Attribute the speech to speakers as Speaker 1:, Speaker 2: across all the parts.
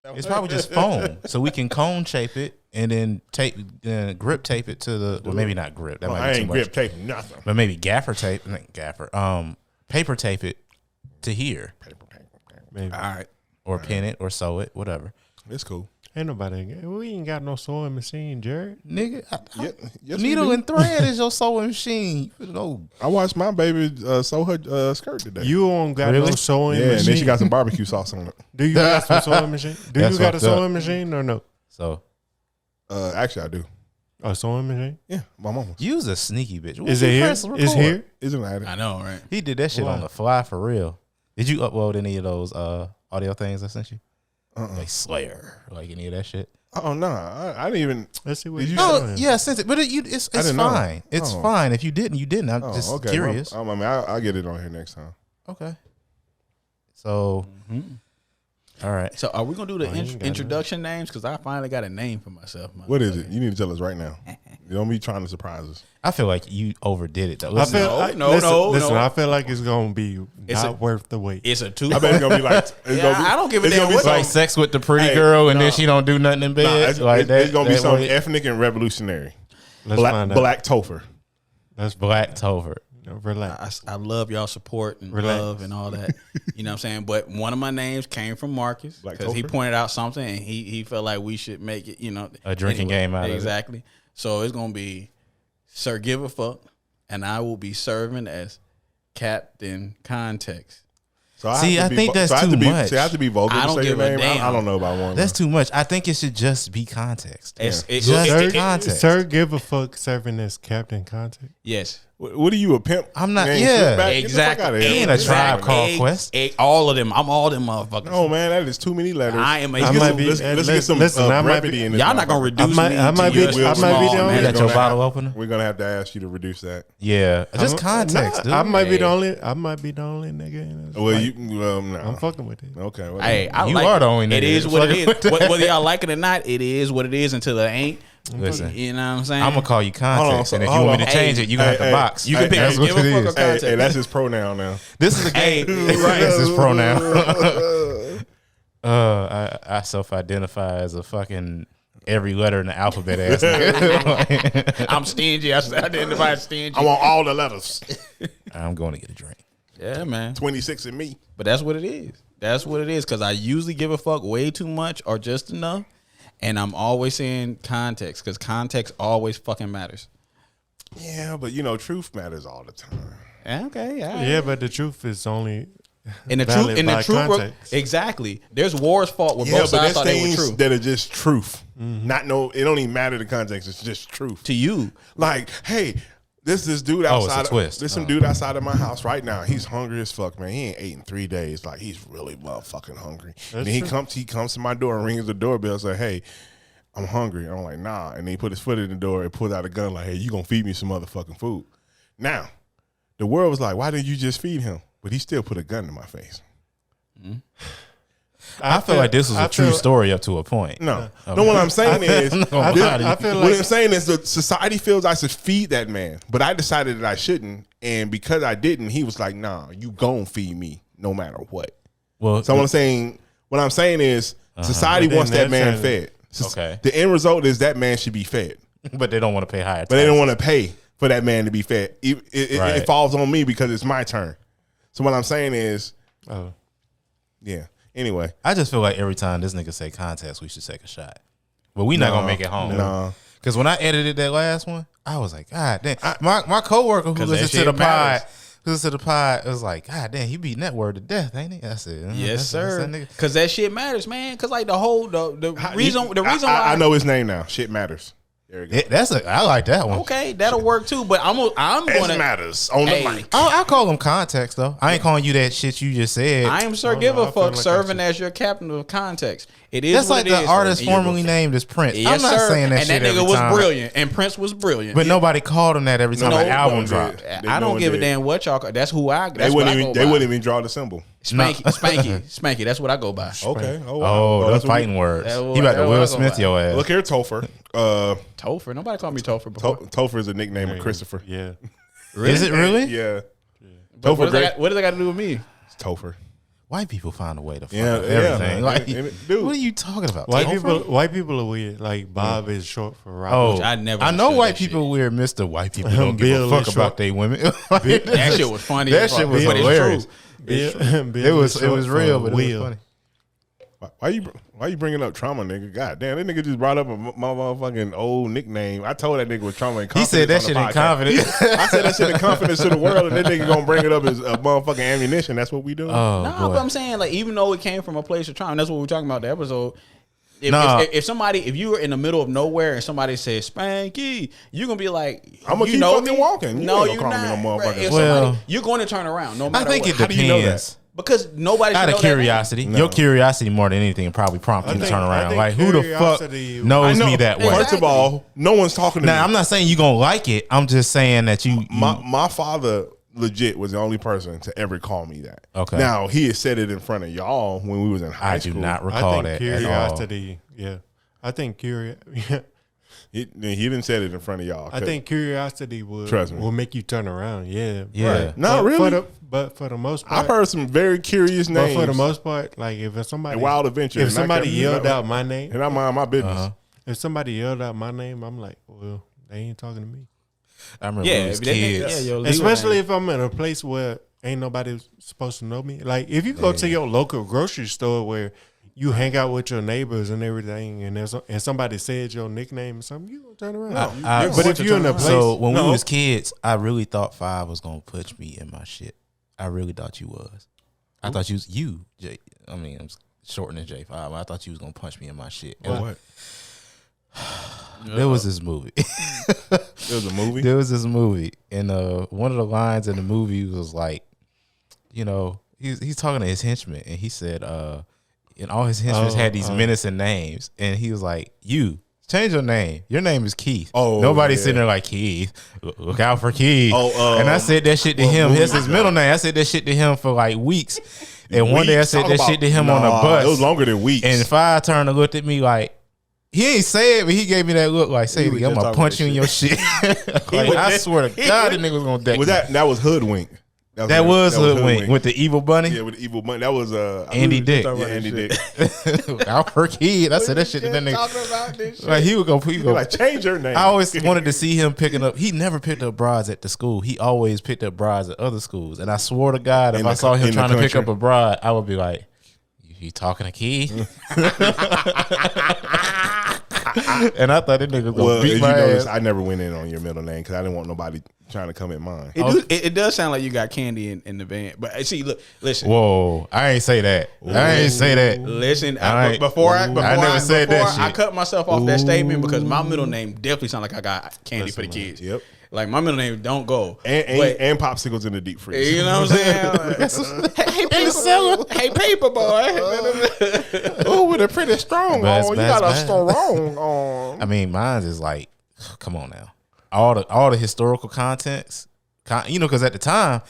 Speaker 1: It's probably just foam, so we can cone shape it and then grip tape it to the. Well, maybe not grip. That might be too much.
Speaker 2: Grip tape nothing.
Speaker 1: But maybe paper tape it to here.
Speaker 3: Maybe.
Speaker 2: All right.
Speaker 1: Or pin it or sew it, whatever.
Speaker 2: It's cool.
Speaker 3: Ain't nobody. We ain't got no sewing machine, Jared.
Speaker 1: Nigga,
Speaker 2: Yes,
Speaker 1: needle and thread is your sewing machine. You know.
Speaker 2: I watched my baby sew her skirt today.
Speaker 3: You don't got no sewing machine.
Speaker 2: And then she got some barbecue sauce on it.
Speaker 3: Do you got some sewing machine? Do you got a sewing machine or no?
Speaker 1: So,
Speaker 2: actually, I do.
Speaker 3: A sewing machine?
Speaker 2: Yeah, my mama.
Speaker 1: Use a sneaky bitch.
Speaker 3: Is it here? It's here?
Speaker 2: Isn't that?
Speaker 4: I know, right?
Speaker 1: He did that shit on the fly for real. Did you upload any of those audio things I sent you? Like Slayer, like any of that shit?
Speaker 2: Oh no, I didn't even.
Speaker 3: Let's see what
Speaker 2: you.
Speaker 1: Oh yeah, I sent it, but it's fine. It's fine. If you didn't. I'm just curious.
Speaker 2: I mean, I'll get it on here next time.
Speaker 1: Okay. So, all right.
Speaker 4: So are we gonna do the introduction names? Because I finally got a name for myself.
Speaker 2: What is it? You need to tell us right now. You don't be trying to surprise us.
Speaker 1: I feel like you overdid it though.
Speaker 3: Listen,
Speaker 4: No.
Speaker 3: I feel like it's gonna be not worth the wait.
Speaker 4: It's a 2.
Speaker 2: I bet it's gonna be like.
Speaker 4: I don't give a damn.
Speaker 1: It's like sex with the pretty girl, and then she don't do nothing in bed.
Speaker 2: It's gonna be something ethnic and revolutionary. Black Topher.
Speaker 1: That's Black Topher.
Speaker 3: Relax.
Speaker 4: I love y'all support and love and all that. You know what I'm saying? But one of my names came from Marcus because he pointed out something and he felt like we should make it, a drinking game out of it. Exactly. So it's going to be Sir Give a Fuck, and I will be serving as Captain Context.
Speaker 1: So I think that's too much.
Speaker 2: I have to be vocal
Speaker 4: I
Speaker 2: to
Speaker 4: don't
Speaker 2: say your
Speaker 4: give a
Speaker 2: name.
Speaker 4: damn.
Speaker 2: I don't know about one.
Speaker 1: That's too much. I think it should just be context.
Speaker 4: It's
Speaker 1: context.
Speaker 3: Sir Give a Fuck serving as Captain Context?
Speaker 4: Yes.
Speaker 2: What are you, a pimp?
Speaker 1: I'm not.
Speaker 4: Exactly.
Speaker 1: And a Tribe Called Quest.
Speaker 4: All of them. I'm all them motherfuckers.
Speaker 2: Oh man, that is too many letters.
Speaker 3: Let's
Speaker 2: get some brevity in this.
Speaker 4: Y'all not gonna reduce me.
Speaker 3: I might be the only.
Speaker 1: You got your bottle opener.
Speaker 2: We're gonna have to ask you to reduce that.
Speaker 1: Yeah, just context. Dude.
Speaker 3: I might be the only nigga in this.
Speaker 2: Well, no.
Speaker 3: I'm fucking with it.
Speaker 2: Okay. Well,
Speaker 4: Hey,
Speaker 1: you are the only nigga.
Speaker 4: It is what it is. Whether y'all like it or not, it is what it is until it ain't.
Speaker 1: Listen,
Speaker 4: you know what I'm saying?
Speaker 1: I'm gonna call you context, and if you want me to change it, you gonna have to box.
Speaker 4: You can pick.
Speaker 1: That's what it is.
Speaker 2: Hey, that's his pronoun now.
Speaker 1: This is a game. Right, this is pronoun. I self-identify as a fucking every letter in the alphabet ass nigga.
Speaker 4: I'm stingy. I identify as stingy.
Speaker 2: I want all the letters.
Speaker 1: I'm going to get a drink.
Speaker 4: Yeah, man.
Speaker 2: 26 and me.
Speaker 4: But that's what it is. That's what it is. Because I usually give a fuck way too much or just enough. And I'm always saying context because context always fucking matters.
Speaker 2: Yeah, but truth matters all the time.
Speaker 4: Okay,
Speaker 3: yeah, but the truth is only
Speaker 4: in the truth. Exactly. There's wars fought where both sides thought they were true.
Speaker 2: That are just truth. Mm-hmm. It don't even matter the context. It's just truth
Speaker 4: to you.
Speaker 2: Like, hey, this dude outside.
Speaker 1: It's a twist.
Speaker 2: There's some dude outside of my house right now. He's hungry as fuck, man. He ain't ate in 3 days. Like, he's really motherfucking hungry. And then he comes to my door and rings the doorbell and say, hey, I'm hungry. I'm like, nah. And then he put his foot in the door and pulled out a gun like, hey, you gonna feed me some motherfucking food. Now, the world was like, why didn't you just feed him? But he still put a gun in my face.
Speaker 1: Mm-hmm. I feel like this was a true story up to a point.
Speaker 2: No, what I'm saying is, that society feels I should feed that man, but I decided that I shouldn't, and because I didn't, he was like, "Nah, you gon' feed me no matter what."
Speaker 1: Well,
Speaker 2: so what I'm saying is, society wants that man fed.
Speaker 1: Okay,
Speaker 2: the end result is that man should be fed,
Speaker 1: but they don't want to pay higher.
Speaker 2: But they don't want to pay for that man to be fed. It falls on me because it's my turn. So what I'm saying is, yeah. Anyway,
Speaker 1: I just feel like every time this nigga say context, we should take a shot. But we not gonna make it home.
Speaker 2: No.
Speaker 1: Because when I edited that last one, I was like, God damn. My coworker who listens to the pod, was like, God damn, he beating that word to death, ain't he? I said,
Speaker 4: yes, sir. Because that shit matters, man. Because like the reason why
Speaker 2: I know his name now. Shit matters. There we go.
Speaker 1: I like that one.
Speaker 4: Okay, that'll work too. But I'm going to
Speaker 2: matters on the mic.
Speaker 1: I call him context though. I ain't calling you that shit you just said.
Speaker 4: I am Sir Give a Fuck serving as your captain of context. It is.
Speaker 1: That's
Speaker 4: what
Speaker 1: like the artist formerly named as Prince. I'm not saying that shit every time. And that nigga was
Speaker 4: brilliant. And Prince was brilliant.
Speaker 1: But nobody called him that every time the album dropped.
Speaker 4: I don't give a damn what y'all call. That's who I.
Speaker 2: They wouldn't even draw the symbol.
Speaker 4: Spanky. That's what I go by.
Speaker 2: Okay.
Speaker 1: Oh, that's fighting words. He about to Will Smith your ass.
Speaker 2: Look here, Topher.
Speaker 4: Topher. Nobody called me Topher before.
Speaker 2: Topher is a nickname of Christopher.
Speaker 3: Yeah.
Speaker 1: Really? Is it really?
Speaker 2: Yeah.
Speaker 4: What does that got to do with me?
Speaker 2: It's Topher.
Speaker 1: white people find a way to fuck up everything. Like, dude, what are you talking about?
Speaker 3: White people are weird. Like Bob is short for Robert.
Speaker 1: I know white people are weird. Mr. White people don't give a fuck about their women.
Speaker 4: That shit was funny.
Speaker 1: That shit was hilarious. It was real, but it was funny.
Speaker 2: Why you bringing up trauma, nigga? God damn, that nigga just brought up my motherfucking old nickname. I told that nigga was trauma and confidence.
Speaker 1: He said that shit in confidence.
Speaker 2: I said that shit in confidence to the world, and that nigga gonna bring it up as a motherfucking ammunition. That's what we do.
Speaker 4: But I'm saying, like, even though it came from a place of trauma, that's what we're talking about the episode. If you were in the middle of nowhere and somebody says Spanky, you're gonna be like,
Speaker 2: I'm gonna keep fucking walking.
Speaker 4: No, you're not. You're going to turn around. No matter.
Speaker 1: I think
Speaker 4: what.
Speaker 1: it depends.
Speaker 4: How do you know that? Because nobody
Speaker 1: out of curiosity. Your curiosity more than anything probably prompts you to turn around. Like, who the fuck knows me that way?
Speaker 2: First of all, no one's talking to me.
Speaker 1: Now, I'm not saying you're gonna like it. I'm just saying that
Speaker 2: my father legit was the only person to ever call me that. Okay. Now, he had said it in front of y'all when we was in high school.
Speaker 1: I do not recall that.
Speaker 3: Curiosity. Yeah. I think curiosity.
Speaker 2: He didn't say it in front of y'all.
Speaker 3: I think curiosity will make you turn around. Yeah.
Speaker 2: Right. Not really.
Speaker 3: But for the most part,
Speaker 2: I've heard some very curious names.
Speaker 3: But for the most part, like if somebody
Speaker 2: Wild Adventure,
Speaker 3: if somebody yelled out my name,
Speaker 2: and I mind my business.
Speaker 3: If somebody yelled out my name, I'm like, well, they ain't talking to me.
Speaker 1: I remember when we was kids.
Speaker 3: Especially if I'm in a place where ain't nobody supposed to know me. Like if you go to your local grocery store where you hang out with your neighbors and everything, and somebody said your nickname or something, you gonna turn around. But if you're in a place,
Speaker 1: so when we was kids, I really thought 5 was gonna punch me in my shit. I really thought you was. I thought you was J. I mean, I'm shortening J5. I thought you was gonna punch me in my shit.
Speaker 2: What?
Speaker 1: There was this movie.
Speaker 2: There was a movie?
Speaker 1: There was this movie. And one of the lines in the movie was like, you know, he's talking to his henchmen, and he said, and all his henchmen had these menacing names. And he was like, you, change your name. Your name is Keith. Nobody's sitting there like, Keith, look out for Keith. And I said that shit to him. That's his middle name. I said that shit to him for like weeks. And one day I said that shit to him on a bus.
Speaker 2: It was longer than weeks.
Speaker 1: And 5 turned and looked at me like, he ain't say it, but he gave me that look like, say, I'm gonna punch you in your shit. Like, I swear to God, the nigga was gonna deck me.
Speaker 2: That was Hoodwink.
Speaker 1: That was Hoodwink with the evil bunny.
Speaker 2: Yeah, with the evil bunny. That was
Speaker 1: Andy Dick.
Speaker 2: Yeah, Andy Dick.
Speaker 1: Alfred Kid. I said that shit to that nigga.
Speaker 2: Talking about this shit.
Speaker 1: Like he would go
Speaker 2: like change your name.
Speaker 1: I always wanted to see him picking up. He never picked up brides at the school. He always picked up brides at other schools. And I swore to God, if I saw him trying to pick up a bride, I would be like, "You talking to Key?" And I thought that nigga was gonna beat my ass.
Speaker 2: I never went in on your middle name because I didn't want nobody trying to come at mine.
Speaker 4: It does sound like you got candy in the van. But see, look, listen.
Speaker 1: Whoa, I ain't say that. I ain't say that.
Speaker 4: Listen, before I cut myself off that statement because my middle name definitely sound like I got candy for the kids.
Speaker 2: Yep.
Speaker 4: Like my middle name don't go.
Speaker 2: And popsicles in the deep freeze.
Speaker 4: You know what I'm saying? Hey, paper boy.
Speaker 2: Oh, with a pretty strong on. You got a strong on.
Speaker 1: I mean, mine is like, come on now. All the historical context, because at the time,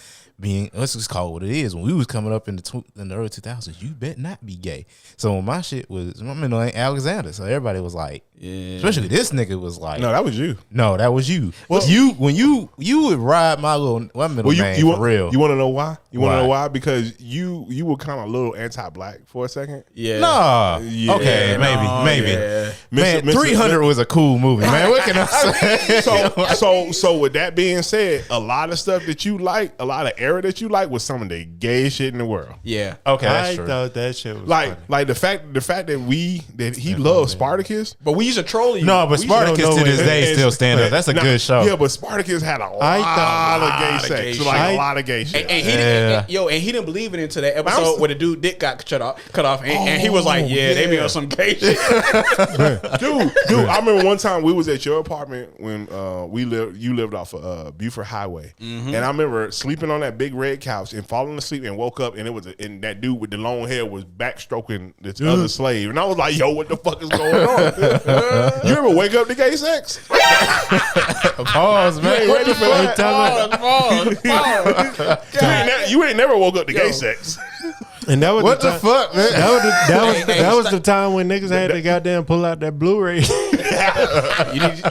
Speaker 1: let's just call it what it is. When we was coming up in the early 2000s, you bet not be gay. So when my shit was, my middle name Alexander. So everybody was like, especially this nigga was like,
Speaker 2: no, that was you.
Speaker 1: No, that was you. Well, when you would ride my middle name for real.
Speaker 2: You want to know why? You want to know why? Because you were kind of a little anti-black for a second.
Speaker 4: Yeah.
Speaker 1: Nah. Yeah. Okay, maybe. Yeah. Man, 300 was a cool movie, man. What can I say?
Speaker 2: So with that being said, a lot of stuff that you like, a lot of era that you like was some of the gayest shit in the world.
Speaker 4: Yeah.
Speaker 1: Okay, that's true.
Speaker 3: I thought that shit was
Speaker 2: like
Speaker 3: funny.
Speaker 2: the fact that he loved Spartacus,
Speaker 4: but we used to troll you.
Speaker 1: No, but Spartacus to this day still stand up. That's a good show.
Speaker 2: Yeah, but Spartacus had a lot of gay sex, like a lot of gay shit.
Speaker 4: And he didn't believe it until that episode where the dude dick got cut off, and he was like, they be on some gay shit.
Speaker 2: dude, I remember one time we was at your apartment when you lived off of Buford Highway, and I remember sleeping on that big red couch and falling asleep and woke up and and that dude with the long hair was backstroking this other slave, and I was like, yo, what the fuck is going on? You ever wake up to gay sex?
Speaker 1: Pause, man.
Speaker 2: Ready for
Speaker 4: Pause.
Speaker 2: You ain't never woke up to gay sex.
Speaker 3: And that was
Speaker 1: what the fuck, man?
Speaker 3: That was the time when niggas had to goddamn pull out that Blu-ray.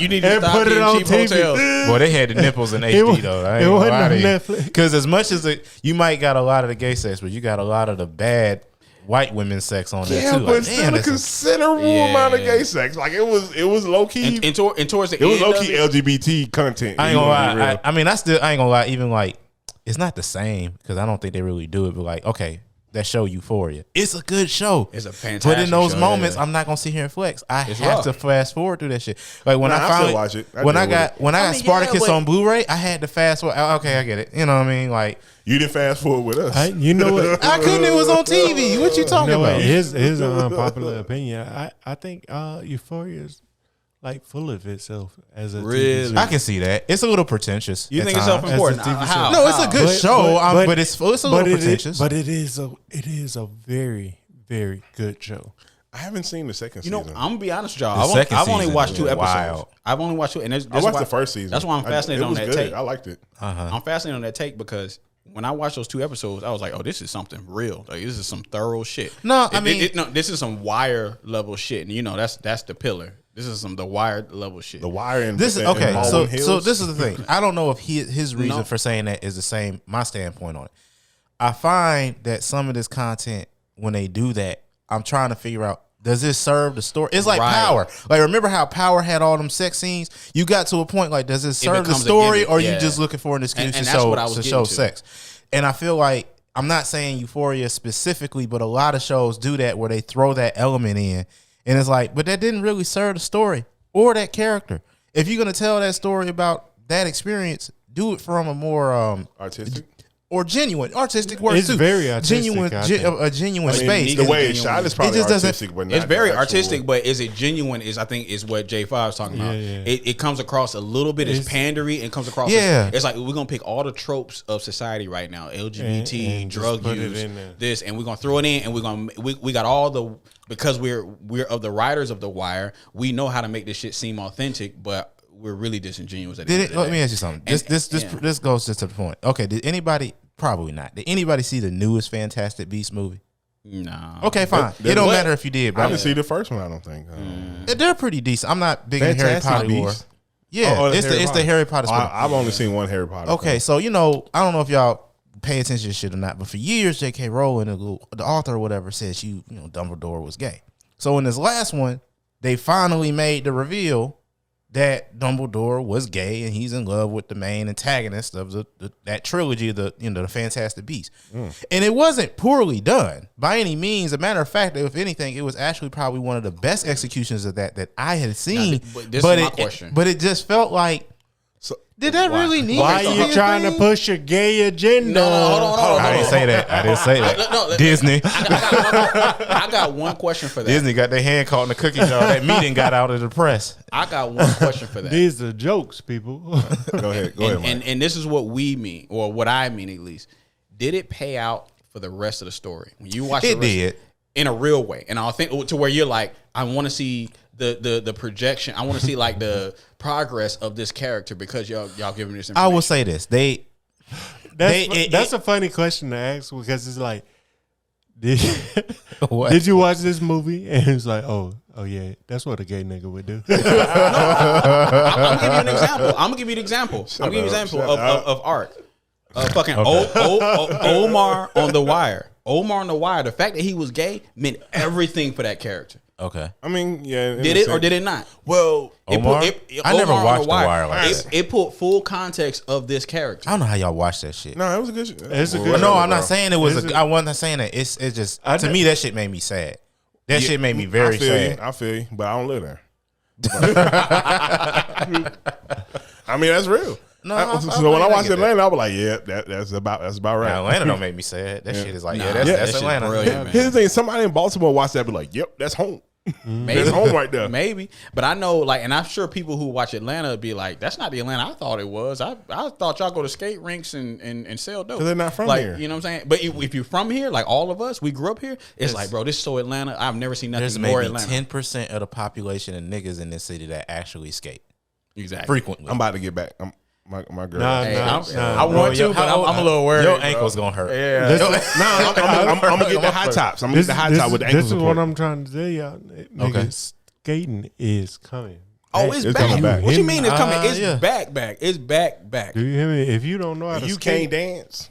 Speaker 4: You need to stop
Speaker 3: put it on
Speaker 4: cheap
Speaker 3: TV.
Speaker 4: hotels.
Speaker 1: Boy, they had the nipples in HD though. I ain't
Speaker 3: it
Speaker 1: gonna
Speaker 3: wasn't
Speaker 1: lie
Speaker 3: on
Speaker 1: to you.
Speaker 3: Netflix.
Speaker 1: Because as much as you might got a lot of the gay sex, but you got a lot of the bad white women's sex on there too.
Speaker 2: but
Speaker 1: Like,
Speaker 2: still a considerable amount of gay sex. Like it was low key.
Speaker 4: And towards the
Speaker 2: it was
Speaker 4: end
Speaker 2: low key LGBT content.
Speaker 1: I ain't gonna lie. I ain't gonna lie. Even like, it's not the same because I don't think they really do it. But like, okay, that show Euphoria, it's a good show.
Speaker 4: It's a fantastic.
Speaker 1: But in those
Speaker 4: show,
Speaker 1: moments, I'm not gonna sit here and flex. I have
Speaker 4: rough.
Speaker 1: to fast forward through that shit. Like when I
Speaker 2: still
Speaker 1: finally
Speaker 2: watch it.
Speaker 1: when I got Spartacus on Blu-ray, I had to fast forward. Okay, I get it. You know what I mean? Like
Speaker 2: you didn't fast forward with us.
Speaker 3: You know what?
Speaker 1: I couldn't. It was on TV. What you talking about?
Speaker 3: Here's an unpopular opinion. I think Euphoria is like full of itself as a
Speaker 4: Really?
Speaker 3: TV
Speaker 1: I can see that. It's a little pretentious.
Speaker 4: You
Speaker 1: at
Speaker 4: think it's
Speaker 1: times.
Speaker 4: self-important?
Speaker 3: As a TV show.
Speaker 4: How?
Speaker 1: No, it's a good
Speaker 3: But-
Speaker 1: show,
Speaker 3: but-
Speaker 1: but it's a little pretentious.
Speaker 3: But it is a very, very good show.
Speaker 2: I haven't seen the second
Speaker 4: You know,
Speaker 2: season.
Speaker 4: I'm gonna be honest with y'all.
Speaker 1: The second
Speaker 4: I've only
Speaker 1: season
Speaker 4: watched
Speaker 1: is
Speaker 4: 2 episodes.
Speaker 1: wild.
Speaker 4: I've only watched 2, and
Speaker 2: I watched the first season.
Speaker 4: That's why I'm fascinated on that
Speaker 2: good.
Speaker 4: take.
Speaker 2: I liked it.
Speaker 4: I'm fascinated on that take because when I watched those 2 episodes, I was like, "Oh, this is something real. Like, this is some thorough shit."
Speaker 1: No, I mean,
Speaker 4: this is some Wire level shit, and you know, that's the pillar. This is the Wire level shit.
Speaker 2: The Wire and
Speaker 1: This is
Speaker 2: and
Speaker 1: okay.
Speaker 2: Baldwin
Speaker 1: So
Speaker 2: Hills.
Speaker 1: this is the thing. I don't know if his reason for saying that is the same. My standpoint on it. I find that some of this content, when they do that, I'm trying to figure out, does this serve the story? It's like
Speaker 4: Right.
Speaker 1: Power. Like, remember how Power had all them sex scenes? You got to a point like, does this serve the
Speaker 4: becomes a
Speaker 1: story,
Speaker 4: gimmick,
Speaker 1: or are
Speaker 4: yeah.
Speaker 1: you just looking for an excuse
Speaker 4: And
Speaker 1: to
Speaker 4: that's
Speaker 1: show
Speaker 4: what I was
Speaker 1: to
Speaker 4: getting
Speaker 1: show
Speaker 4: to.
Speaker 1: sex? And I feel like, I'm not saying Euphoria specifically, but a lot of shows do that where they throw that element in, and it's like, but that didn't really serve the story or that character. If you're gonna tell that story about that experience, do it from a more
Speaker 2: artistic.
Speaker 1: or genuine artistic work.
Speaker 3: It's
Speaker 1: too.
Speaker 3: very artistic,
Speaker 1: genuine,
Speaker 3: I think.
Speaker 1: a genuine space.
Speaker 2: The way it's shot is probably
Speaker 1: just doesn't-
Speaker 2: artistic, but not
Speaker 4: It's very
Speaker 2: the actual-
Speaker 4: artistic, but is it genuine? Is I think is what J5 is talking about.
Speaker 3: Yeah.
Speaker 4: It comes across a little bit as pandery and comes across.
Speaker 1: Yeah.
Speaker 4: It's like we're gonna pick all the tropes of society right now: LGBT,
Speaker 3: and just
Speaker 4: drug
Speaker 3: put it
Speaker 4: use,
Speaker 3: in there.
Speaker 4: this, and we're gonna throw it in, and we got all the because we're of the writers of The Wire. We know how to make this shit seem authentic, but we're really disingenuous. At the end of the
Speaker 1: Let
Speaker 4: day.
Speaker 1: me ask you something.
Speaker 4: And-
Speaker 1: This goes just to the point. Okay, did anybody? Probably not. Did anybody see the newest Fantastic Beasts movie?
Speaker 4: No.
Speaker 1: Okay, fine. It don't matter if you did,
Speaker 2: I
Speaker 1: but
Speaker 2: haven't seen the first one. I don't think.
Speaker 1: they're pretty decent. I'm not big in Harry
Speaker 2: Fantastic
Speaker 1: Potter lore.
Speaker 2: Beasts?
Speaker 1: Yeah,
Speaker 2: Oh,
Speaker 1: it's the Harry Potter.
Speaker 2: I've only seen one Harry Potter.
Speaker 1: Okay, so I don't know if y'all pay attention to shit or not, but for years, J.K. Rowling, the author or whatever, said Dumbledore was gay. So in this last one, they finally made the reveal that Dumbledore was gay and he's in love with the main antagonist of that trilogy, the Fantastic Beasts. And it wasn't poorly done by any means. As a matter of fact, if anything, it was actually probably one of the best executions of that I had seen.
Speaker 4: This is my question.
Speaker 1: But it just felt like, did that really need?
Speaker 3: Why
Speaker 1: to
Speaker 3: are
Speaker 1: be
Speaker 3: you
Speaker 1: a
Speaker 3: trying to
Speaker 1: thing?
Speaker 3: push a gay agenda?
Speaker 4: No, hold on.
Speaker 1: I didn't say that. I didn't say that.
Speaker 4: No,
Speaker 1: Disney.
Speaker 4: I got one question for that.
Speaker 1: Disney got their hand caught in the cookie jar. That meeting got out of the press.
Speaker 4: I got one question for that.
Speaker 3: These are jokes, people.
Speaker 2: Go ahead, Mike.
Speaker 4: And this is what we mean, or what I mean at least. Did it pay out for the rest of the story? When you watch
Speaker 1: It did.
Speaker 4: in a real way, and I think to where you're like, I want to see the projection. I want to see like the progress of this character because y'all giving me this information.
Speaker 1: I will say this:
Speaker 3: That's a funny question to ask because it's like,
Speaker 1: What?
Speaker 3: did you watch this movie? And it's like, oh yeah, that's what a gay nigga would do.
Speaker 4: I'm gonna give you an example. I'm gonna give you an example. I'm gonna give you an example of art. Fucking Omar on The Wire. Omar on The Wire. The fact that he was gay meant everything for that character.
Speaker 1: Okay.
Speaker 2: I mean, yeah.
Speaker 4: Did it or did it not?
Speaker 2: Well,
Speaker 1: Omar? I never
Speaker 4: Omar on
Speaker 1: watched The Wire like that.
Speaker 4: It put full context of this character.
Speaker 1: I don't know how y'all watch that shit.
Speaker 2: no, it was a good.
Speaker 3: It's a good-
Speaker 1: No, I'm
Speaker 3: bro.
Speaker 1: not saying it was.
Speaker 3: Is it-
Speaker 1: I wasn't saying that. It's just to me that shit made me sad. That shit made me
Speaker 2: I
Speaker 1: very
Speaker 2: feel
Speaker 1: sad.
Speaker 2: I feel you, but I don't live there. I mean, that's real.
Speaker 1: No,
Speaker 2: So when I watched
Speaker 1: get that.
Speaker 2: Atlanta, I was like, yeah, that's about right.
Speaker 1: Now, Atlanta don't make me sad. That shit is like,
Speaker 4: Nah,
Speaker 1: that's
Speaker 4: that shit's
Speaker 1: Atlanta.
Speaker 4: brilliant, man.
Speaker 2: Here's the thing: somebody in Baltimore watched that, be like, yep, that's home.
Speaker 4: Maybe.
Speaker 2: That's home right there.
Speaker 4: Maybe. But I know, like, and I'm sure people who watch Atlanta would be like, that's not the Atlanta I thought it was. I thought y'all go to skate rinks and sell dope.
Speaker 2: 'Cause they're not from
Speaker 4: like,
Speaker 2: here.
Speaker 4: You know what I'm saying? But if you're from here, like all of us, we grew up here, it's like, bro, this is so Atlanta. I've never seen
Speaker 1: There's
Speaker 4: nothing more
Speaker 1: maybe
Speaker 4: Atlanta.
Speaker 1: 10% of the population of niggas in this city that actually skate
Speaker 4: Exactly.
Speaker 1: frequently.
Speaker 2: I'm about to get back. My girl.
Speaker 3: Nah,
Speaker 4: Hey,
Speaker 3: nah,
Speaker 4: I
Speaker 3: nah.
Speaker 4: want to, but I'm a little worried.
Speaker 1: Your
Speaker 4: bro.
Speaker 1: ankle's gonna hurt.
Speaker 4: Yeah.
Speaker 2: I'm gonna get the high tops. I'm gonna get the high top with the ankle
Speaker 3: This is
Speaker 2: support.
Speaker 3: what I'm trying to tell y'all. Nigga, skating is coming
Speaker 4: Oh, it's back. What you mean it's coming? It's back. It's back.
Speaker 3: Do you hear me? If you don't know how to skate,
Speaker 2: can't dance.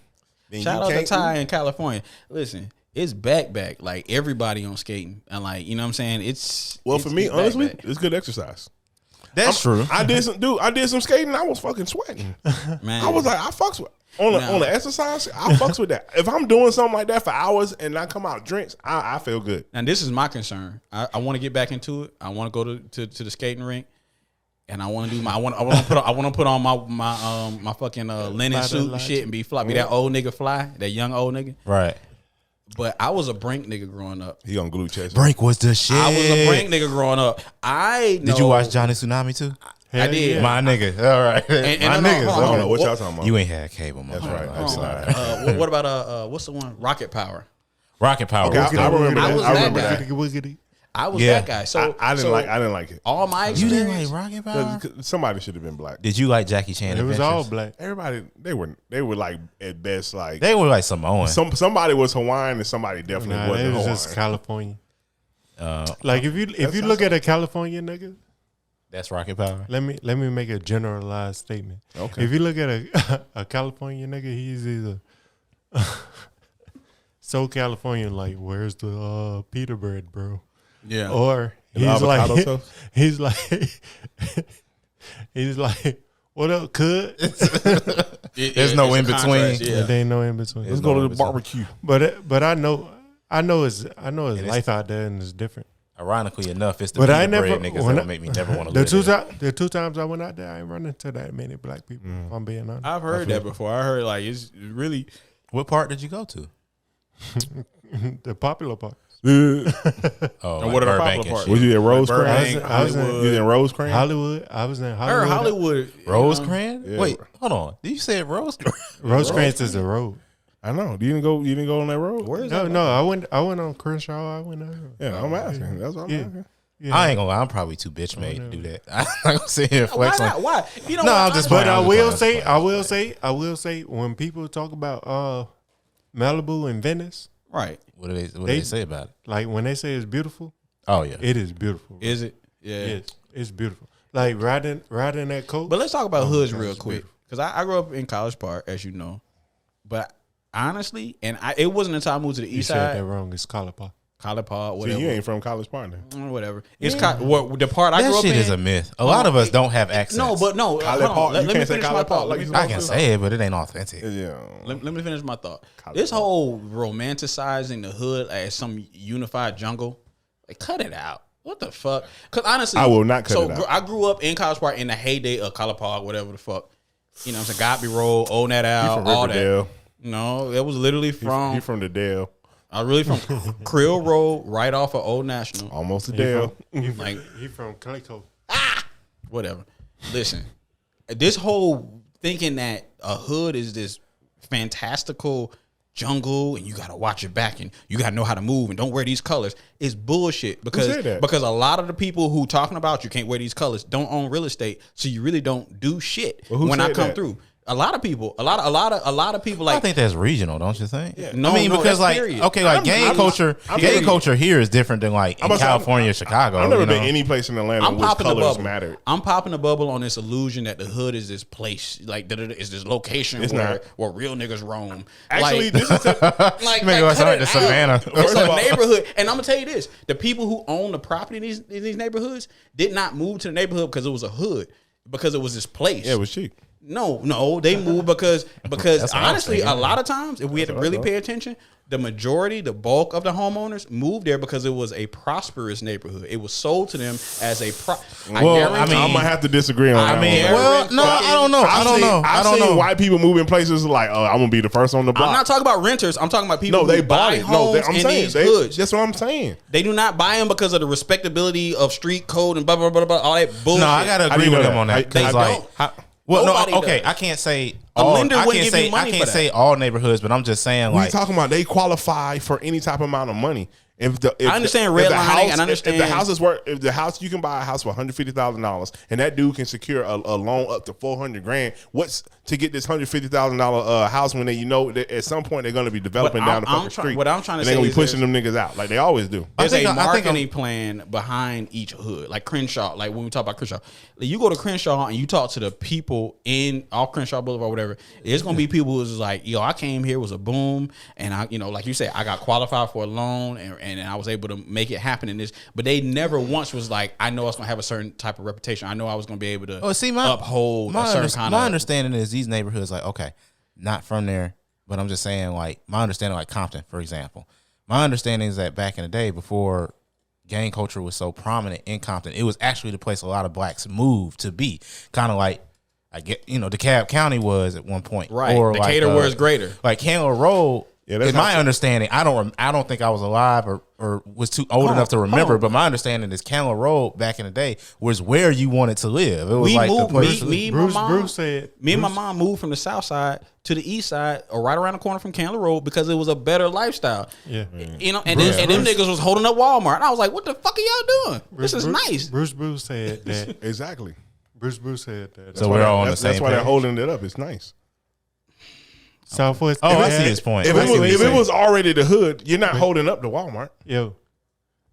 Speaker 2: Then
Speaker 4: shout out to Ty in California. Listen, it's back. Like everybody on skating, and like you know what I'm saying.
Speaker 2: For me, honestly, it's good exercise.
Speaker 1: That's true.
Speaker 2: I did some skating. I was fucking sweating.
Speaker 4: Man,
Speaker 2: I was like, I fucks with on the exercise. I fucks with that. If I'm doing something like that for hours and I come out drinks, I feel good.
Speaker 4: And this is my concern. I want to get back into it. I want to go to the skating rink, and I want to do I want to put on my fucking linen suit and shit and be that old nigga fly, that young old nigga.
Speaker 1: Right.
Speaker 4: But I was a brink nigga growing up.
Speaker 2: He on glue chest.
Speaker 1: Brink was the shit.
Speaker 4: I was a brink nigga growing up.
Speaker 1: Did you watch Johnny Tsunami too?
Speaker 4: I did.
Speaker 1: Yeah. My nigga. All right.
Speaker 2: My niggas. I don't know what y'all talking about.
Speaker 1: You ain't had cable, man.
Speaker 2: That's right. I'm sorry.
Speaker 4: What about what's the one? Rocket Power.
Speaker 1: Rocket Power.
Speaker 2: Okay, I remember that.
Speaker 4: I remember that. I was that guy. So
Speaker 2: I didn't like it.
Speaker 4: All my experience.
Speaker 1: You didn't like Rocket Power?
Speaker 2: Somebody should have been black.
Speaker 1: Did you like Jackie Chan?
Speaker 3: It was all black.
Speaker 2: Everybody, they were like at best like
Speaker 1: they were like Samoan.
Speaker 2: Somebody was Hawaiian and somebody definitely wasn't Hawaiian.
Speaker 3: Just California. Like if you look at a California nigga,
Speaker 1: that's Rocket Power.
Speaker 3: Let me make a generalized statement.
Speaker 2: Okay.
Speaker 3: If you look at a California nigga, he's either so Californian like, where's the pita bread, bro?
Speaker 4: Yeah.
Speaker 3: Or he's like, what up, cud?
Speaker 1: There's no in between.
Speaker 3: Yeah. There ain't no in between.
Speaker 2: Let's go to the barbecue.
Speaker 3: But I know it's life out there and it's different.
Speaker 1: Ironically enough, it's the pita bread niggas that make me never want to live
Speaker 3: the two times I went out there, I ain't running into that many black people. If I'm being honest.
Speaker 4: I've heard that before. I heard like it's really.
Speaker 1: What part did you go to?
Speaker 3: The popular part.
Speaker 2: And
Speaker 1: what are the popular parts?
Speaker 2: Was you at Rosecrans?
Speaker 3: I was
Speaker 2: in Rosecrans?
Speaker 3: Hollywood. I was in Hollywood.
Speaker 4: Hollywood.
Speaker 1: Rosecrans?
Speaker 2: Yeah.
Speaker 1: Wait, hold on. Did you say Rosecrans?
Speaker 3: Rosecrans is a road.
Speaker 2: I know. You didn't go on that road?
Speaker 4: Where is that?
Speaker 3: No, I went on Crenshaw. I went out.
Speaker 2: Yeah, I'm asking. That's what I'm asking.
Speaker 1: Yeah. I ain't gonna lie. I'm probably too bitch made to do that. I'm not gonna sit here and flex on.
Speaker 4: Why? You know
Speaker 1: no,
Speaker 4: what?
Speaker 1: I'm just.
Speaker 3: But I will say, when people talk about Malibu and Venice,
Speaker 4: right?
Speaker 1: What do they say about it?
Speaker 3: Like when they say it's beautiful.
Speaker 1: Oh yeah,
Speaker 3: it is beautiful.
Speaker 4: Is it? Yeah,
Speaker 3: yes, it's beautiful. Like riding that coach.
Speaker 4: But let's talk about hoods real quick, because I grew up in College Park, as you know. But honestly, it wasn't until I moved to the east side.
Speaker 3: Said that wrong. It's College Park.
Speaker 4: College Park, whatever.
Speaker 2: See, you ain't from College Park then.
Speaker 4: Whatever. It's the part I grew up in.
Speaker 1: That shit is a myth. A lot of us don't have access.
Speaker 4: No.
Speaker 2: College Park.
Speaker 4: Let me finish my thought.
Speaker 1: I can say it, but it ain't authentic.
Speaker 2: Yeah.
Speaker 4: Let me finish my thought. This whole romanticizing the hood as some unified jungle, like, cut it out. What the fuck? Because honestly,
Speaker 2: I will not cut it out.
Speaker 4: So I grew up in College Park in the heyday of College Park, whatever the fuck. You know what I'm saying? Godby Road, Old Net Out, all that. No, it was literally from.
Speaker 2: He from the Dale.
Speaker 4: I really from Creel Road, right off of Old National.
Speaker 2: Almost a Dale.
Speaker 3: He from Clayco.
Speaker 4: Whatever. Listen, this whole thinking that a hood is this fantastical jungle and you gotta watch your back and you gotta know how to move and don't wear these colors is bullshit. Because a lot of the people who talking about you can't wear these colors don't own real estate, so you really don't do shit when I come through. A lot of people, a lot of people like.
Speaker 1: I think that's regional, don't you think?
Speaker 4: Yeah.
Speaker 1: No, I mean, because like, period. Okay, like gang culture here is different than like in California, Chicago.
Speaker 2: I've never been any place in Atlanta where colors matter.
Speaker 4: I'm popping the bubble on this illusion that the hood is this place, like that is this location where real niggas roam.
Speaker 2: Actually, this is
Speaker 1: like the Savannah.
Speaker 4: It's a neighborhood, and I'm gonna tell you this: the people who own the property in these neighborhoods did not move to the neighborhood because it was a hood, because it was this place.
Speaker 2: Yeah, it was cheap.
Speaker 4: No, they moved because honestly, a lot of times, if we had to really pay attention, the bulk of the homeowners moved there because it was a prosperous neighborhood. It was sold to them as a I
Speaker 2: might have to disagree on that.
Speaker 1: I don't know.
Speaker 2: I've seen white people move in places like, oh, I'm gonna be the first on the block.
Speaker 4: I'm not talking about renters. I'm talking about people who buy homes in these hoods.
Speaker 2: That's what I'm saying.
Speaker 4: They do not buy them because of the respectability of street code and blah blah blah blah, all that bullshit.
Speaker 1: No, I gotta agree with them on that.
Speaker 4: They don't.
Speaker 1: Well, no, okay. I can't say all. I can't say all neighborhoods, but I'm just saying, like,
Speaker 2: we talking about they qualify for any type of amount of money.
Speaker 4: I understand redlining. I understand
Speaker 2: if the house you can buy a house for $150,000 and that dude can secure a loan up to $400,000. What's to get this $150,000 house when that at some point they're going to be developing down the fucking street?
Speaker 4: What I'm trying to say
Speaker 2: they're going
Speaker 4: is
Speaker 2: to be pushing them niggas out like they always do.
Speaker 4: There's a marketing plan behind each hood, like Crenshaw. Like when we talk about Crenshaw, you go to Crenshaw and you talk to the people in all Crenshaw Boulevard, whatever. It's going to be people who's like, yo, I came here, it was a boom, and I, like you said, I got qualified for a loan and I was able to make it happen in this, but they never once was like, I know I was gonna have a certain type of reputation. I know I was gonna be able to uphold a certain kind of.
Speaker 1: My understanding is these neighborhoods, like, okay, not from there, but I'm just saying, like, my understanding, like Compton, for example. My understanding is that back in the day, before gang culture was so prominent in Compton, it was actually the place a lot of blacks moved to be. Kind of like, I get, DeKalb County was at one point,
Speaker 4: right?
Speaker 1: Or
Speaker 4: Decatur was greater, like
Speaker 1: Candler Road. Yeah, in my understanding, I don't think I was alive or was too old enough to remember. But my understanding is Candler Road back in the day was where you wanted to live. It was the place.
Speaker 4: Me and my mom moved from the south side to the east side, or right around the corner from Candler Road, because it was a better lifestyle. Yeah, and them niggas was holding up Walmart, and I was like, "What the fuck are y'all doing? This is nice."
Speaker 3: Bruce said that
Speaker 2: exactly.
Speaker 3: Bruce said that.
Speaker 1: So we're all on the same.
Speaker 2: That's why they're holding it up. It's nice.
Speaker 3: Southwest.
Speaker 1: I see his point.
Speaker 2: If it was already the hood, you're not holding up the Walmart.
Speaker 3: Yo,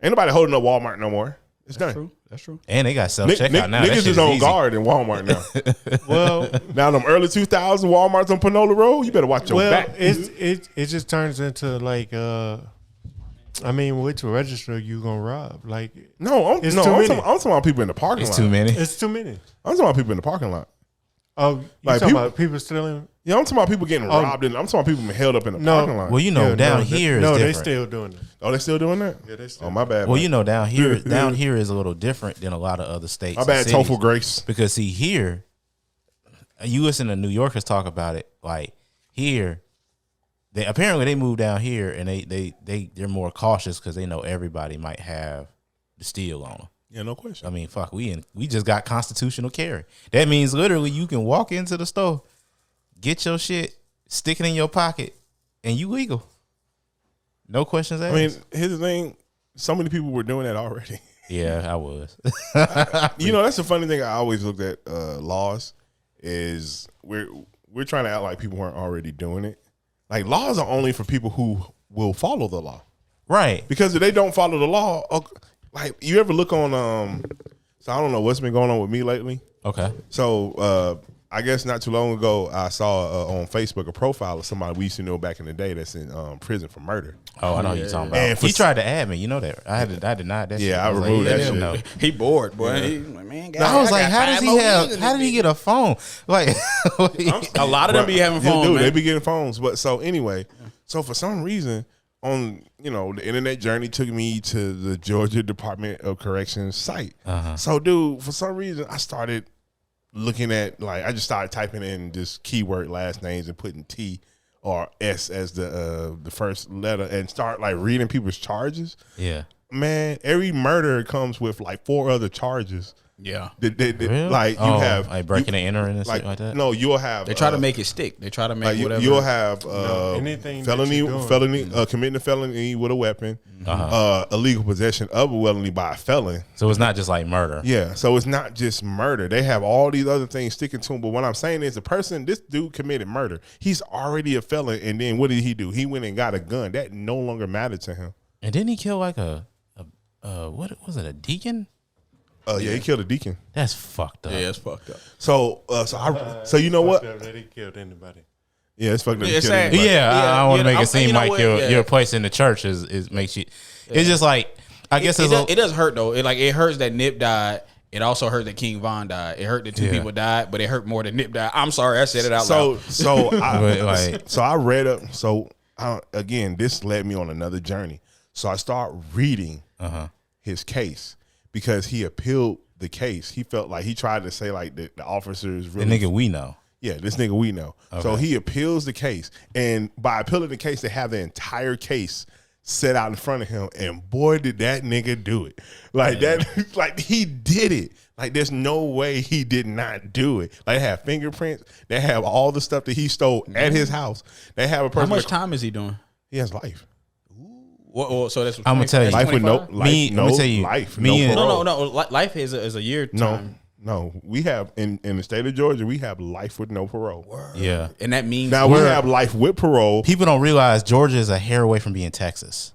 Speaker 2: ain't nobody holding up Walmart no more. It's done.
Speaker 4: That's true.
Speaker 1: And they got self-checkout now.
Speaker 2: Niggas is on guard in Walmart now.
Speaker 3: Well,
Speaker 2: now them early 2000s Walmarts on Panola Road, you better watch your back.
Speaker 3: It just turns into like which register you gonna rob? Like
Speaker 2: I'm talking about people in the parking lot.
Speaker 1: It's too many.
Speaker 3: It's too many.
Speaker 2: I'm talking about people in the parking lot.
Speaker 3: Oh, you talking about people stealing?
Speaker 2: Yeah, I'm talking about people getting robbed, and I'm talking about people being held up in the parking lot.
Speaker 1: Well, down here is different.
Speaker 3: They still doing it.
Speaker 2: Oh, they still doing that?
Speaker 3: Yeah, they still.
Speaker 2: Oh, my bad.
Speaker 1: Well, man. Down here is a little different than a lot of other states.
Speaker 2: My bad, Tofel Grace.
Speaker 1: Because see, here, you listen to New Yorkers talk about it. Like here, they moved down here, and they're more cautious because they know everybody might have the steel on them.
Speaker 2: Yeah, no question.
Speaker 1: I mean, fuck, we just got constitutional carry. That means literally you can walk into the store, get your shit, stick it in your pocket, and you legal. No questions asked.
Speaker 2: I mean, here's the thing. So many people were doing that already.
Speaker 1: Yeah, I was.
Speaker 2: That's the funny thing. I always looked at laws is we're trying to act like people weren't already doing it. Like, laws are only for people who will follow the law.
Speaker 1: Right.
Speaker 2: Because if they don't follow the law, like, you ever look on, so I don't know what's been going on with me lately.
Speaker 1: Okay.
Speaker 2: So, I guess not too long ago, I saw on Facebook a profile of somebody we used to know back in the day that's in prison for murder.
Speaker 1: Oh, I know who you're talking about. And he tried to add me. You know that. I denied that shit.
Speaker 2: Yeah, I removed that shit.
Speaker 1: No.
Speaker 4: He bored, boy. Yeah. He, man, God,
Speaker 1: I was like, how did he get a phone? Like,
Speaker 4: a lot of them be having phones, man.
Speaker 2: They be getting phones. But so anyway, so for some reason, on the internet journey took me to the Georgia Department of Corrections site. Uh-huh. So, dude, for some reason, I started looking at, like, I just started typing in just keyword last names and putting T or S as the first letter and start, like, reading people's charges.
Speaker 1: Yeah.
Speaker 2: Man, every murder comes with, like, 4 other charges.
Speaker 4: Yeah.
Speaker 2: Really? Like, you have
Speaker 1: like breaking and entering and stuff like that.
Speaker 2: No, you'll have.
Speaker 4: They try to make it stick. They try to make whatever.
Speaker 2: You'll have felony, committing a felony with a weapon, illegal possession of a felony by a felon.
Speaker 1: So it's not just like murder.
Speaker 2: Yeah. So it's not just murder. They have all these other things sticking to him. But what I'm saying is, this dude committed murder. He's already a felon, and then what did he do? He went and got a gun. That no longer mattered to him.
Speaker 1: And didn't he kill like a what was it? A deacon?
Speaker 2: Yeah, he killed a deacon.
Speaker 1: That's fucked up.
Speaker 4: Yeah, it's fucked up.
Speaker 2: So you know what?
Speaker 3: That he killed anybody.
Speaker 2: Yeah, it's fucked up.
Speaker 1: I want to make it seem like your place in the church is makes you. Yeah. It's just like, I guess it
Speaker 4: does hurt though. It hurts that Nip died. It also hurt that King Von died. It hurt that 2 people died, but it hurt more that Nip died. I'm sorry, I said it out loud.
Speaker 2: So I read up. So again, this led me on another journey. So I start reading his case. Because he appealed the case. He felt like he tried to say like the officers really.
Speaker 1: The nigga we know.
Speaker 2: Yeah, this nigga we know. Okay. So he appeals the case. And by appealing the case, they have the entire case set out in front of him. And boy, did that nigga do it. Like that, like he did it. Like there's no way he did not do it. Like they have fingerprints. They have all the stuff that he stole at his house. They have a person.
Speaker 4: How much time is he doing?
Speaker 2: He has life.
Speaker 4: Well, so that's what
Speaker 1: I'm gonna tell you.
Speaker 2: Life with no life.
Speaker 1: Let me tell you.
Speaker 2: Life.
Speaker 4: No. Life is a year time.
Speaker 2: No. We have in the state of Georgia, we have life with no parole.
Speaker 4: Word.
Speaker 1: Yeah,
Speaker 4: and that means
Speaker 2: now we have life with parole.
Speaker 1: People don't realize Georgia is a hair away from being Texas,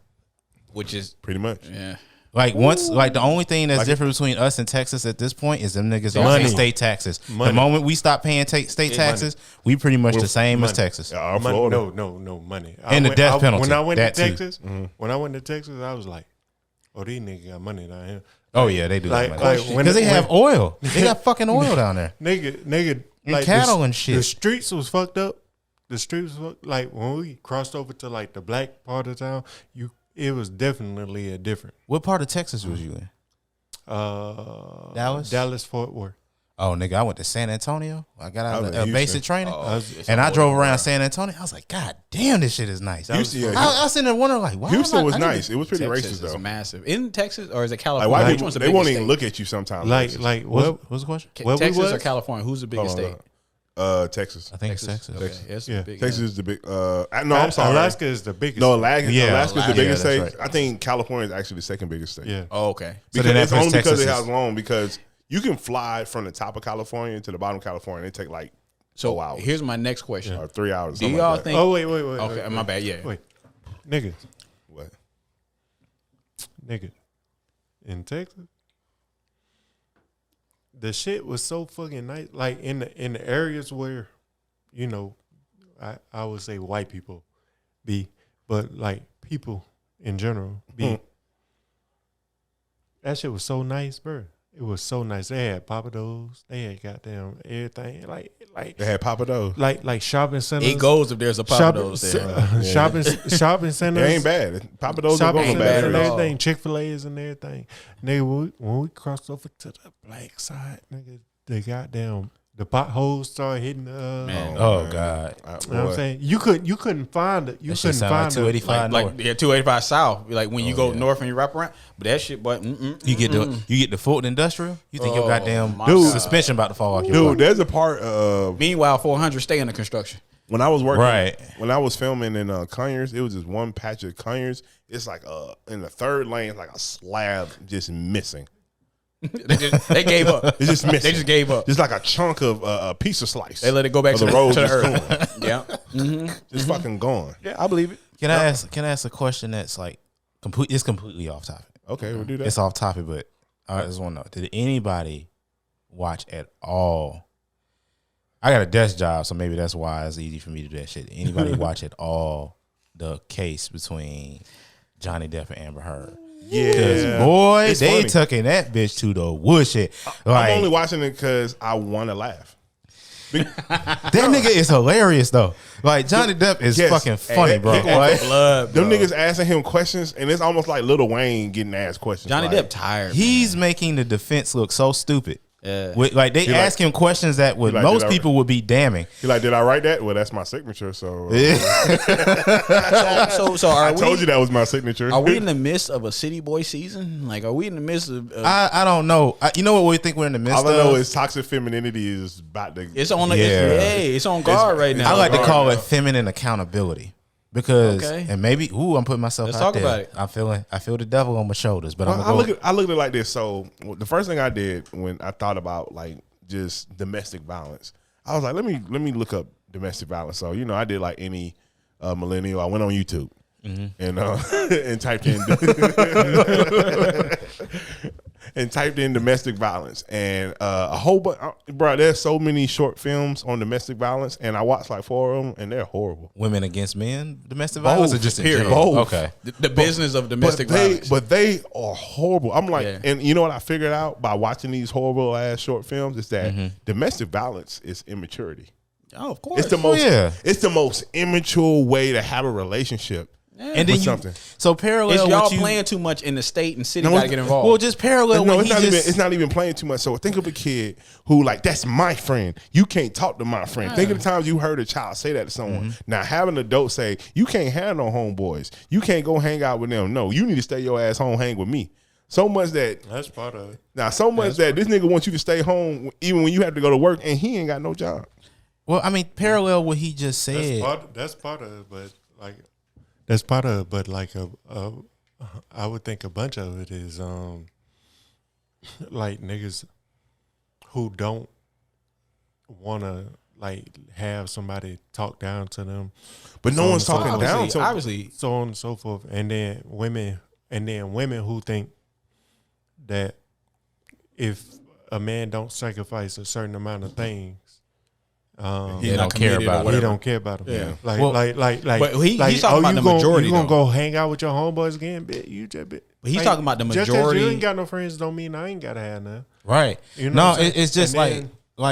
Speaker 4: which is
Speaker 2: pretty much.
Speaker 4: Yeah.
Speaker 1: Like the only thing that's different between us and Texas at this point is them niggas don't pay state taxes. The moment we stop paying state taxes, we pretty much the same as Texas.
Speaker 2: Florida.
Speaker 3: No money.
Speaker 1: And the death penalty.
Speaker 3: When I went to Texas, I was like, oh, these niggas got money down here.
Speaker 1: Oh yeah, they do.
Speaker 3: Because
Speaker 1: they have oil. They got fucking oil down there.
Speaker 3: Nigga,
Speaker 1: and cattle and shit.
Speaker 3: The streets was fucked up. Like when we crossed over to like the black part of town, it was definitely a different.
Speaker 1: What part of Texas was you in?
Speaker 3: Dallas, Fort Worth.
Speaker 1: Oh, nigga, I went to San Antonio. I got out of basic training, and I drove around San Antonio. I was like, God damn, this shit is nice. I was sitting there wondering, like, why
Speaker 2: Houston was nice. It was pretty racist, though.
Speaker 4: Massive. In Texas, or is it California?
Speaker 2: Like, white people, they won't even look at you sometimes.
Speaker 1: Like what's the question?
Speaker 4: Texas or California? Who's the biggest state?
Speaker 2: Texas.
Speaker 1: I think it's Texas.
Speaker 4: Okay.
Speaker 2: Texas is the big. No, I'm sorry.
Speaker 3: Alaska is the biggest.
Speaker 2: No, Alaska is the biggest state.
Speaker 1: Right.
Speaker 2: I think California is actually the second biggest state.
Speaker 3: Yeah.
Speaker 4: Oh, okay.
Speaker 2: Because it's only because it has long. Because you can fly from the top of California to the bottom of California. It take like 4 hours.
Speaker 4: Here's my next question:
Speaker 2: or 3 hours.
Speaker 4: Do y'all think?
Speaker 3: Oh wait.
Speaker 4: Okay, my bad. Yeah.
Speaker 3: Wait, nigga.
Speaker 2: What?
Speaker 3: Nigga, in Texas, the shit was so fucking nice. Like in the areas where, I would say white people be, but like people in general be. That shit was so nice, bro. It was so nice. They had papados. They had goddamn everything. Like
Speaker 2: they had papados.
Speaker 3: Like shopping centers.
Speaker 4: It goes if there's a papados there.
Speaker 3: Shopping centers.
Speaker 2: It ain't bad. Papados don't go bad
Speaker 3: and
Speaker 2: at all.
Speaker 3: everything. Chick-fil-A's and everything. Nigga, when we crossed over to the black side, nigga, the potholes started hitting.
Speaker 1: Man. Oh God!
Speaker 3: You know what I'm saying? You couldn't find it. You couldn't find
Speaker 1: like 285
Speaker 4: like 285 south. Like when you go north and you wrap around, but that shit. But
Speaker 1: you get the Fulton Industrial. You think your goddamn suspension about to fall off?
Speaker 2: Dude, there's a part of.
Speaker 4: Meanwhile, 400 stay under construction.
Speaker 2: When I was working, when I was filming in Conyers, it was just one patch of Conyers. It's like in the third lane, like a slab just missing.
Speaker 4: They gave up.
Speaker 2: It's just missing.
Speaker 4: They just gave up.
Speaker 2: Just like a chunk of a piece of slice.
Speaker 4: They let it go back to the earth. Yeah,
Speaker 2: just fucking gone.
Speaker 4: Yeah, I believe it.
Speaker 1: Can I ask a question that's like it's completely off topic?
Speaker 2: Okay, we'll do that.
Speaker 1: It's off topic, but I just want to know: did anybody watch at all? I got a desk job, so maybe that's why it's easy for me to do that shit. Did anybody watch at all the case between Johnny Depp and Amber Heard?
Speaker 2: Yeah,
Speaker 1: boy,
Speaker 2: it's
Speaker 1: they
Speaker 2: funny.
Speaker 1: tucking that bitch to the woodshed. Like,
Speaker 2: I'm only watching it because I want to laugh.
Speaker 1: That nigga is hilarious though. Like Johnny Depp is fucking funny, bro. Like,
Speaker 2: them niggas asking him questions, and it's almost like Lil Wayne getting asked questions.
Speaker 4: Johnny Depp tired.
Speaker 1: He's making the defense look so stupid.
Speaker 4: Yeah.
Speaker 1: Like they ask him questions that most people would be damning.
Speaker 2: He like, did I write that? Well, that's my signature. So,
Speaker 4: so
Speaker 2: I told you that was my signature.
Speaker 4: Are we in the midst of a City Boy season? Like, are we in the midst of?
Speaker 1: I don't know. You know what we think we're in the midst of?
Speaker 2: All I know is toxic femininity is about to.
Speaker 4: It's on. It's on guard right now.
Speaker 1: I like to call it feminine accountability. Because and maybe I'm putting myself out there. About it. I feel the devil on my shoulders, but I look
Speaker 2: at it like this. So the first thing I did when I thought about like just domestic violence, I was like, let me look up domestic violence. So I did like any millennial. I went on YouTube and typed in and typed in domestic violence, and a whole bunch. Bro, there's so many short films on domestic violence, and I watched like 4 of them, and they're horrible.
Speaker 1: Women against men, domestic violence, or just in general?
Speaker 2: Both.
Speaker 1: Okay,
Speaker 4: the business of domestic violence.
Speaker 2: But they are horrible. I'm like, and you know what I figured out by watching these horrible ass short films is that domestic violence is immaturity.
Speaker 4: Oh, of course,
Speaker 2: it's the most. It's the most immature way to have a relationship.
Speaker 1: Yeah. And then so parallel.
Speaker 4: Is y'all playing too much in the state and city? Got to get involved.
Speaker 1: Well, just parallel.
Speaker 2: No, it's not even playing too much. So think of a kid who like, that's my friend. You can't talk to my friend. Think of the times you heard a child say that to someone. Now having an adult say, you can't have no homeboys. You can't go hang out with them. No, you need to stay your ass home, hang with me. So much that's
Speaker 3: part of it.
Speaker 2: Now so much that this nigga wants you to stay home even when you have to go to work, and he ain't got no job.
Speaker 1: Well, I mean, parallel what he just said.
Speaker 3: That's part of it, but like. That's part of it, but like I would think a bunch of it is like niggas who don't want to like have somebody talk down to them,
Speaker 2: but no one's talking down to them.
Speaker 4: Obviously,
Speaker 3: so on and so forth, and then women who think that if a man don't sacrifice a certain amount of things,
Speaker 1: he don't care about
Speaker 3: him. He don't care about him.
Speaker 4: Yeah.
Speaker 3: But
Speaker 4: he's talking about the majority.
Speaker 3: You gonna go hang out with your homeboys again, bitch? You just bitch.
Speaker 4: But he's talking about the majority.
Speaker 3: Just 'cause you ain't got no friends don't mean I ain't gotta have none.
Speaker 1: Right.
Speaker 3: You know
Speaker 1: it's just like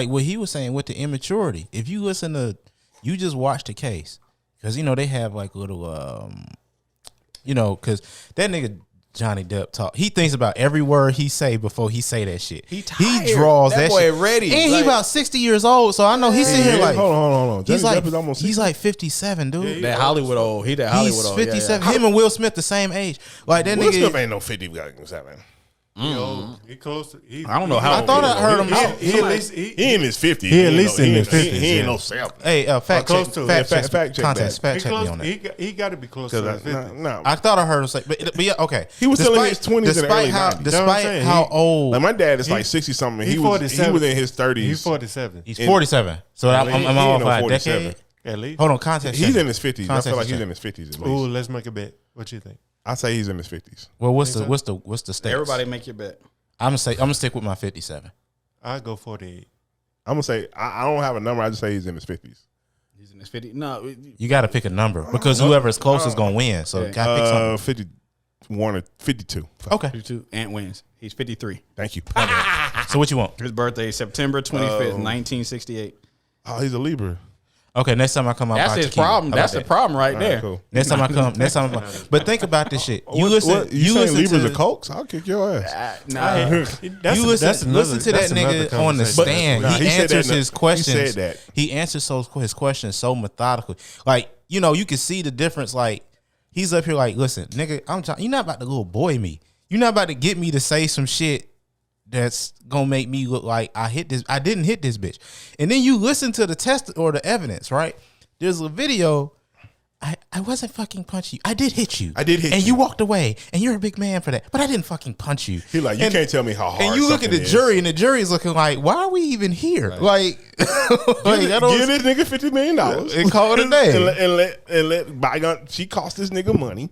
Speaker 1: what he was saying with the immaturity. If you listen to, you just watch the case, because they have like little because that nigga Johnny Depp talk. He thinks about every word he say before he say that shit.
Speaker 4: He
Speaker 1: draws
Speaker 4: that boy
Speaker 1: shit.
Speaker 4: ready,
Speaker 1: and he about 60 years old. So I know he's sitting here like,
Speaker 2: hold on.
Speaker 1: He's
Speaker 2: Johnny
Speaker 1: like,
Speaker 2: Depp is almost 60.
Speaker 1: he's like 57, dude.
Speaker 4: Yeah, that Hollywood old. He that Hollywood old.
Speaker 1: He's 57. Him and Will Smith the same age. Like that
Speaker 2: Will
Speaker 1: nigga.
Speaker 2: Smith ain't no 57.
Speaker 3: He close to.
Speaker 4: I don't know how.
Speaker 1: I thought I heard him.
Speaker 2: He in his 50s.
Speaker 3: He at least in his 50s.
Speaker 2: He ain't no 70.
Speaker 1: Hey, fact check. Fact check
Speaker 3: He
Speaker 1: me on that.
Speaker 3: He got to be close to 50.
Speaker 2: No,
Speaker 1: I thought I heard him say, but yeah, okay.
Speaker 2: He was still in his 20s and early 90s.
Speaker 1: Despite how old,
Speaker 2: like my dad is like 60 something. He was in his 30s.
Speaker 3: He's 47.
Speaker 1: He's 47. So I'm off by a decade.
Speaker 3: At least.
Speaker 1: Hold on, context.
Speaker 2: He's in his 50s. I feel like he's in his 50s at least.
Speaker 3: Ooh, let's make a bet. What you think?
Speaker 2: I say he's in his 50s.
Speaker 1: Well, what's the stakes?
Speaker 4: Everybody make your bet.
Speaker 1: I'm gonna stick with my 57.
Speaker 3: I go 48.
Speaker 2: I'm gonna say I don't have a number. I just say he's in his 50s.
Speaker 4: He's in his 50s. No,
Speaker 1: you got to pick a number because whoever is closest is gonna win. So got to pick something.
Speaker 2: 51 or 52.
Speaker 1: Okay,
Speaker 4: 52. Ant wins. He's 53.
Speaker 2: Thank you.
Speaker 1: So what you want?
Speaker 4: His birthday is September 25th, 1968.
Speaker 2: Oh, he's a Libra.
Speaker 1: Okay, next time I come out,
Speaker 4: that's his problem. That's the problem right there.
Speaker 2: Cool.
Speaker 1: Next time I come, but think about this shit. You listen
Speaker 2: Libras
Speaker 1: to
Speaker 2: are cokes? I'll kick your ass.
Speaker 1: Listen to that nigga on the stand. He answers his questions.
Speaker 2: He said that.
Speaker 1: He answers his questions so methodically. Like, you can see the difference. Like, he's up here like, listen, nigga, you're not about to little boy me. You're not about to get me to say some shit that's gonna make me look like I didn't hit this bitch. And then you listen to the test or the evidence, right? There's a video. I wasn't fucking punching you. I did hit you. And you walked away. And you're a big man for that. But I didn't fucking punch you.
Speaker 2: He like, you can't tell me how hard.
Speaker 1: And you look at the jury, and the jury is looking like, why are we even here? Right. Like,
Speaker 2: give this nigga $50 million
Speaker 1: and call it a day.
Speaker 2: and let bygone. She cost this nigga money.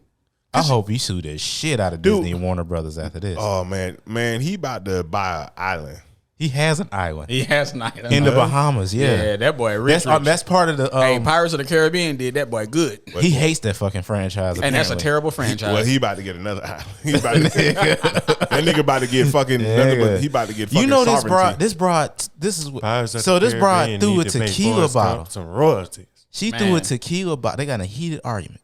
Speaker 1: I hope he sued the shit out of Disney and Warner Brothers after this.
Speaker 2: Oh man, he about to buy an island.
Speaker 1: He has an island.
Speaker 4: In
Speaker 1: the Bahamas. Yeah,
Speaker 4: that boy rich.
Speaker 1: That's part of the.
Speaker 4: Pirates of the Caribbean did that boy good.
Speaker 1: He hates that fucking franchise,
Speaker 4: and that's a terrible franchise.
Speaker 2: Well, he about to get another island. That nigga about to get fucking. He about to get fucking.
Speaker 1: This broad threw a tequila bottle.
Speaker 3: Some royalties.
Speaker 1: She threw a tequila bottle. They got in a heated argument.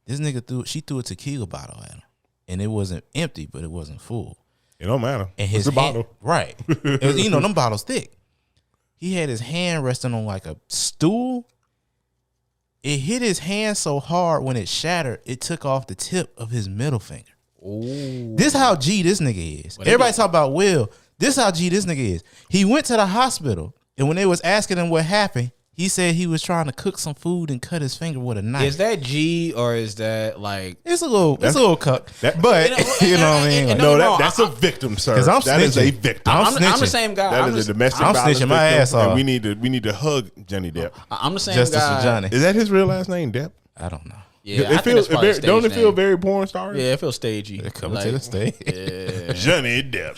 Speaker 1: This nigga threw a tequila bottle at him, and it wasn't empty, but it wasn't full.
Speaker 2: It don't matter.
Speaker 1: And
Speaker 2: it's a bottle,
Speaker 1: right? It was, them bottles thick. He had his hand resting on like a stool. It hit his hand so hard when it shattered, it took off the tip of his middle finger. Ooh. This how G this nigga is. Everybody talk about Will. This how G this nigga is. He went to the hospital, and when they was asking him what happened, he said he was trying to cook some food and cut his finger with a knife.
Speaker 4: Is that G or is that like?
Speaker 1: It's a little cuck. But you know what I mean?
Speaker 2: No, that's a victim, sir.
Speaker 1: Because
Speaker 2: that is a victim.
Speaker 4: I'm the same guy.
Speaker 2: That is a domestic
Speaker 1: I'm
Speaker 2: violence
Speaker 1: snitching my ass off.
Speaker 2: And we need to hug Johnny Depp.
Speaker 4: I'm the same
Speaker 1: Justice
Speaker 4: guy.
Speaker 1: for Johnny.
Speaker 2: Is that his real last name, Depp?
Speaker 1: I don't know.
Speaker 4: Yeah,
Speaker 2: don't it feel very porn star?
Speaker 4: Yeah, it feels stagey.
Speaker 1: Coming to the stage.
Speaker 4: Yeah.
Speaker 2: Johnny Depp.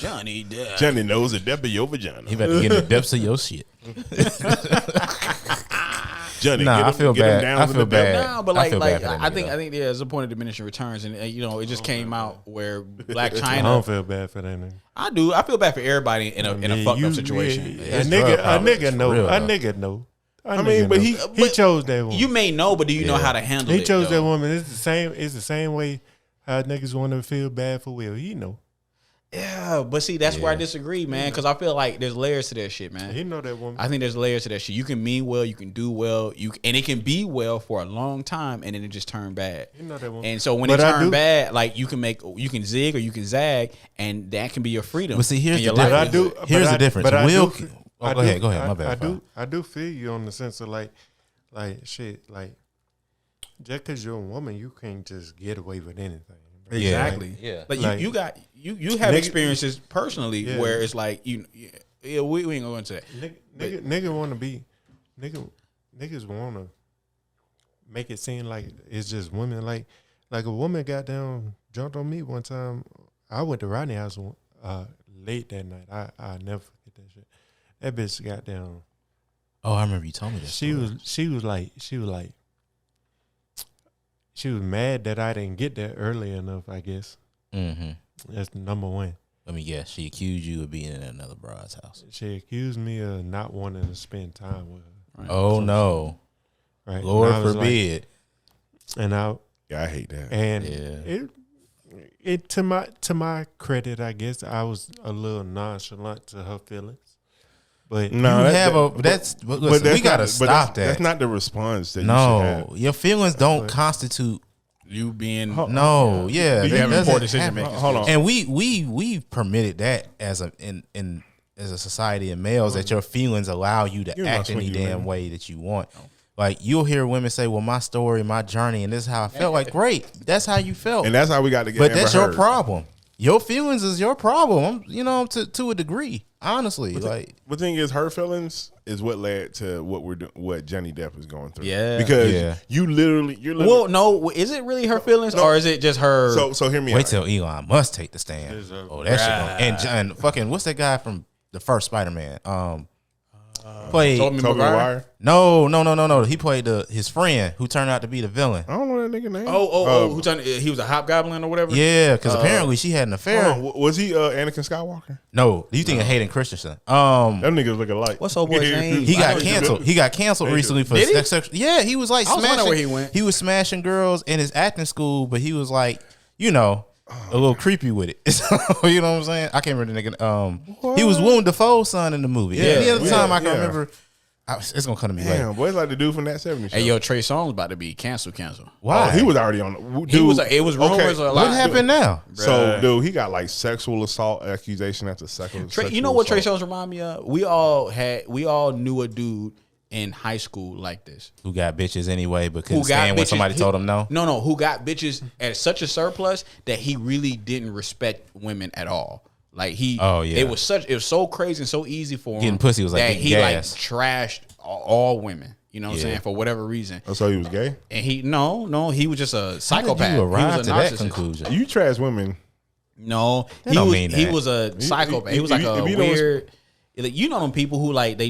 Speaker 2: Johnny knows the depth of your vagina.
Speaker 1: He better get in the depths of your shit.
Speaker 2: Johnny,
Speaker 1: I feel bad. I feel bad.
Speaker 4: No, but I think there's a point of diminishing returns, and it just came out where Black China.
Speaker 3: I don't feel bad for that nigga.
Speaker 4: I do. I feel bad for everybody in a fucked up situation.
Speaker 3: A nigga know. I mean, but he chose that woman.
Speaker 4: You may know, but do you know how to handle it?
Speaker 3: He chose that woman. It's the same way how niggas want to feel bad for Will. He know.
Speaker 4: Yeah, but see, that's where I disagree, man. Because I feel like there's layers to that shit, man.
Speaker 3: He know that woman.
Speaker 4: I think there's layers to that shit. You can mean well, you can do well, and it can be well for a long time, and then it just turn bad.
Speaker 3: You know that woman.
Speaker 4: And so when it turn bad, like you can zig or you can zag, and that can be your freedom.
Speaker 1: But see, here's the difference. Here's the difference. Go ahead. My bad.
Speaker 3: I do feel you on the sense of like shit, like just because you're a woman, you can't just get away with anything.
Speaker 4: Exactly. Yeah. Like you have experiences personally where it's like we ain't gonna go into that.
Speaker 3: Niggas want to be niggas want to make it seem like it's just women. Like a woman got down, jumped on me one time. I went to Rodney house late that night. I never forget that shit. That bitch got down.
Speaker 1: Oh, I remember you told me that.
Speaker 3: She was mad that I didn't get there early enough, I guess.
Speaker 1: Mm-hmm.
Speaker 3: That's number one.
Speaker 1: Let me guess. She accused you of being in another broad's house.
Speaker 3: She accused me of not wanting to spend time with her.
Speaker 1: Right? Oh, no.
Speaker 3: Right.
Speaker 1: Lord forbid.
Speaker 3: I
Speaker 2: hate that.
Speaker 3: And it to my credit, I guess, I was a little nonchalant to her feelings. But
Speaker 2: no,
Speaker 1: we gotta stop that.
Speaker 2: That's not the response that you should have.
Speaker 1: Your feelings don't constitute
Speaker 4: you being
Speaker 1: that
Speaker 4: having poor decision making.
Speaker 2: Hold on.
Speaker 1: And we've permitted that as a society and males that your feelings allow you to act any damn way that you want. Like you'll hear women say, "Well, my story, my journey, and this is how I felt." Like, great, that's how you felt,
Speaker 2: and that's how we got to get.
Speaker 1: But that's your problem. Your feelings is your problem. To a degree, honestly.
Speaker 2: The thing is, her feelings is what led to what Johnny Depp is going through.
Speaker 4: Yeah,
Speaker 2: because you're literally.
Speaker 4: Well, no, is it really her feelings or is it just her?
Speaker 2: So hear me.
Speaker 1: Wait till Elon Musk take the stand. That shit. And fucking what's that guy from the first Spider-Man? Played
Speaker 2: Tobey Maguire?
Speaker 1: No. He played his friend who turned out to be the villain.
Speaker 2: I don't know that nigga name.
Speaker 4: He was a hobgoblin or whatever.
Speaker 1: Yeah, because apparently she had an affair.
Speaker 2: Was he Anakin Skywalker?
Speaker 1: No, you think of Hayden Christensen?
Speaker 2: Them niggas look alike.
Speaker 4: What's old boy's name?
Speaker 1: He got canceled. He got canceled recently for sex. Yeah, he was like smashing.
Speaker 4: Where he went.
Speaker 1: He was smashing girls in his acting school, but he was like, a little creepy with it. You know what I'm saying? I can't remember the nigga. He was Willem Dafoe's son in the movie. Yeah. Any other time I can remember. It's gonna come to me later.
Speaker 2: Damn, boy, it's like the dude from that 70s show.
Speaker 4: Hey, Trey Songz about to be canceled.
Speaker 1: Why?
Speaker 2: He was already on. Dude,
Speaker 4: it was rumors.
Speaker 2: Okay.
Speaker 1: What happened now?
Speaker 2: So, dude, he got like sexual assault accusation after sexual.
Speaker 4: You know what Trey Songz remind me of? We all knew a dude in high school like this
Speaker 1: who got bitches anyway, but couldn't stand when somebody told him no.
Speaker 4: No, who got bitches at such a surplus that he really didn't respect women at all. Like it was so crazy and so easy for him.
Speaker 1: Getting pussy was like
Speaker 4: that he
Speaker 1: gas.
Speaker 4: like trashed all women. You know what I'm saying? For whatever reason.
Speaker 2: Oh, so he was gay?
Speaker 4: And he was just a psychopath.
Speaker 1: How did you arrive
Speaker 4: he was a
Speaker 1: to that conclusion?
Speaker 2: You trash women.
Speaker 4: No, he was a psychopath. He was like a weird. You know them people who like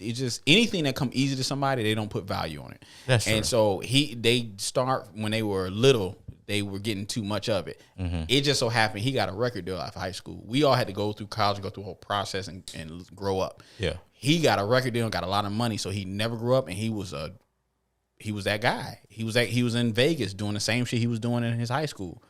Speaker 4: it's just anything that come easy to somebody, they don't put value on it.
Speaker 1: That's true.
Speaker 4: And so they start when they were little, they were getting too much of it. Mm-hmm. It just so happened he got a record deal out of high school. We all had to go through college and go through a whole process and grow up.
Speaker 1: Yeah.
Speaker 4: He got a record deal and got a lot of money, so he never grew up, and he was that guy. He was in Vegas doing the same shit he was doing in his high school.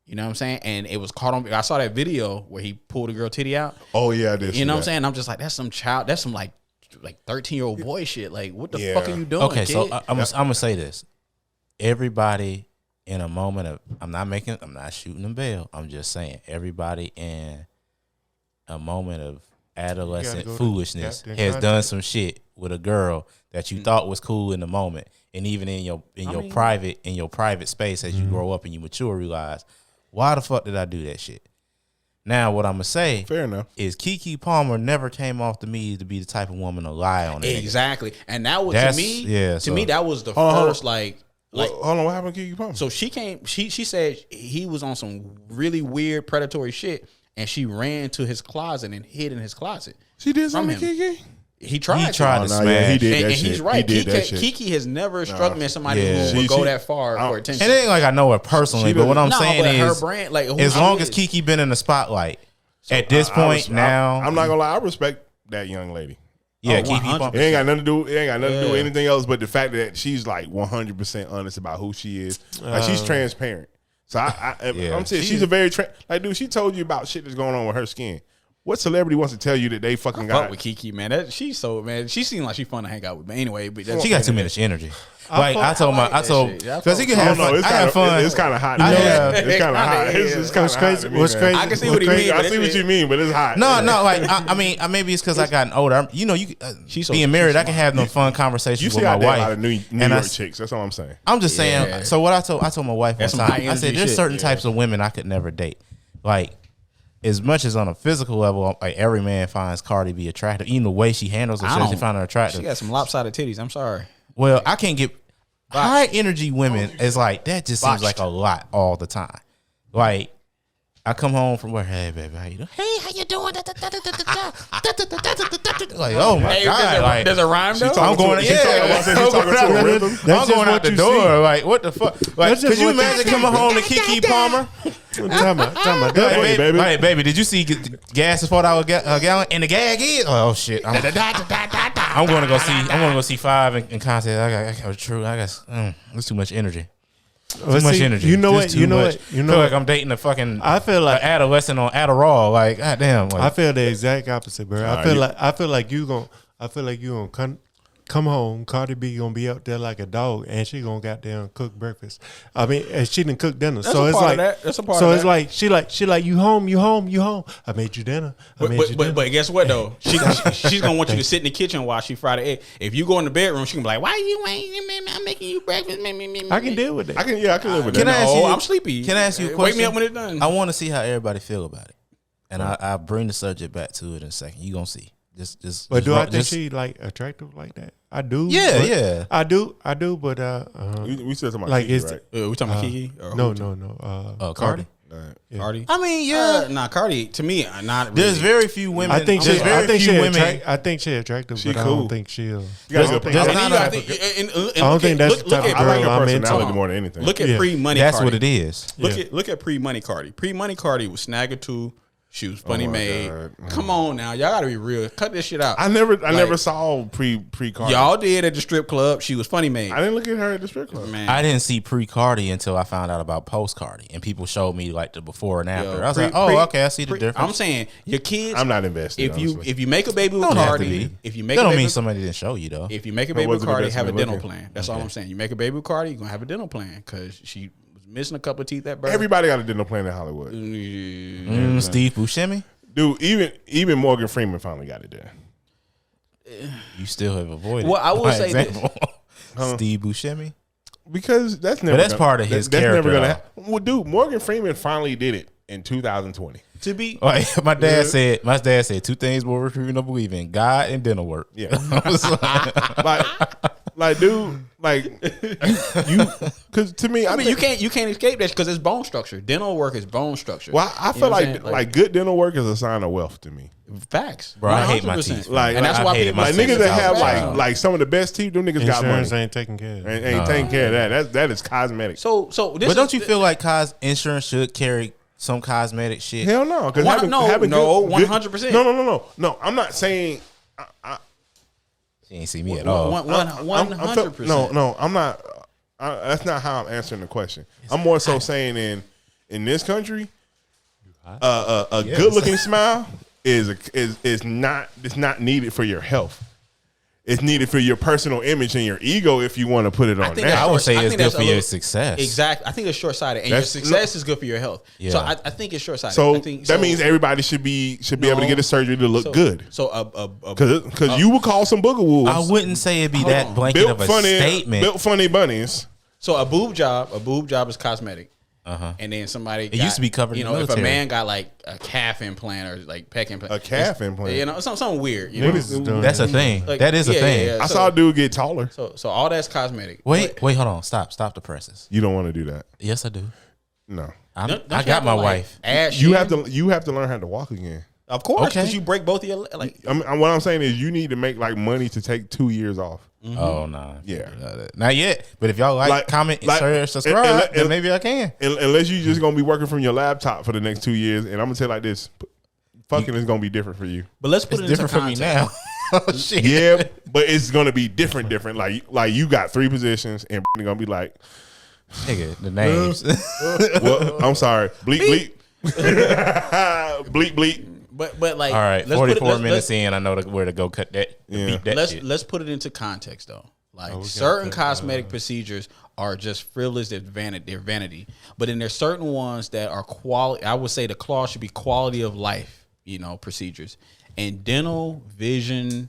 Speaker 4: You know what I'm saying? And it was caught on. I saw that video where he pulled a girl titty out.
Speaker 2: Oh yeah, I did.
Speaker 4: You know what I'm saying? I'm just like, that's some 13-year-old boy shit. Like, what the fuck are you doing?
Speaker 1: Okay,
Speaker 4: kid?
Speaker 1: so I'm gonna say this. Everybody in a moment of I'm not shooting a bail. I'm just saying everybody in a moment of adolescent foolishness has done some shit with a girl that you thought was cool in the moment, and even in your private space as you grow up and you mature, realize why the fuck did I do that shit? Now, what I'm gonna say,
Speaker 2: fair enough,
Speaker 1: is Keke Palmer never came off to me to be the type of woman to lie on it.
Speaker 4: Exactly, and that was to me that was the first like.
Speaker 2: Hold on, what happened to Keke Palmer?
Speaker 4: So she came. She said he was on some really weird predatory shit, and she ran to his closet and hid in his closet.
Speaker 2: She did something to Keke?
Speaker 4: He tried to
Speaker 1: smash.
Speaker 2: Yeah, he did that shit.
Speaker 4: He's right. Keke has never struck me as somebody who would go that far for attention.
Speaker 1: It ain't like I know her personally, but what I'm saying is,
Speaker 4: her brand, like,
Speaker 1: as long as Keke been in the spotlight, at this point now,
Speaker 2: I'm not gonna lie, I respect that young lady.
Speaker 1: Yeah, Keke Palmer.
Speaker 2: It ain't got nothing to do. It ain't got nothing to do with anything else. But the fact that she's like 100% honest about who she is, like she's transparent. So I'm saying she's a very dude. She told you about shit that's going on with her skin. What celebrity wants to tell you that they fucking got?
Speaker 4: Fuck with Kiki, man. She seemed like she fun to hang out with. But anyway,
Speaker 1: she got too much energy. Like I told because he can have fun. I have fun.
Speaker 2: It's kind of hot. It's kind of hot. It's kind of crazy.
Speaker 3: What's crazy?
Speaker 4: I can see what he means.
Speaker 2: I see what you mean, but it's hot.
Speaker 1: No. Like I mean, maybe it's because I gotten older. She's being married. I can have no fun conversations with my wife.
Speaker 2: A lot of New York chicks. That's all I'm saying.
Speaker 1: I'm just saying. So what I told my wife one time. I said there's certain types of women I could never date. Like, as much as on a physical level, like every man finds Cardi B attractive, even the way she handles herself, she find her attractive.
Speaker 4: She got some lopsided titties. I'm sorry.
Speaker 1: Well, I can't get high energy women. Is like that just seems like a lot all the time. Like I come home from work, hey baby, how you doing? Hey, how you doing? Like, oh my god, like
Speaker 4: there's a rhyme though.
Speaker 1: I'm going out the door. Like, what the fuck? Like, could you imagine coming home to Keke Palmer?
Speaker 3: Time out.
Speaker 1: Hey, baby, did you see gas is $4 a gallon and the gag is? Oh shit! I'm going to go see Five in concert. I got there's too much energy. Too much energy.
Speaker 3: You know what?
Speaker 1: I feel like I'm dating a fucking.
Speaker 3: I feel like
Speaker 1: adolescent on Adderall. Like, goddamn. Like,
Speaker 3: I feel the exact opposite, bro. I feel like you gonna come home. Cardi B gonna be up there like a dog, and she gonna goddamn cook breakfast. I mean, and she didn't cook dinner, so it's like
Speaker 4: that's a part.
Speaker 3: So
Speaker 4: of
Speaker 3: it's
Speaker 4: that.
Speaker 3: like she like you home. I made you dinner.
Speaker 4: But guess what though? She's gonna want you to sit in the kitchen while she fry the egg. If you go in the bedroom, she gonna be like, "Why you ain't? I'm making you breakfast."
Speaker 3: I can deal with that.
Speaker 2: I can live with that.
Speaker 1: Can I ask you?
Speaker 4: I'm sleepy.
Speaker 1: Can I ask you a question?
Speaker 4: Wake me up when it's done.
Speaker 1: I want to see how everybody feel about it, and I'll bring the subject back to it in a second. You gonna see.
Speaker 3: But do I think she like attractive like that? I do.
Speaker 1: Yeah.
Speaker 3: I do. But
Speaker 2: we said something
Speaker 3: like
Speaker 2: Kiki,
Speaker 3: right?
Speaker 4: We talking about Kiki?
Speaker 3: No.
Speaker 1: Cardi.
Speaker 3: Yeah.
Speaker 4: Cardi.
Speaker 1: I mean, yeah.
Speaker 4: Cardi to me, not. Really.
Speaker 1: There's very few women.
Speaker 3: I think she's attractive.
Speaker 2: She
Speaker 3: but
Speaker 2: cool.
Speaker 3: I don't think she'll.
Speaker 2: I
Speaker 3: don't think that's the type of girl I'm into.
Speaker 2: More than anything.
Speaker 4: Look at pre-money.
Speaker 1: That's
Speaker 4: Cardi.
Speaker 1: what it is.
Speaker 4: Look at pre-money Cardi. Pre-money Cardi was Snagger-2. She was funny made.
Speaker 2: God.
Speaker 4: Come on now, y'all gotta be real. Cut this shit out.
Speaker 2: I never saw pre Cardi.
Speaker 4: Y'all did at the strip club. She was funny made.
Speaker 2: I didn't look at her at the strip club.
Speaker 4: Man.
Speaker 1: I didn't see pre Cardi until I found out about post Cardi, and people showed me like the before and after.
Speaker 4: Yo,
Speaker 1: I was like, oh, okay, I see the difference.
Speaker 4: I'm saying your kids.
Speaker 2: I'm not invested.
Speaker 4: If you make a baby with Cardi,
Speaker 1: that don't mean somebody didn't show you though.
Speaker 4: If you make a baby with Cardi, have a dental plan. That's all I'm saying. You make a baby with Cardi, you're gonna have a dental plan because she was missing a couple of teeth at birth.
Speaker 2: Everybody got a dental plan in Hollywood.
Speaker 1: Steve Buscemi.
Speaker 2: Dude, even Morgan Freeman finally got it there.
Speaker 1: You still have avoided.
Speaker 4: Well, I will say this.
Speaker 1: Steve Buscemi,
Speaker 2: because that's
Speaker 1: part of his character.
Speaker 2: Never gonna happen. Well, dude, Morgan Freeman finally did it in 2020.
Speaker 4: To be,
Speaker 1: my dad said two things more recruiting to believe in: God and dental work.
Speaker 2: Yeah, like, dude, like you, because to me,
Speaker 4: I mean, you can't escape that because it's bone structure. Dental work is bone structure.
Speaker 2: Well, I feel like good dental work is a sign of wealth to me.
Speaker 4: Facts,
Speaker 1: bro. 100%. I hate my teeth.
Speaker 4: And that's why people
Speaker 2: like niggas that have like some of the best teeth. Them niggas got money.
Speaker 3: Insurance ain't taking care of it.
Speaker 2: Ain't taking care of that. That is cosmetic.
Speaker 4: So,
Speaker 1: but don't you feel like insurance should carry some cosmetic shit?
Speaker 2: Hell no. Because
Speaker 4: 100%.
Speaker 2: No. I'm not saying.
Speaker 1: She ain't see me at all.
Speaker 4: 100%.
Speaker 2: No. I'm not. That's not how I'm answering the question. I'm more so saying in this country, a good looking smile is not needed for your health. It's needed for your personal image and your ego if you want to put it on that.
Speaker 1: I would say it's good for your success.
Speaker 4: Exactly. I think it's short-sighted. And your success is good for your health. Yeah. So I think it's short-sighted.
Speaker 2: So that means everybody should be able to get a surgery to look good.
Speaker 4: So
Speaker 2: because you would call some booger wolves.
Speaker 1: I wouldn't say it'd be that blanket of a statement.
Speaker 2: Built funny bunnies.
Speaker 4: So a boob job is cosmetic. And then somebody
Speaker 1: used to be covered.
Speaker 4: You know, if a man got like a calf implant or like pec implant,
Speaker 2: implant,
Speaker 4: you know, something weird. You
Speaker 1: know, that's a thing. Like, that is a thing.
Speaker 2: Yeah. I saw a dude get taller.
Speaker 4: So all that's cosmetic.
Speaker 1: Wait, hold on, stop the presses.
Speaker 2: You don't want to do that.
Speaker 1: Yes, I do.
Speaker 2: No,
Speaker 1: I got my wife.
Speaker 2: You have to learn how to walk again.
Speaker 4: Of course, because you break both of your like.
Speaker 2: What I'm saying is, you need to make like money to take 2 years off.
Speaker 1: Mm-hmm. Oh no,
Speaker 2: yeah,
Speaker 1: not yet. But if y'all like comment, share, subscribe, then maybe I can.
Speaker 2: Unless you just gonna be working from your laptop for the next 2 years, and I'm gonna tell you like this: fucking is gonna be different for you.
Speaker 4: But let's put it
Speaker 1: different for me now.
Speaker 2: Oh, shit. Yeah, but it's gonna be different. Like you got 3 positions, and gonna be like,
Speaker 1: nigga, the names.
Speaker 2: Well, I'm sorry, bleep bleep, bleep bleep.
Speaker 4: But like,
Speaker 1: all right, 44 minutes in, I know where to go cut that. Beat that shit.
Speaker 4: Let's put it into context though. Like certain cosmetic procedures are just frivolous. They're vanity. But then there's certain ones that are quality. I would say the clause should be quality of life. Procedures and dental, vision,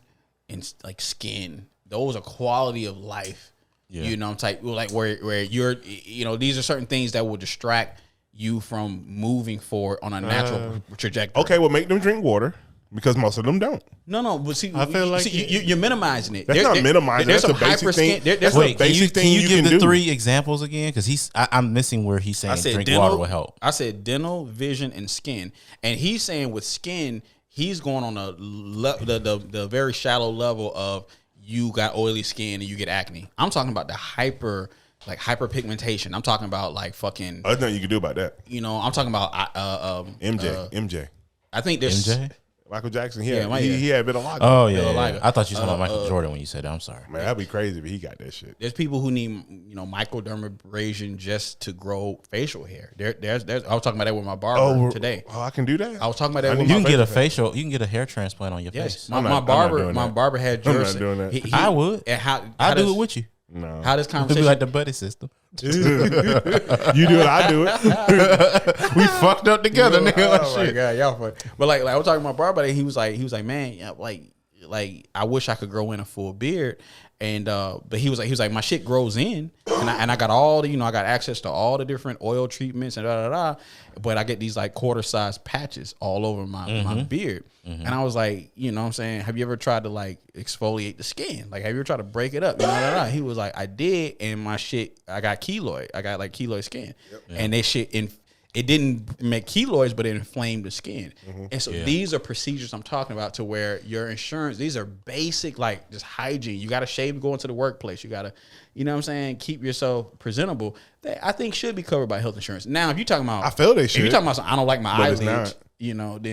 Speaker 4: and like skin. Those are quality of life. Yeah. Type like where you're. These are certain things that will distract you from moving forward on a natural trajectory.
Speaker 2: Okay, well, make them drink water. Because most of them don't.
Speaker 4: No, but see, I feel like you're minimizing it.
Speaker 2: That's not minimizing. That's a basic thing.
Speaker 1: Wait, can you give the 3 examples again? Because I'm missing where he's saying drink water will help.
Speaker 4: I said dental, vision, and skin. And he's saying with skin, he's going on the very shallow level of you got oily skin and you get acne. I'm talking about the hyperpigmentation. I'm talking about like fucking.
Speaker 2: There's nothing you can do about that.
Speaker 4: I'm talking about
Speaker 2: MJ.
Speaker 4: I think there's
Speaker 1: MJ.
Speaker 2: Michael Jackson, he had a bit of lock.
Speaker 1: Oh yeah. I thought you were talking about Michael Jordan when you said that. I'm sorry.
Speaker 2: Man, that'd be crazy if he got that shit.
Speaker 4: There's people who need microdermabrasion just to grow facial hair. There's I was talking about that with my barber today.
Speaker 2: Oh, I can do that.
Speaker 4: I was talking about that.
Speaker 1: You can get a facial. You can get a hair transplant on your face.
Speaker 4: My barber had jersey.
Speaker 2: I'm not doing that.
Speaker 1: I would.
Speaker 4: I'll
Speaker 1: do it with you.
Speaker 2: No.
Speaker 4: How this conversation
Speaker 1: be like the buddy system.
Speaker 2: You do it, I do it.
Speaker 1: We fucked up together, nigga.
Speaker 4: Oh my god, y'all funny. But like I was talking to my barber, he was like, man, like I wish I could grow in a full beard. And but he was like, my shit grows in, and I got all the, I got access to all the different oil treatments and but I get these like quarter-sized patches all over my beard. And I was like, what I'm saying, have you ever tried to like exfoliate the skin? Like, have you ever tried to break it up? He was like, I did, and my shit, I got keloid. I got like keloid skin, and they shit it didn't make keloids, but it inflamed the skin. And so these are procedures I'm talking about to where your insurance, these are basic, like just hygiene. You got to shave going to the workplace. You got to, keep yourself presentable. That I think should be covered by health insurance. Now, if you're talking about,
Speaker 2: I feel they should.
Speaker 4: If you're talking about something, I don't like my eyelids, then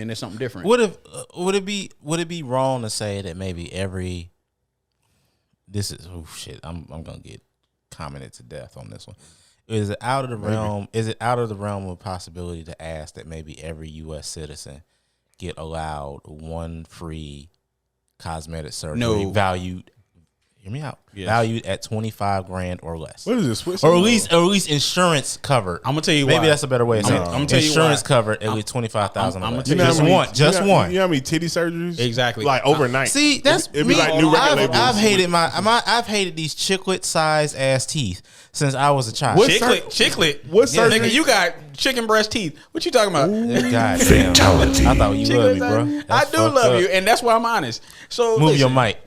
Speaker 4: there's something different.
Speaker 1: Would it be wrong to say that maybe I'm gonna get commented to death on this one. Is it out of the realm? Is it out of the realm of possibility to ask that maybe every U.S. citizen get allowed one free cosmetic surgery valued? Hear me out. Yes. Valued at $25,000 or less.
Speaker 2: What is this?
Speaker 1: Or at least insurance covered.
Speaker 4: I'm gonna tell you
Speaker 1: maybe
Speaker 4: why.
Speaker 1: that's a better way of saying it. I'm gonna tell you insurance covered at least $25,000. Just one.
Speaker 2: You know how many titty surgeries?
Speaker 4: Exactly.
Speaker 2: Like overnight.
Speaker 1: See, that's
Speaker 2: it'd be like new record labels.
Speaker 1: I've hated these chiclet size ass teeth since I was a child.
Speaker 4: Chiclet.
Speaker 2: What surgery?
Speaker 4: Nigga, you got chicken breast teeth. What you talking about?
Speaker 1: God damn. I thought you loved me, bro.
Speaker 4: I do love you, and that's why I'm honest. So
Speaker 1: move your mic.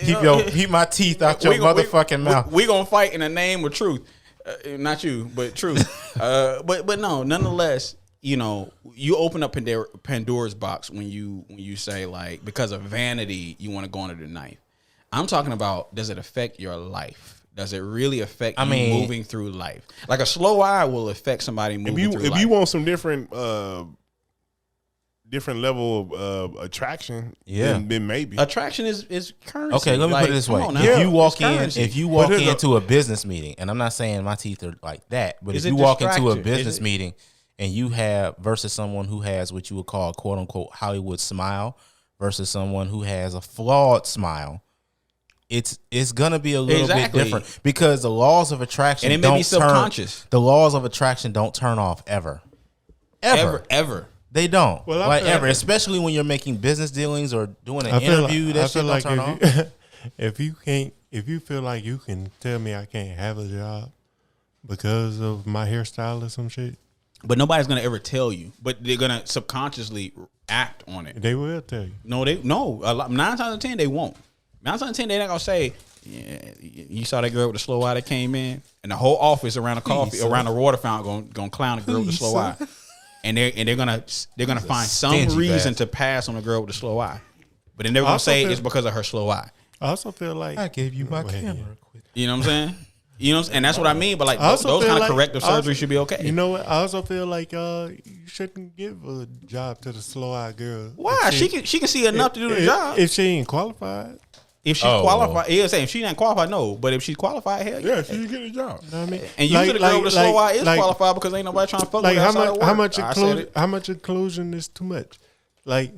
Speaker 1: Keep my teeth out your motherfucking mouth.
Speaker 4: We gonna fight in the name of truth, not you, but truth. But no, nonetheless, you open up Pandora's box when you say like because of vanity you want to go under the knife. I'm talking about, does it affect your life? Does it really affect you moving through life? Like a slow eye will affect somebody moving through life.
Speaker 2: If you want some different level of attraction, then maybe
Speaker 4: attraction is currency.
Speaker 1: Okay, let me put it this way: if you walk into a business meeting, and I'm not saying my teeth are like that, but if you walk into a business meeting and you have versus someone who has what you would call a quote unquote Hollywood smile versus someone who has a flawed smile, it's gonna be a little bit different because the laws of attraction
Speaker 4: and it may be subconscious.
Speaker 1: The laws of attraction don't turn off ever. They don't. Well, ever, especially when you're making business dealings or doing an interview. That shit don't turn off.
Speaker 3: If you feel like you can tell me I can't have a job because of my hairstyle or some shit,
Speaker 4: but nobody's gonna ever tell you. But they're gonna subconsciously act on it.
Speaker 3: They will tell you.
Speaker 4: No. 9 times out of 10 they won't. 9 times out of 10 they're not gonna say, "Yeah, you saw that girl with the slow eye that came in," and the whole office around the coffee, around the water fountain, gonna clown the girl with the slow eye. And they're gonna find some reason to pass on a girl with the slow eye, but then they're gonna say it's because of her slow eye.
Speaker 3: I also feel like
Speaker 1: I gave you my camera.
Speaker 4: You know what I'm saying? And that's what I mean. But like those kind of corrective surgery should be okay.
Speaker 3: You know what? I also feel like you shouldn't give a job to the slow eye girl.
Speaker 4: Why? She can see enough to do the job
Speaker 3: if she ain't qualified.
Speaker 4: If she's qualified, saying if she ain't qualified, no. But if she's qualified, hell
Speaker 2: yeah, she can get a job.
Speaker 3: You know what I mean?
Speaker 4: And usually the girl with the slow eye is qualified because ain't nobody trying to fuck with her.
Speaker 3: How much inclusion is too much? Like,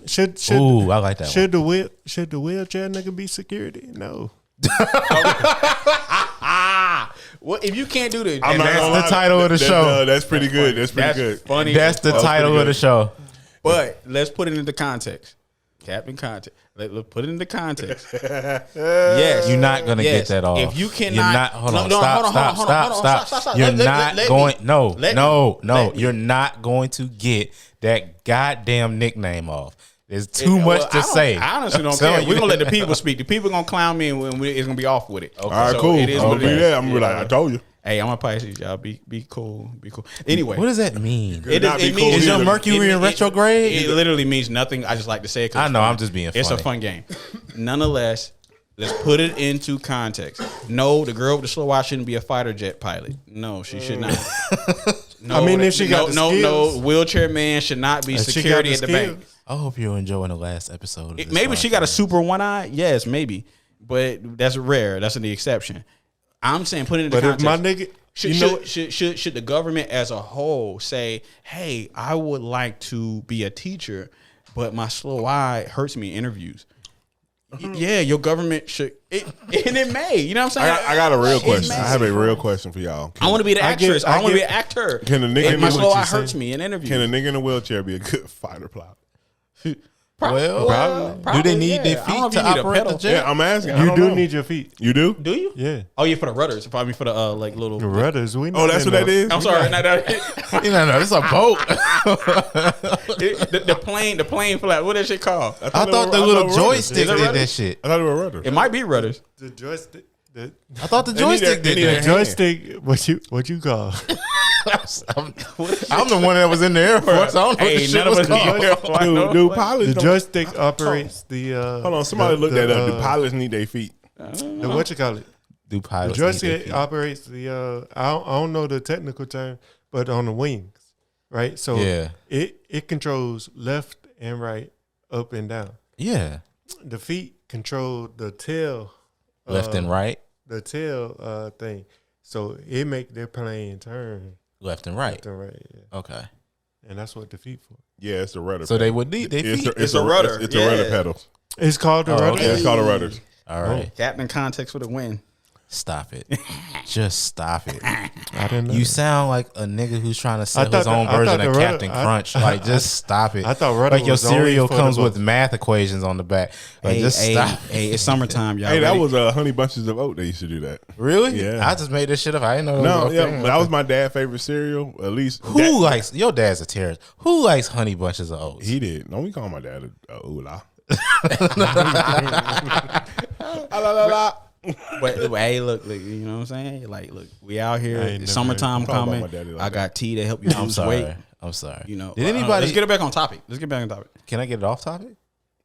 Speaker 3: should
Speaker 1: I like that.
Speaker 3: Should the wheelchair nigga be security? No.
Speaker 4: Well, if you can't do the,
Speaker 1: that's the title of the show.
Speaker 2: That's pretty good. That's pretty good.
Speaker 4: Funny.
Speaker 1: That's the title of the show.
Speaker 4: But let's put it into context. Captain Context. Let's put it into context. Yes,
Speaker 1: you're not gonna get that off.
Speaker 4: If you cannot,
Speaker 1: hold on, stop. You're not going. No. You're not going to get that goddamn nickname off. There's too much to say.
Speaker 4: I honestly don't care. We're gonna let the people speak. The people gonna clown me, and it's gonna be off with it.
Speaker 2: Okay. All right, cool.
Speaker 4: It is what it is.
Speaker 2: I'm gonna be like, I told you.
Speaker 4: Hey, I'm a Pisces, y'all. Be cool. Be cool. Anyway,
Speaker 1: what does that mean?
Speaker 4: It means
Speaker 1: is your Mercury in retrograde?
Speaker 4: It literally means nothing. I just like to say it.
Speaker 1: I know. I'm just being funny.
Speaker 4: It's a fun game. Nonetheless, let's put it into context. No, the girl with the slow eye shouldn't be a fighter jet pilot. No, she should not.
Speaker 3: No, I mean, if she got the skills.
Speaker 4: No, wheelchair man should not be security at the bank.
Speaker 1: I hope you're enjoying the last episode.
Speaker 4: Maybe she got a super one eye. Yes, maybe, but that's rare. That's the exception. I'm saying put it into context.
Speaker 3: But if my nigga.
Speaker 4: Should the government as a whole say, hey, I would like to be a teacher, but my slow eye hurts me in interviews? Yeah, your government should. And it may. You know what I'm saying?
Speaker 2: I got a real question. I have a real question for y'all.
Speaker 4: I want to be the actress. I want to be an actor.
Speaker 2: Can a nigga
Speaker 4: my slow eye hurts me in interviews?
Speaker 2: Can a nigga in a wheelchair be a good fighter pilot?
Speaker 1: Probably. Do they need their feet to operate the jet?
Speaker 2: Yeah, I'm asking.
Speaker 3: You do need your feet.
Speaker 2: You do?
Speaker 4: Do you?
Speaker 3: Yeah.
Speaker 4: Oh, yeah, for the rudders. Probably for the like little
Speaker 3: the rudders. We know.
Speaker 2: Oh, that's what that is.
Speaker 4: I'm sorry. No,
Speaker 1: it's a boat.
Speaker 4: the plane flat. What is shit called?
Speaker 1: I thought the little joystick did that shit.
Speaker 2: I thought it was rudders.
Speaker 4: It might be rudders.
Speaker 3: The joystick.
Speaker 1: I thought the joystick did that.
Speaker 3: The joystick. What you call?
Speaker 1: I'm the one that was in the Air Force. I don't know what the shit was called.
Speaker 2: Do pilots?
Speaker 3: The joystick operates the.
Speaker 2: Hold on, somebody look that up. Do pilots need their feet?
Speaker 3: The what you call it?
Speaker 1: Do pilots?
Speaker 3: The joystick operates the. I don't know the technical term, but on the wings, right? So it controls left and right, up and down.
Speaker 1: Yeah.
Speaker 3: The feet control the tail.
Speaker 1: Left and right.
Speaker 3: The tail thing, so it make their plane turn
Speaker 1: left and right.
Speaker 3: Left and right. Yeah.
Speaker 1: Okay.
Speaker 3: And that's what the feet for.
Speaker 2: Yeah, it's the rudder.
Speaker 1: So pedal. They would need their feet.
Speaker 2: It's a rudder. It's a rudder pedal.
Speaker 3: It's called the rudder.
Speaker 2: Okay. Yeah, it's called the rudders.
Speaker 1: All right.
Speaker 4: Captain Context for the win.
Speaker 1: Stop it. Just stop it.
Speaker 3: I didn't know.
Speaker 1: You sound like a nigga who's trying to sell his own version of Captain Crunch. Like, just stop it.
Speaker 3: I thought rudder
Speaker 1: like your cereal comes with math equations on the back. Like, just stop.
Speaker 4: Hey, it's summertime, y'all.
Speaker 2: Hey, that was Honey Bunches of Oat. They used to do that.
Speaker 1: Really?
Speaker 2: Yeah.
Speaker 1: I just made this shit up. I didn't know.
Speaker 2: That was my dad's favorite cereal. At least
Speaker 1: who likes your dad's a terrorist? Who likes Honey Bunches of Oats?
Speaker 2: He did. No, we call my dad a oolah.
Speaker 4: But hey, look, you know what I'm saying? Like, look, we out here. Summertime coming. I got tea to help you lose weight.
Speaker 1: I'm sorry.
Speaker 4: You know,
Speaker 1: did anybody?
Speaker 4: Let's get it back on topic.
Speaker 1: Can I get it off topic?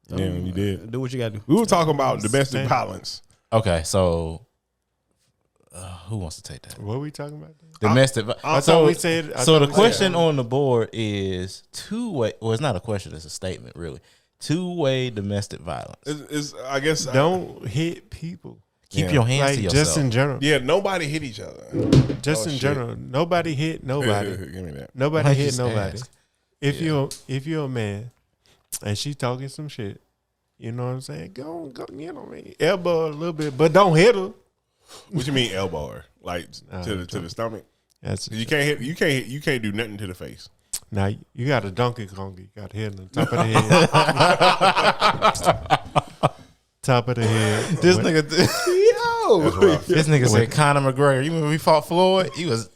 Speaker 2: Yeah, you did.
Speaker 4: Do what you got to do.
Speaker 2: We were talking about domestic violence.
Speaker 1: Okay, so who wants to take that?
Speaker 3: What are we talking about?
Speaker 1: Domestic.
Speaker 3: I thought we said.
Speaker 1: So the question on the board is two-way. Well, it's not a question. It's a statement, really. Two-way domestic violence.
Speaker 2: I guess
Speaker 3: don't hit people.
Speaker 1: Keep your hands to yourself.
Speaker 3: Just in general.
Speaker 2: Yeah, nobody hit each other.
Speaker 3: Just in general. Nobody hit nobody.
Speaker 2: Give me that.
Speaker 3: Nobody hit nobody. If you're a man and she talking some shit, you know what I'm saying? Go, you know what I mean? Elbow a little bit, but don't hit her.
Speaker 2: What you mean elbow her? Like to the stomach? You can't do nothing to the face.
Speaker 3: Now you got a Donkey Kong. You got to hit on the top of the head. Top of the head.
Speaker 1: This nigga, this nigga said Conor McGregor. You remember we fought Floyd? He was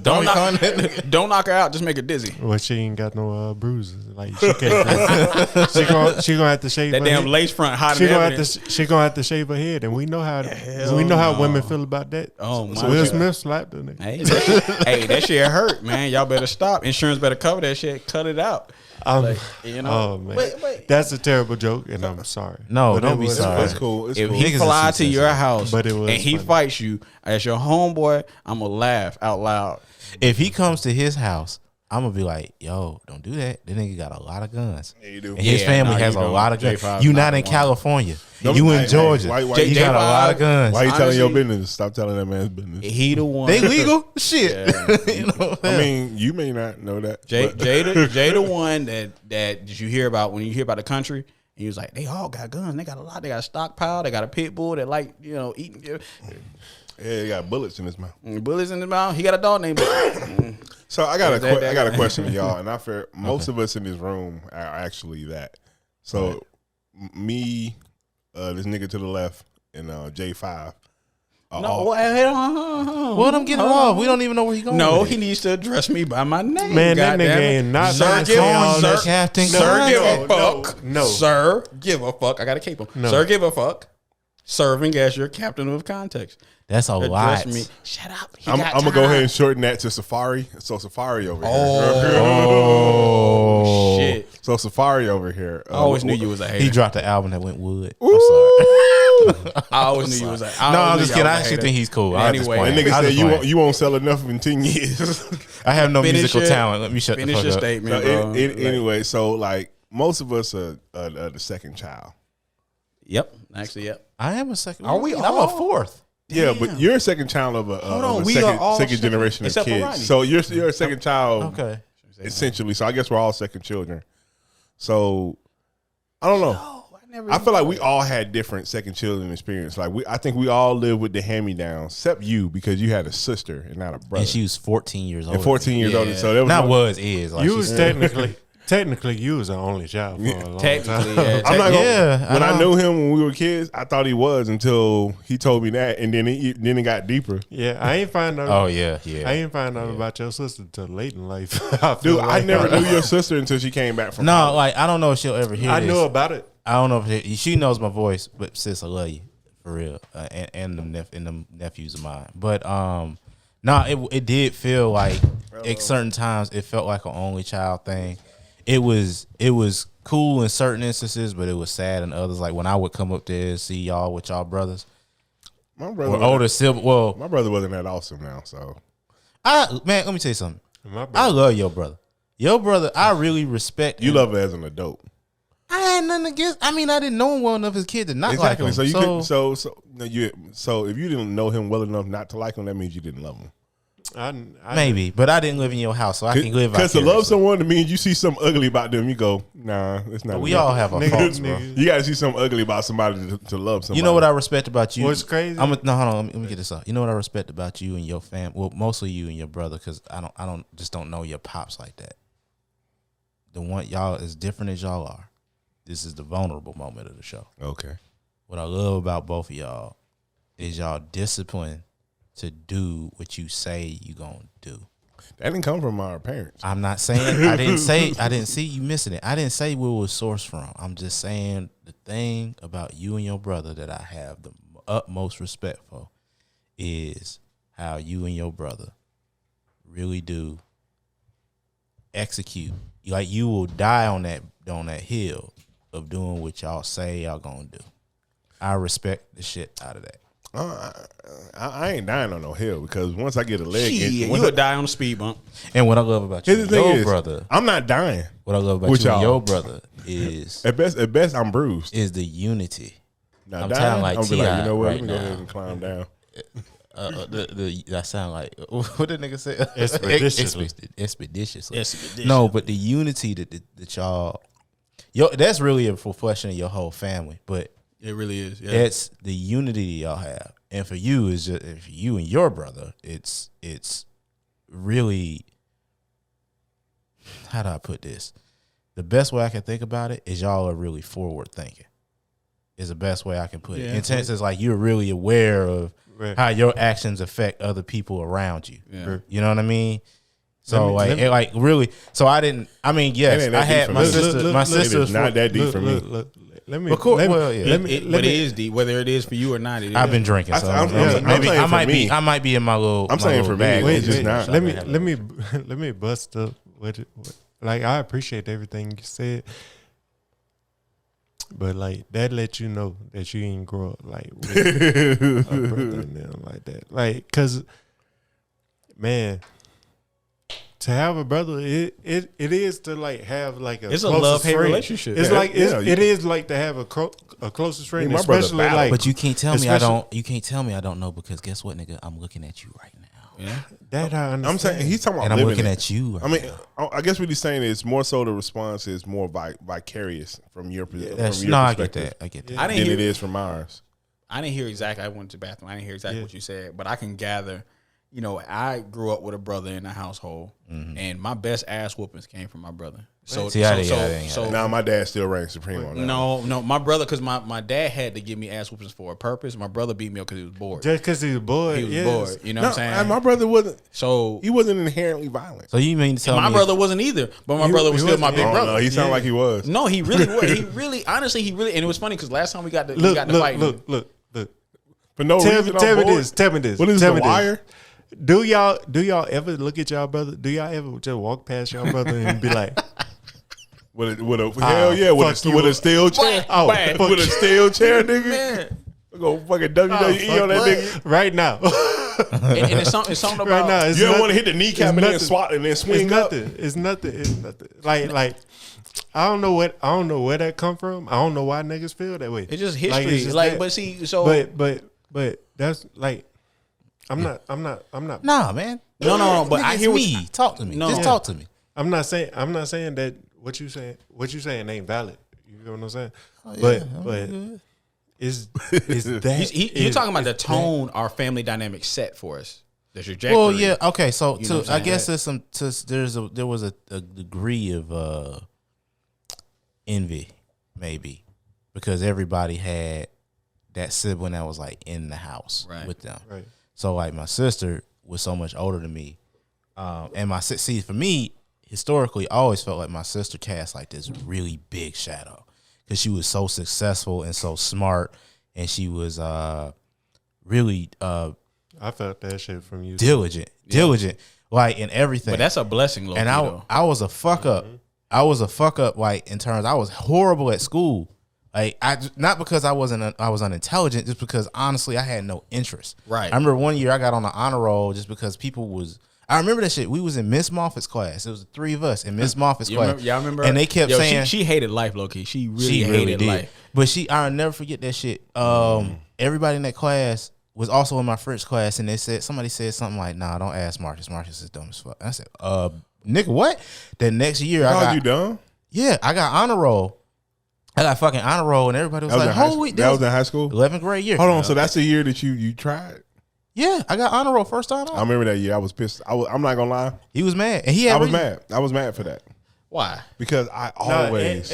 Speaker 1: don't
Speaker 4: knock her out. Just make her dizzy.
Speaker 3: Well, she ain't got no bruises. Like she can't. she gonna have to shave
Speaker 4: that
Speaker 3: her
Speaker 4: damn
Speaker 3: head.
Speaker 4: Lace front hot.
Speaker 3: She gonna have to shave her head, and we know how women feel about that.
Speaker 4: Oh my!
Speaker 3: So Will Smith slapped her nigga.
Speaker 4: Hey, that shit hurt, man. Y'all better stop. Insurance better cover that shit. Cut it out. You know,
Speaker 3: oh man, wait. That's a terrible joke, and I'm sorry.
Speaker 1: No, but don't be sorry.
Speaker 2: It's cool.
Speaker 4: If he fly to your house and he
Speaker 3: funny.
Speaker 4: fights you as your homeboy, I'm gonna laugh out loud.
Speaker 1: If he comes to his house, I'm gonna be like, "Yo, don't do that." The nigga got a lot of guns.
Speaker 2: Yeah, you do.
Speaker 1: And his family has a lot of guns. You not in California. You in Georgia. You got a lot of guns.
Speaker 2: Why you telling your business? Stop telling that man's business.
Speaker 4: He the one.
Speaker 1: They legal? Shit.
Speaker 4: Yeah.
Speaker 1: You know,
Speaker 2: I mean, you may not know that.
Speaker 4: Jay the one that you hear about when you hear about the country. And he was like, they all got guns. They got a lot. They got a stockpile. They got a pit bull that like, eating.
Speaker 2: Yeah, he got bullets in his mouth.
Speaker 4: Bullets in his mouth. He got a dog named
Speaker 2: So I got a question to y'all, and I fear most of us in this room are actually that. So me, this nigga to the left, and J5.
Speaker 1: What I'm getting off. We don't even know where he going.
Speaker 4: No, he needs to address me by my name.
Speaker 3: Man, that nigga ain't not.
Speaker 4: Sir, give a fuck.
Speaker 3: No.
Speaker 4: Sir, give a fuck. I got to keep him. No. Sir, give a fuck. Serving as your captain of context.
Speaker 1: That's a lot.
Speaker 4: Shut up.
Speaker 2: I'm gonna go ahead and shorten that to Safari. So Safari over here.
Speaker 4: Oh shit.
Speaker 2: So Safari over here.
Speaker 4: I always knew you was a hater.
Speaker 1: He dropped the album that went wood. I'm
Speaker 2: sorry.
Speaker 4: I always knew you was a hater.
Speaker 1: No, I'm just kidding. I actually think he's cool.
Speaker 4: Anyway,
Speaker 2: that nigga said you won't sell enough in 10 years.
Speaker 1: I have no musical talent. Let me shut the fuck up.
Speaker 4: Finish your statement, bro.
Speaker 2: Anyway, so like most of us are the second child.
Speaker 4: Yep. Actually, yep.
Speaker 1: I am a second.
Speaker 4: Are we?
Speaker 1: I'm a fourth.
Speaker 2: Yeah, but you're a second child of a second generation of kids. So you're a second child,
Speaker 1: okay,
Speaker 2: essentially. So I guess we're all second children. So I don't know. I feel like we all had different second children experience. Like I think we all lived with the hand-me-downs, except you because you had a sister and not a brother.
Speaker 1: And she was 14 years old.
Speaker 2: And 14 years older. So that was
Speaker 1: is.
Speaker 3: Like you was technically you was the only child for a long time.
Speaker 2: Yeah. I'm not gonna, when I knew him when we were kids, I thought he was until he told me that, and then it got deeper.
Speaker 3: Yeah, I ain't find out.
Speaker 1: Oh yeah.
Speaker 3: I ain't find out about your sister until late in life.
Speaker 2: Dude, I never knew your sister until she came back from.
Speaker 1: No, like I don't know if she'll ever hear.
Speaker 3: I know about it.
Speaker 1: I don't know if she knows my voice, but sis, I love you for real, and the nephews of mine. But it did feel like at certain times it felt like an only child thing. It was cool in certain instances, but it was sad in others. Like when I would come up there and see y'all with y'all brothers,
Speaker 2: my brother,
Speaker 1: older sibling. Well,
Speaker 2: my brother wasn't that awesome now. So,
Speaker 1: let me tell you something. I love your brother. Your brother, I really respect.
Speaker 2: You love him as an adult.
Speaker 1: I had nothing against. I mean, I didn't know him well enough as a kid to not like him.
Speaker 2: So if you didn't know him well enough not to like him, that means you didn't love him.
Speaker 1: Maybe, but I didn't live in your house, so I can live.
Speaker 2: Because to love someone means you see something ugly about them, you go, nah, it's not.
Speaker 1: We all have our faults, bro.
Speaker 2: You got to see something ugly about somebody to love somebody.
Speaker 1: You know what I respect about you?
Speaker 3: What's crazy?
Speaker 1: No, hold on. Let me get this up. You know what I respect about you and your family? Well, mostly you and your brother, because I don't know your pops like that. The one y'all as different as y'all are. This is the vulnerable moment of the show.
Speaker 2: Okay.
Speaker 1: What I love about both of y'all is y'all discipline to do what you say you gonna do.
Speaker 2: That didn't come from our parents.
Speaker 1: I'm not saying I didn't see you missing it. I didn't say where it was sourced from. I'm just saying the thing about you and your brother that I have the utmost respect for is how you and your brother really do execute. Like you will die on that hill of doing what y'all say y'all gonna do. I respect the shit out of that.
Speaker 2: I ain't dying on no hill because once I get a leg,
Speaker 4: you would die on a speed bump.
Speaker 1: And what I love about you, and your brother,
Speaker 2: I'm not dying.
Speaker 1: What I love about you and your brother is
Speaker 2: at best I'm bruised.
Speaker 1: Is the unity.
Speaker 2: Now, I'm sounding like T.I. You know what? Let me go ahead and climb down.
Speaker 1: That sound like what did nigga say? Expeditiously. No, but the unity that y'all, that's really a reflection of your whole family. But
Speaker 4: it really is. Yeah.
Speaker 1: That's the unity y'all have, and for you is just if you and your brother, it's really, how do I put this? The best way I can think about it is y'all are really forward thinking. Is the best way I can put it. Intense is like you're really aware of how your actions affect other people around you. Yeah. You know what I mean? So really. So I didn't. I mean, yes, I had my sister. My sister's
Speaker 2: not that deep for me.
Speaker 4: But it is deep, whether it is for you or not.
Speaker 1: I've been drinking, so I might be in my little.
Speaker 2: I'm saying for me, it's just not.
Speaker 3: Let me bust up. Like I appreciate everything you said. But like that lets you know that you ain't grow up like with a brother and them like that. Like, cause man, to have a brother, it is to like have like a.
Speaker 4: It's a love-hate relationship.
Speaker 3: It's like it is like to have a closest friend, especially like.
Speaker 1: But you can't tell me I don't. You can't tell me I don't know because guess what, nigga? I'm looking at you right now.
Speaker 4: Yeah,
Speaker 3: that I understand.
Speaker 2: I'm saying he's talking about.
Speaker 1: And I'm looking at you.
Speaker 2: Right, I mean, I guess what he's saying is more so the response is more vicarious from your perspective.
Speaker 1: No, I get that. I get that.
Speaker 2: Than it is from ours.
Speaker 4: I didn't hear exactly. I went to the bathroom. I didn't hear exactly what you said, but I can gather. You know, I grew up with a brother in the household, and my best ass whoopings came from my brother. So
Speaker 2: now my dad still reigns supreme on that.
Speaker 4: No, my brother, because my dad had to give me ass whoopings for a purpose. My brother beat me up because he was bored.
Speaker 3: Just because he was bored.
Speaker 4: He was bored. You know what I'm saying?
Speaker 2: My brother wasn't.
Speaker 4: So
Speaker 2: he wasn't inherently violent.
Speaker 1: So you mean to tell me
Speaker 4: my brother wasn't either, but my brother was still my big brother.
Speaker 2: No, he sounded like he was.
Speaker 4: No, he really was. He really, honestly, and it was funny because last time we got to fight.
Speaker 3: Look.
Speaker 2: For no reason.
Speaker 3: Tell me this.
Speaker 2: What is The Wire?
Speaker 3: Do y'all ever look at y'all brother? Do y'all ever just walk past y'all brother and be like,
Speaker 2: with a steel chair? With a steel chair, nigga. Man. Go fucking WWE on that nigga
Speaker 3: right now.
Speaker 4: and it's something about
Speaker 3: right now.
Speaker 2: You don't want to hit the kneecap and then swat and then swing up.
Speaker 3: It's nothing. Like I don't know where that come from. I don't know why niggas feel that way.
Speaker 4: It's just history. But see, so
Speaker 3: but that's like. I'm not.
Speaker 1: Nah, man.
Speaker 4: No. But I hear
Speaker 1: me. Talk to me. Just talk to me.
Speaker 3: I'm not saying that what you saying ain't valid. You know what I'm saying? But is that
Speaker 4: you're talking about the tone our family dynamic set for us? The trajectory.
Speaker 1: Well, yeah. Okay. So I guess there was a degree of envy, maybe, because everybody had that sibling that was like in the house with them.
Speaker 3: Right.
Speaker 1: So like my sister was so much older than me, and for me historically, I always felt like my sister cast like this really big shadow because she was so successful and so smart, and she was really
Speaker 3: I felt that shit from you.
Speaker 1: Diligent, like in everything.
Speaker 4: But that's a blessing, Loki,
Speaker 1: and I was a fuck up. I was a fuck up like in terms I was horrible at school. Like not because I was unintelligent, just because honestly I had no interest.
Speaker 4: Right.
Speaker 1: I remember one year I got on the honor roll just because I remember that shit. We was in Miss Moffitt's class. It was the three of us in Miss Moffitt's class.
Speaker 4: Y'all remember?
Speaker 1: And they kept saying
Speaker 4: she hated life, Loki. She really hated life.
Speaker 1: But I'll never forget that shit. Everybody in that class was also in my French class, and somebody said something like, "Nah, don't ask Marcus. Marcus is dumb as fuck." And I said, nigga, what? The next year
Speaker 2: you dumb?
Speaker 1: Yeah, I got honor roll. I got fucking honor roll, and everybody was like, "Holy!"
Speaker 2: That was in high school,
Speaker 1: 11th grade year.
Speaker 2: Hold on, so that's the year that you tried?
Speaker 1: Yeah, I got honor roll first time out.
Speaker 2: I remember that year. I was pissed. I'm not gonna lie.
Speaker 1: He was mad, and I
Speaker 2: was mad for that.
Speaker 4: Why?
Speaker 2: Because I always,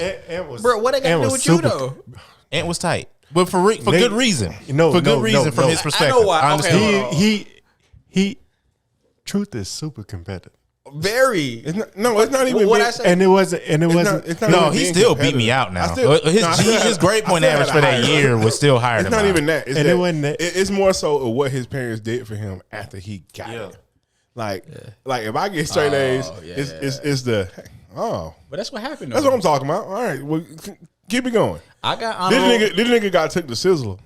Speaker 4: bro. What they got to do with you though?
Speaker 1: Ant was tight, but for good reason. For good reason from his perspective.
Speaker 4: I know why.
Speaker 1: I understand.
Speaker 3: He Truth is super competitive.
Speaker 4: Very.
Speaker 2: It's not even.
Speaker 4: What I say?
Speaker 3: And it wasn't.
Speaker 1: No, he still beat me out now. His grade point average for that year was still higher than mine.
Speaker 2: It's not even that.
Speaker 3: It wasn't that.
Speaker 2: It's more so of what his parents did for him after he got it. Like if I get straight A's, it's the
Speaker 4: But that's what happened.
Speaker 2: That's what I'm talking about. All right, well, keep it going.
Speaker 4: I got
Speaker 2: this nigga got took to Sizzler.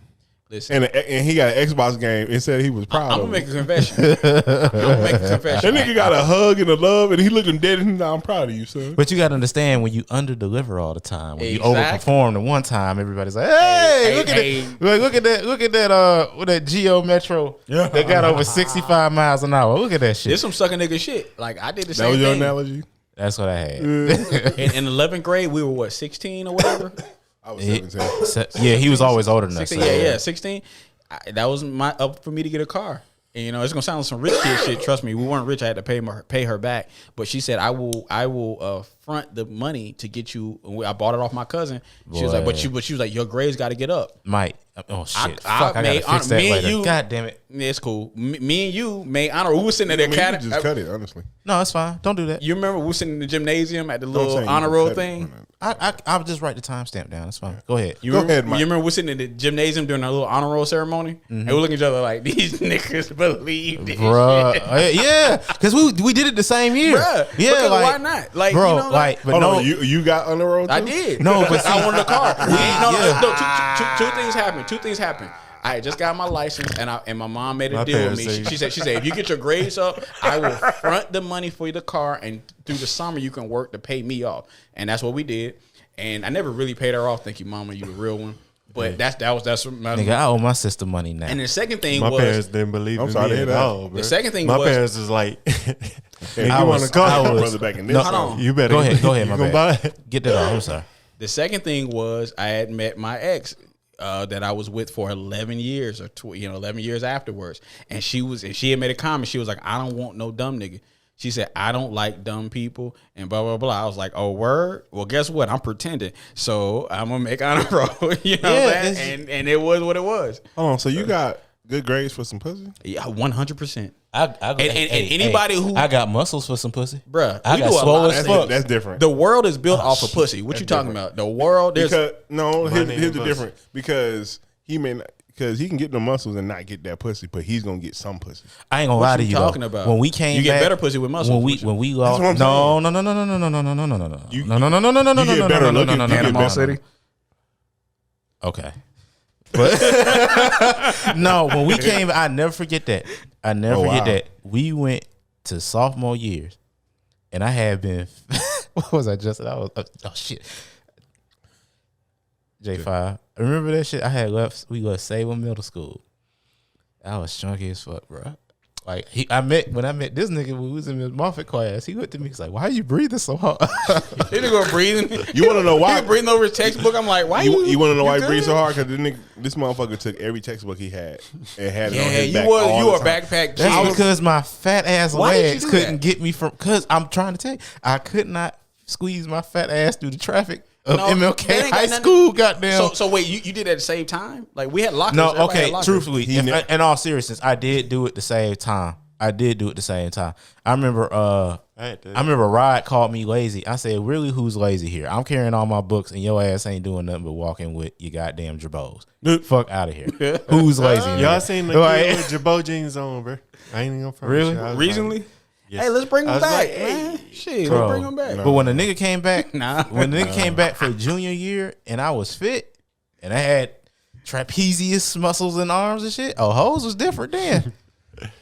Speaker 4: Listen.
Speaker 2: And he got an Xbox game and said he was proud
Speaker 4: I'm
Speaker 2: of
Speaker 4: going to make a confession. That
Speaker 2: nigga got a hug and a love, and he looked him dead and I'm proud of you, son.
Speaker 1: But you got to understand, when you under-deliver all the time, when you overperform the one time, everybody's like, hey, look at that, with that Geo Metro that got over 65 miles an hour. Look at that shit.
Speaker 4: There's some sucker nigga shit. Like, I did the same
Speaker 2: thing. That was
Speaker 4: your
Speaker 2: analogy?
Speaker 1: That's what I had.
Speaker 4: In 11th grade, we were, 16 or whatever?
Speaker 2: I was 17.
Speaker 1: Yeah, he was always older than us.
Speaker 4: 16, 16. That was up for me to get a car. And, you know, it's gonna sound like some rich kid shit. Trust me, we weren't rich. I had to pay her back. But she said, I will front the money to get you. I bought it off my cousin. She was like, but she was like, your grades got to get up.
Speaker 1: Mike, oh shit, I gotta fix that later. God damn it,
Speaker 4: it's cool. Me and you made honor. We were sitting at the academy.
Speaker 2: Just cut it, honestly.
Speaker 1: No, it's fine. Don't do that.
Speaker 4: You remember we were sitting in the gymnasium at the little honor roll thing?
Speaker 1: I'll just write the timestamp down. It's fine. Go ahead.
Speaker 4: You remember we were sitting in the gymnasium during our little honor roll ceremony, and we looking at each other like, these niggas believe this shit.
Speaker 1: Yeah, because we did it the same year.
Speaker 4: Bruh,
Speaker 1: yeah,
Speaker 4: like, why not? Like,
Speaker 2: bro,
Speaker 4: you know,
Speaker 2: like, but no, you got honor roll too?
Speaker 4: I did.
Speaker 1: No, but
Speaker 4: I wanted a car. Two things happened. I had just got my license, and my mom made a deal with me. She said, if you get your grades up, I will front the money for the car, and through the summer you can work to pay me off. And that's what we did. And I never really paid her off. Thank you, Mama. You the real one. But that's my
Speaker 1: nigga. I owe my sister money now.
Speaker 4: And the second thing
Speaker 3: my
Speaker 4: was,
Speaker 3: parents didn't believe in me at all.
Speaker 4: The second thing
Speaker 3: my
Speaker 4: was,
Speaker 3: parents is like,
Speaker 2: you want to call my brother back in this?
Speaker 4: Hold on.
Speaker 3: You better
Speaker 1: go ahead. My bad. Get that off. I'm sorry.
Speaker 4: The second thing was I had met my ex that I was with for 11 years or 11 years afterwards, and she had made a comment. She was like, "I don't want no dumb nigga." She said, "I don't like dumb people," and blah blah blah. I was like, "Oh word? Well, guess what? I'm pretending, so I'm gonna make honor roll." You know what I'm saying? And it was what it was.
Speaker 2: Hold on, so you got good grades for some pussy?
Speaker 4: Yeah, 100%.
Speaker 1: Anybody who I got muscles for some pussy,
Speaker 4: bruh.
Speaker 1: I got swole as fuck.
Speaker 2: That's different.
Speaker 4: The world is built off of pussy. What you talking about? The world. Here's
Speaker 2: the difference because he can get the muscles and not get that pussy, but he's gonna get some pussy.
Speaker 1: I ain't gonna lie to you.
Speaker 4: Talking about
Speaker 1: when we came,
Speaker 4: you get
Speaker 1: back,
Speaker 4: better pussy with muscles.
Speaker 1: When we lost, no.
Speaker 2: You get better looking Panama City.
Speaker 1: Okay. But no, when we came, I never forget that. That. We went to sophomore years, and I had been. What was I just? I was shit. J5. Remember that shit? I had left. We left Salem Middle School. I was chunky as fuck, bro. Like when I met this nigga when we was in his Moffitt class, he looked at me. He's like, "Why are you breathing so hard?"
Speaker 4: He didn't go breathing.
Speaker 2: You want to know why?
Speaker 4: He breathing over his textbook. I'm like, "Why
Speaker 2: you want to know why he breathed so hard? Because this motherfucker took every textbook he had and had it on his back.
Speaker 4: You were a backpack.
Speaker 1: That's because my fat ass legs couldn't get me from. Because I'm trying to tell you, I could not squeeze my fat ass through the traffic of MLK High School. Goddamn.
Speaker 4: So wait, you did it at the same time? Like we had lockers.
Speaker 1: No, okay. Truthfully, in all seriousness, I did do it the same time. I remember Rod called me lazy. I said, really, who's lazy here? I'm carrying all my books and your ass ain't doing nothing but walking with your goddamn jabos. Fuck out of here. Who's lazy?
Speaker 3: Y'all seen the kid with jabot jeans on, bro? I ain't even gonna front.
Speaker 1: Really?
Speaker 4: Recently?
Speaker 3: Like, yes.
Speaker 4: Hey, let's bring him back, man. Shit, let's bring him back.
Speaker 1: But when the nigga came back, came back for junior year and I was fit and I had trapezius muscles and arms and shit, hoes was different then.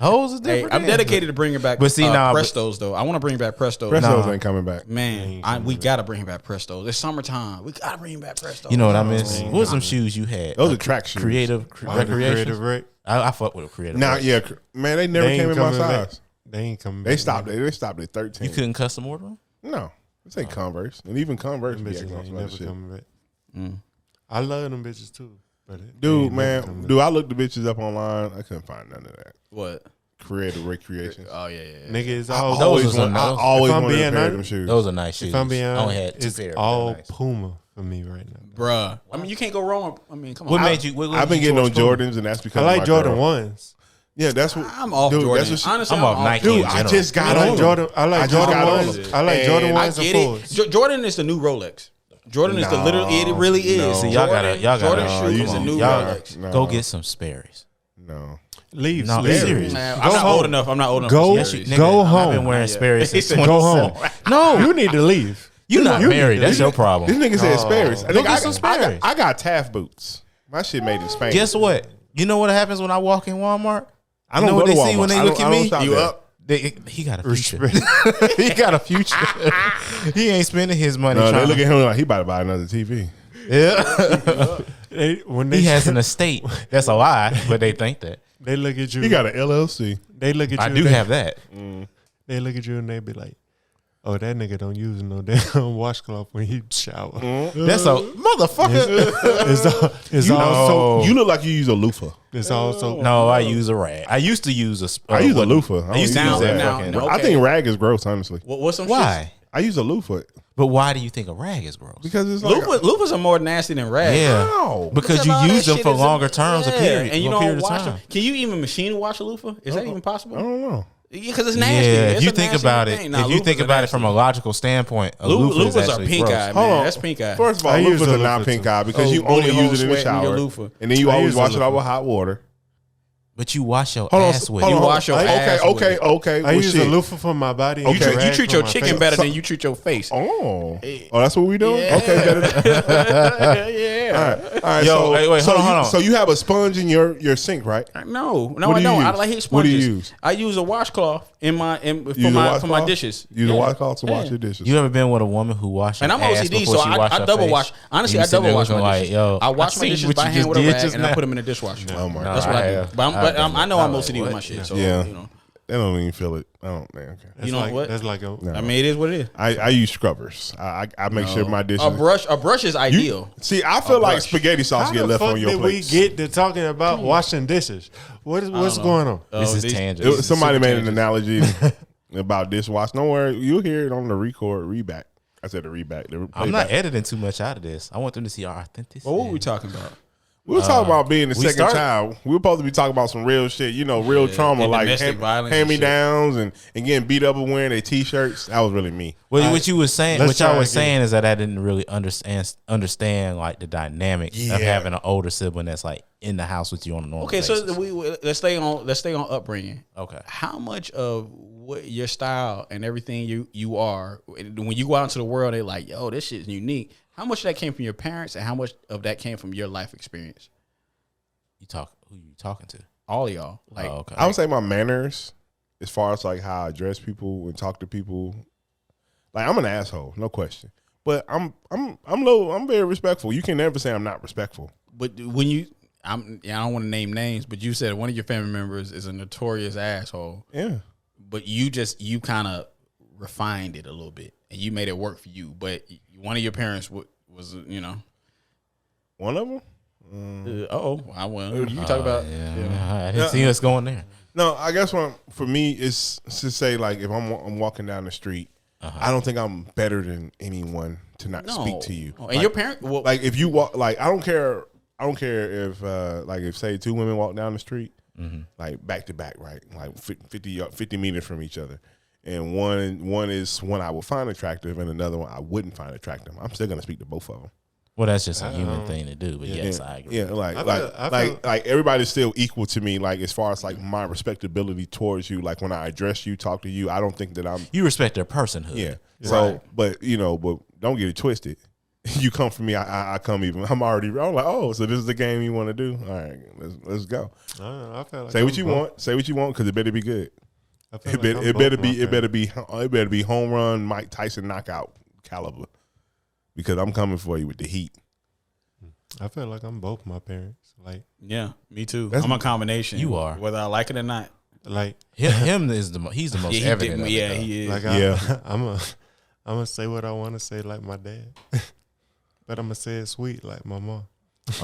Speaker 1: Hoes is different.
Speaker 4: Hey, I'm dedicated to bringing back Prestos, though. I want to bring back Prestos.
Speaker 2: Prestos ain't coming back.
Speaker 4: Man, we got to bring back Prestos. It's summertime. We got to bring back Prestos.
Speaker 1: You know what I miss? What was some shoes you had?
Speaker 2: Those are track shoes.
Speaker 1: Creative recreation.
Speaker 3: Right?
Speaker 1: I fuck with a creative.
Speaker 2: Now, yeah, man, they never came in my size.
Speaker 3: They ain't coming
Speaker 2: back. They stopped at 13.
Speaker 1: You couldn't custom order them?
Speaker 2: No. It's like Converse. And even Converse be acting
Speaker 3: ain't never coming back.
Speaker 2: Mm.
Speaker 3: I love them bitches, too. But
Speaker 2: I looked the bitches up online. I couldn't find none of that.
Speaker 4: What?
Speaker 2: Creative recreation.
Speaker 4: Oh yeah.
Speaker 3: Nigga, it's
Speaker 2: I always wanted a pair of them shoes.
Speaker 1: Those are nice shoes.
Speaker 3: If I'm being honest,
Speaker 1: I only had
Speaker 3: it's all Puma for me right now,
Speaker 4: bruh. I mean, you can't go wrong. Come on.
Speaker 1: What made you?
Speaker 2: I've been getting on Jordans, and that's because
Speaker 3: I like Jordan 1s.
Speaker 2: Yeah, that's what
Speaker 4: I'm off. Dude, Jordan. Honestly,
Speaker 1: I'm off Nike.
Speaker 2: Dude, I just got on
Speaker 3: Jordan. I like Jordan 1s. I like Jordan 1s and 4s.
Speaker 4: Jordan is the new Rolex. Jordan is the literally. It really is.
Speaker 1: See, y'all gotta.
Speaker 4: Jordan shoes the new Rolex.
Speaker 1: Go get some Sperry's.
Speaker 2: No.
Speaker 3: Leave.
Speaker 1: No,
Speaker 3: serious.
Speaker 4: I'm not old enough. Go
Speaker 3: home.
Speaker 1: I've been wearing Sperry's since
Speaker 3: go home. No, you need to leave.
Speaker 1: You're not married. That's your problem.
Speaker 2: This nigga said Sperry's.
Speaker 1: Go get some Sperry's.
Speaker 2: I got Taft boots. My shit made in Spain.
Speaker 1: Guess what? You know what happens when I walk in Walmart?
Speaker 2: I don't know what they see
Speaker 1: when they look at me.
Speaker 2: You up?
Speaker 1: He got a future. He got a future. He ain't spending his money.
Speaker 2: No, they look at him like he about to buy another TV.
Speaker 1: Yeah. He has an estate. That's a lie, but they think that.
Speaker 3: They look at you.
Speaker 2: He got an LLC.
Speaker 3: They look at you.
Speaker 1: I do have that.
Speaker 3: They look at you and they be like, "Oh, that nigga don't use no damn washcloth when he shower."
Speaker 1: That's a motherfucker.
Speaker 2: You look like you use a loofah.
Speaker 3: It's also
Speaker 1: no. I use a rag. I used to use a.
Speaker 2: I use a loofah.
Speaker 1: I used to use that.
Speaker 2: I think rag is gross, honestly.
Speaker 4: What's some?
Speaker 1: Why?
Speaker 2: I use a loofah.
Speaker 1: But why do you think a rag is gross?
Speaker 2: Because it's like
Speaker 4: loofahs are more nasty than rags.
Speaker 1: Yeah,
Speaker 2: no.
Speaker 1: Because you use them for longer terms of period,
Speaker 4: and you don't wash them. Can you even machine wash a loofah? Is that even possible?
Speaker 2: I don't know.
Speaker 4: Because it's nasty.
Speaker 1: Yeah, if you think about it, if you think about it from a logical standpoint,
Speaker 4: loofahs are pink eye, man. That's pink eye.
Speaker 2: First of all, loofahs are not pink eye because you only use it in the shower, and then you always wash it out with hot water.
Speaker 1: But you wash your ass with it.
Speaker 4: You wash your ass with it.
Speaker 2: Okay.
Speaker 3: I use a loofah for my body.
Speaker 4: You treat your chicken better than you treat your face.
Speaker 2: Oh, that's what we doing?
Speaker 4: Yeah.
Speaker 2: Okay, yeah. All right.
Speaker 1: Yo, wait, hold on.
Speaker 2: So you have a sponge in your sink, right?
Speaker 4: No, I don't. I hate sponges.
Speaker 2: What do you use?
Speaker 4: I use a washcloth for my dishes.
Speaker 2: Use a washcloth to wash your dishes.
Speaker 1: You ever been with a woman who washed her
Speaker 4: and I'm
Speaker 1: ass
Speaker 4: OCD,
Speaker 1: before
Speaker 4: so
Speaker 1: she
Speaker 4: I
Speaker 1: washed her
Speaker 4: double
Speaker 1: face?
Speaker 4: wash. Honestly, I double wash my dishes.
Speaker 1: Yo,
Speaker 4: I wash my dishes by hand with a rag and I put them in the dishwasher.
Speaker 2: Oh my
Speaker 4: That's
Speaker 2: God.
Speaker 4: what I do. But I know I'm OCD with my shit. So
Speaker 2: Yeah.
Speaker 4: you know.
Speaker 2: They don't even feel it. I don't. Okay.
Speaker 4: You know what?
Speaker 3: That's like
Speaker 4: I mean, it is what it is.
Speaker 2: I use scrubbers. I make sure my dishes.
Speaker 4: A brush is ideal.
Speaker 2: See, I feel like spaghetti sauce get left on your
Speaker 3: plate.
Speaker 2: plates.
Speaker 3: We get to talking about washing dishes? What's going on?
Speaker 1: This is tangent.
Speaker 2: Somebody made an analogy about dishwash. Don't worry, you'll hear it on the reback. I said the reback.
Speaker 1: I'm not editing too much out of this. I want them to see our authenticity.
Speaker 4: Well, what were we talking about?
Speaker 2: We were talking about being the second child. We were supposed to be talking about some real shit, real trauma, like hand-me-downs and getting beat up and wearing their T-shirts. That was really me.
Speaker 1: Well, what you was saying, what y'all was saying is that I didn't really understand like the dynamic of having an older sibling that's like in the house with you on a normal basis.
Speaker 4: So let's stay on upbringing.
Speaker 1: Okay, how
Speaker 4: much of what your style and everything you are when you go out into the world, they're like, yo, this shit's unique. How much of that came from your parents, and how much of that came from your life experience?
Speaker 1: Who you talking to?
Speaker 4: All of y'all. Like,
Speaker 1: okay.
Speaker 2: I would say my manners, as far as like how I address people and talk to people. Like I'm an asshole, no question. But I'm very respectful. You can never say I'm not respectful.
Speaker 4: But when I don't want to name names, but you said one of your family members is a notorious asshole.
Speaker 2: Yeah.
Speaker 4: But you kind of refined it a little bit, and you made it work for you. But one of your parents was
Speaker 2: one of them.
Speaker 4: You talk about.
Speaker 1: I didn't see us going there.
Speaker 2: No, I guess for me is to say like if I'm walking down the street, I don't think I'm better than anyone to not speak to you.
Speaker 4: And your parent,
Speaker 2: like if you walk, like I don't care if like if say two women walk down the street, like back to back, right, like 50 meters from each other. And one is one I would find attractive, and another one I wouldn't find attractive. I'm still gonna speak to both of them.
Speaker 1: Well, that's just a human thing to do. But yes, I agree.
Speaker 2: Yeah, like everybody's still equal to me. Like as far as like my respectability towards you, like when I address you, talk to you, I don't think that
Speaker 1: you respect their personhood.
Speaker 2: Yeah. So, but don't get it twisted. You come for me, I come even. I'm like, oh, so this is the game you want to do? All right, let's go.
Speaker 3: I feel like
Speaker 2: Say what you want, because it better be good. It better be home run Mike Tyson knockout caliber, because I'm coming for you with the heat.
Speaker 3: I feel like I'm both my parents. Like,
Speaker 4: yeah, me too. I'm a combination.
Speaker 1: You are,
Speaker 4: whether I like it or not.
Speaker 3: Like
Speaker 1: him is he's the most evident.
Speaker 4: He is.
Speaker 3: Like I'm gonna say what I want to say, like my dad, but I'm gonna say it sweet, like my mom.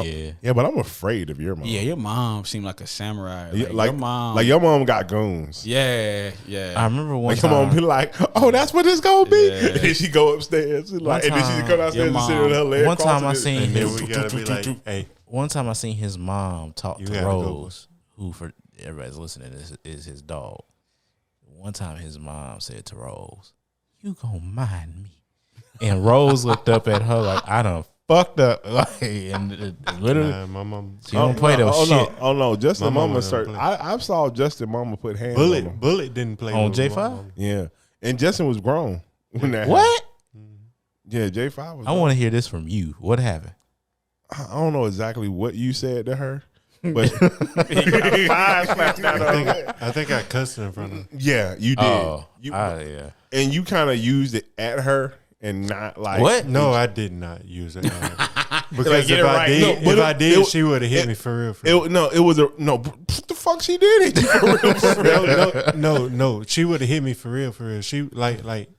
Speaker 2: Yeah, but I'm afraid of your mom.
Speaker 4: Yeah, your mom seemed like a samurai.
Speaker 2: Like your mom got goons.
Speaker 4: Yeah.
Speaker 1: I remember one time.
Speaker 2: Come on, be like, oh, that's what it's gonna be. Yeah. And then she go upstairs, and then she go downstairs and sit on her leg.
Speaker 1: One time I seen
Speaker 3: One
Speaker 1: time I seen his mom talk to Rose, who for everybody's listening is his dog. One time his mom said to Rose, "You gonna mind me?" And Rose looked up at her like, "I done fucked up." And literally,
Speaker 3: my mom.
Speaker 1: She don't play those shit.
Speaker 2: No, Justin mama. I saw Justin mama put hands on him.
Speaker 3: Bullet didn't play
Speaker 1: on J5.
Speaker 2: Yeah, and Justin was grown when that
Speaker 1: what?
Speaker 2: Happened. Yeah, J5 was.
Speaker 1: I want to hear this from you. What happened?
Speaker 2: I don't know exactly what you said to her, but
Speaker 3: I think I cussed in front of her.
Speaker 2: Yeah, you did.
Speaker 1: Yeah.
Speaker 2: And you kind of used it at her and not like
Speaker 1: what?
Speaker 3: No, I did not use it. Because if I did, she would have hit me for real.
Speaker 2: What the fuck she did hit you for real?
Speaker 3: No. She would have hit me for real. She like.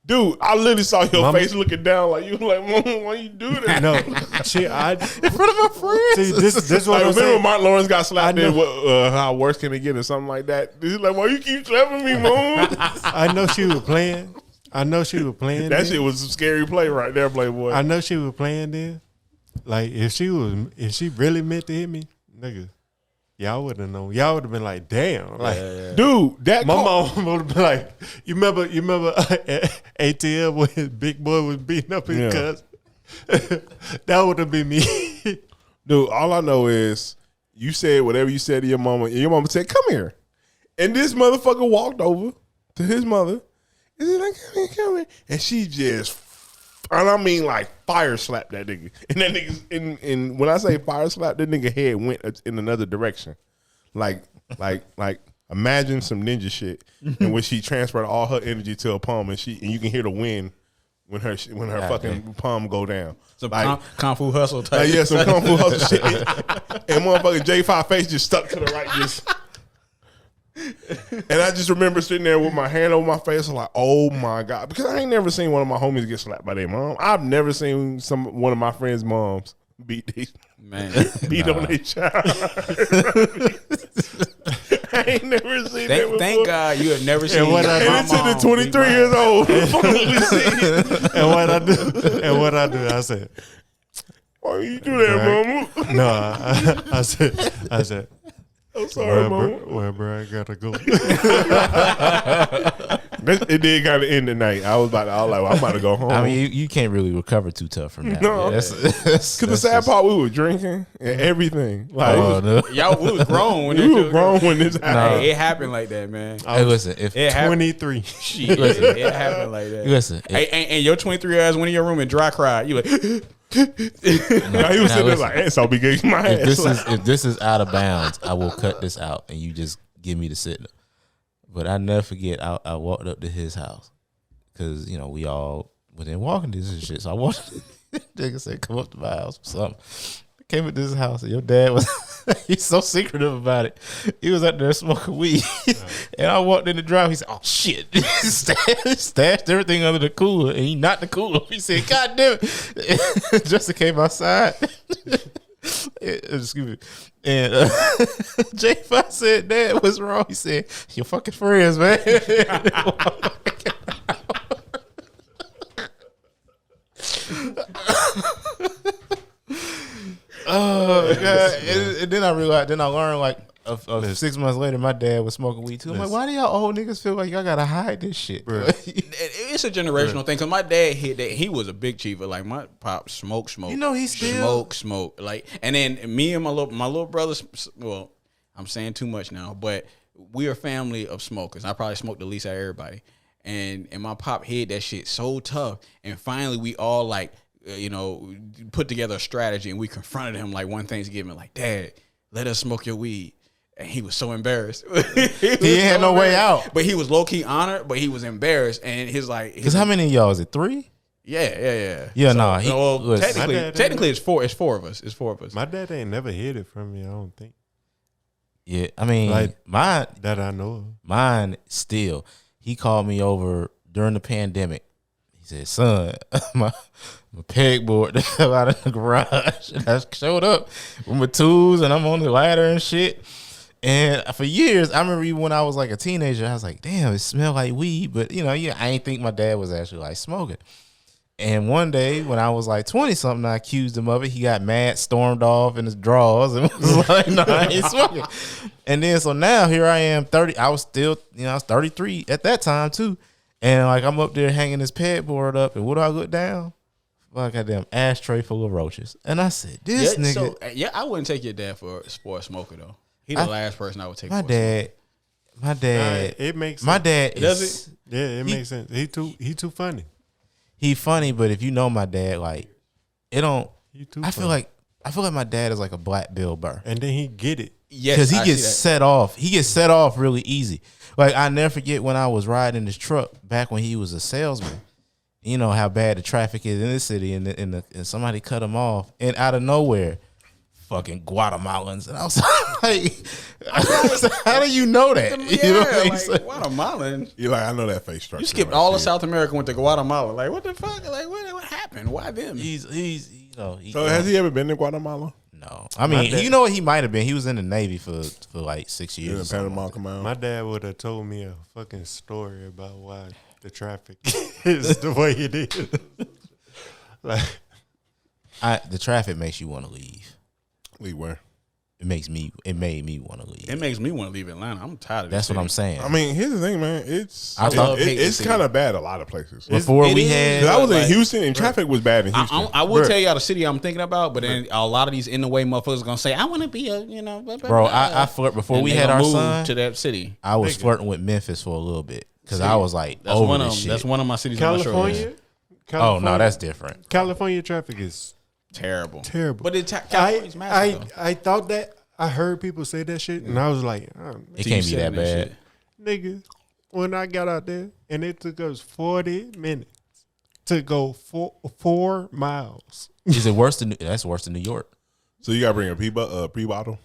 Speaker 2: Dude, I literally saw your face looking down like you like, Mom, why you do that?
Speaker 3: No,
Speaker 2: in front of my friends.
Speaker 3: See, this what I'm saying.
Speaker 2: Remember Martin Lawrence got slapped in? How worse can it get or something like that? He's like, why you keep slapping me, Mom?
Speaker 3: I know she was playing. That
Speaker 2: shit was a scary play right there, Playboy.
Speaker 3: I know she was playing then. Like if she really meant to hit me, nigga. Y'all would have known. Y'all would have been like, damn. Like,
Speaker 2: dude, that
Speaker 3: my mom would have been like, you remember ATL when his big boy was beating up his cousin? That would have been me.
Speaker 2: Dude, all I know is You said whatever you said to your mama, and your mama said, "Come here," and this motherfucker walked over to his mother and said, like, "Come here," and she just, and I mean like fire slapped that nigga, and that nigga, and when I say fire slap, that nigga head went in another direction, like imagine some ninja shit, in which she transferred all her energy to her palm, and you can hear the wind when her fucking palm go down.
Speaker 4: Some like, kung fu hustle type.
Speaker 2: Yeah, some kung fu hustle shit. And motherfucking J5 face just stuck to the right. And I just remember sitting there with my hand over my face, like, oh my God. Because I ain't never seen one of my homies get slapped by their mom. I've never seen one of my friends' moms beat on their child. I ain't never seen that before.
Speaker 4: Thank God you have never seen that.
Speaker 2: And it's in the 23 years old.
Speaker 3: And what I do, I said,
Speaker 2: why you do that, mama?
Speaker 3: No, I said,
Speaker 2: I'm sorry, mama.
Speaker 3: Wherever I gotta go.
Speaker 2: It did kind of end the night. I was like, I'm about to go home.
Speaker 1: I mean, you can't really recover too tough from that.
Speaker 2: No, because the sad part, we were drinking and everything. Like,
Speaker 4: we was grown when
Speaker 2: this happened.
Speaker 4: Hey, it happened like that, man.
Speaker 1: Hey, listen, if
Speaker 3: it 23,
Speaker 4: shit, it happened like that.
Speaker 1: Listen,
Speaker 4: and your 23 year olds went in your room and dry cried. You like.
Speaker 2: He was sitting there like, "Ants, I'll be getting my ass."
Speaker 1: If this is out of bounds, I will cut this out, and you just give me the signal. But I never forget. I walked up to his house because we all within walking distance and shit. So I walked. Nigga said, "Come up to my house or something." I came up to his house, and your dad was. He's so secretive about it. He was out there smoking weed, and I walked in the drive. He said, "Oh shit!" Stashed everything under the cooler, and he knocked the cooler. He said, "God damn it!" Justin came outside. Excuse me. And J5 said, "Dad, what's wrong?" He said, "Your fucking friends, man." Oh God! And then I realized. Then I learned like 6 months later, my dad was smoking weed too. I'm like, why do y'all old niggas feel like y'all gotta hide this shit?
Speaker 4: It's a generational thing. Cause my dad hit that. He was a big chiever. Like my pop smoke.
Speaker 1: He still
Speaker 4: smoke. Like, and then me and my little brothers. Well, I'm saying too much now, but we are a family of smokers. I probably smoked the least out of everybody. And my pop hid that shit so tough. And finally, we all like. Put together a strategy, and we confronted him like one Thanksgiving, like, "Dad, let us smoke your weed." And he was so embarrassed.
Speaker 1: He had no way out.
Speaker 4: But he was low key honored, but he was embarrassed. And his like,
Speaker 1: because how many of y'all is it? 3?
Speaker 4: Yeah.
Speaker 1: So,
Speaker 4: technically, it's four. It's four of us. It's four of us.
Speaker 3: My dad ain't never hid it from me. I don't think.
Speaker 1: Yeah, I mean, like mine
Speaker 3: that I know of.
Speaker 1: Mine still. He called me over during the pandemic. He said, "Son, my pegboard fell out of the garage." And I showed up with my tools, and I'm on the ladder and shit. And for years, I remember even when I was like a teenager, I was like, "Damn, it smelled like weed." But I ain't think my dad was actually like smoking. And one day when I was like 20 something, I accused him of it. He got mad, stormed off in his drawers, and was like, "No, I ain't smoking." And then so now here I am, 30. I was still, I was 33 at that time too. And like I'm up there hanging this pegboard up, and what do I look down? Like a goddamn ashtray full of roaches. And I said, "This nigga."
Speaker 4: So, I wouldn't take your dad for a smoker though. He's the last person I would take.
Speaker 1: My dad.
Speaker 3: It makes sense.
Speaker 1: My dad
Speaker 4: does
Speaker 1: it?
Speaker 3: Yeah, it makes sense. He too funny.
Speaker 1: He funny, but if you know my dad, like it don't. I feel like my dad is like a black Bill Burr,
Speaker 3: and then he get it.
Speaker 4: Yes,
Speaker 1: because he gets set off. He gets set off really easy. Like I never forget when I was riding in this truck back when he was a salesman. You know how bad the traffic is in this city, and somebody cut him off, and out of nowhere, fucking Guatemalans, and I was like, "How do you know that?" You know what I'm saying?
Speaker 4: Guatemalan.
Speaker 2: You're like, I know that face structure.
Speaker 4: You skipped all of South America, went to Guatemala. Like, what the fuck? Like, what happened? Why them?
Speaker 1: He's
Speaker 2: So has he ever been to Guatemala?
Speaker 1: No, I mean, you know what he might have been. He was in the Navy for like 6 years.
Speaker 2: In the Panama Canal.
Speaker 3: My dad would have told me a fucking story about why the traffic is the way it is. Like,
Speaker 1: the traffic makes you want to leave.
Speaker 2: Leave where?
Speaker 1: it made me want to leave.
Speaker 4: It makes me want to leave Atlanta. I'm tired of this.
Speaker 1: That's what I'm saying.
Speaker 2: I mean, here's the thing, man. It's kind of bad a lot of places.
Speaker 1: Before we had,
Speaker 2: I was in Houston and traffic was bad in Houston.
Speaker 4: I will tell y'all the city I'm thinking about, but then a lot of these in the way motherfuckers are gonna say, I want to be a, blah, blah,
Speaker 1: bro. I flirt before we had our son
Speaker 4: to that city.
Speaker 1: I was flirting with Memphis for a little bit because I was like,
Speaker 4: that's
Speaker 1: over
Speaker 4: one
Speaker 1: this
Speaker 4: of
Speaker 1: shit.
Speaker 4: That's one of my cities.
Speaker 3: California.
Speaker 1: Oh no, that's different.
Speaker 3: California traffic is
Speaker 4: terrible.
Speaker 3: But
Speaker 4: California's massive, though.
Speaker 3: I thought that. I heard people say that shit, and I was like,
Speaker 1: it can't be that bad.
Speaker 3: Nigga, when I got out there, and it took us 40 minutes to go 4 miles.
Speaker 1: Is it worse than, that's worse than New York?
Speaker 2: So you got to bring a pre-bottle?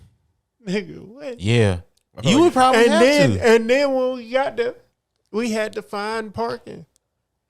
Speaker 3: Nigga, what?
Speaker 1: Yeah. You would probably have to.
Speaker 3: And then when we got there, we had to find parking.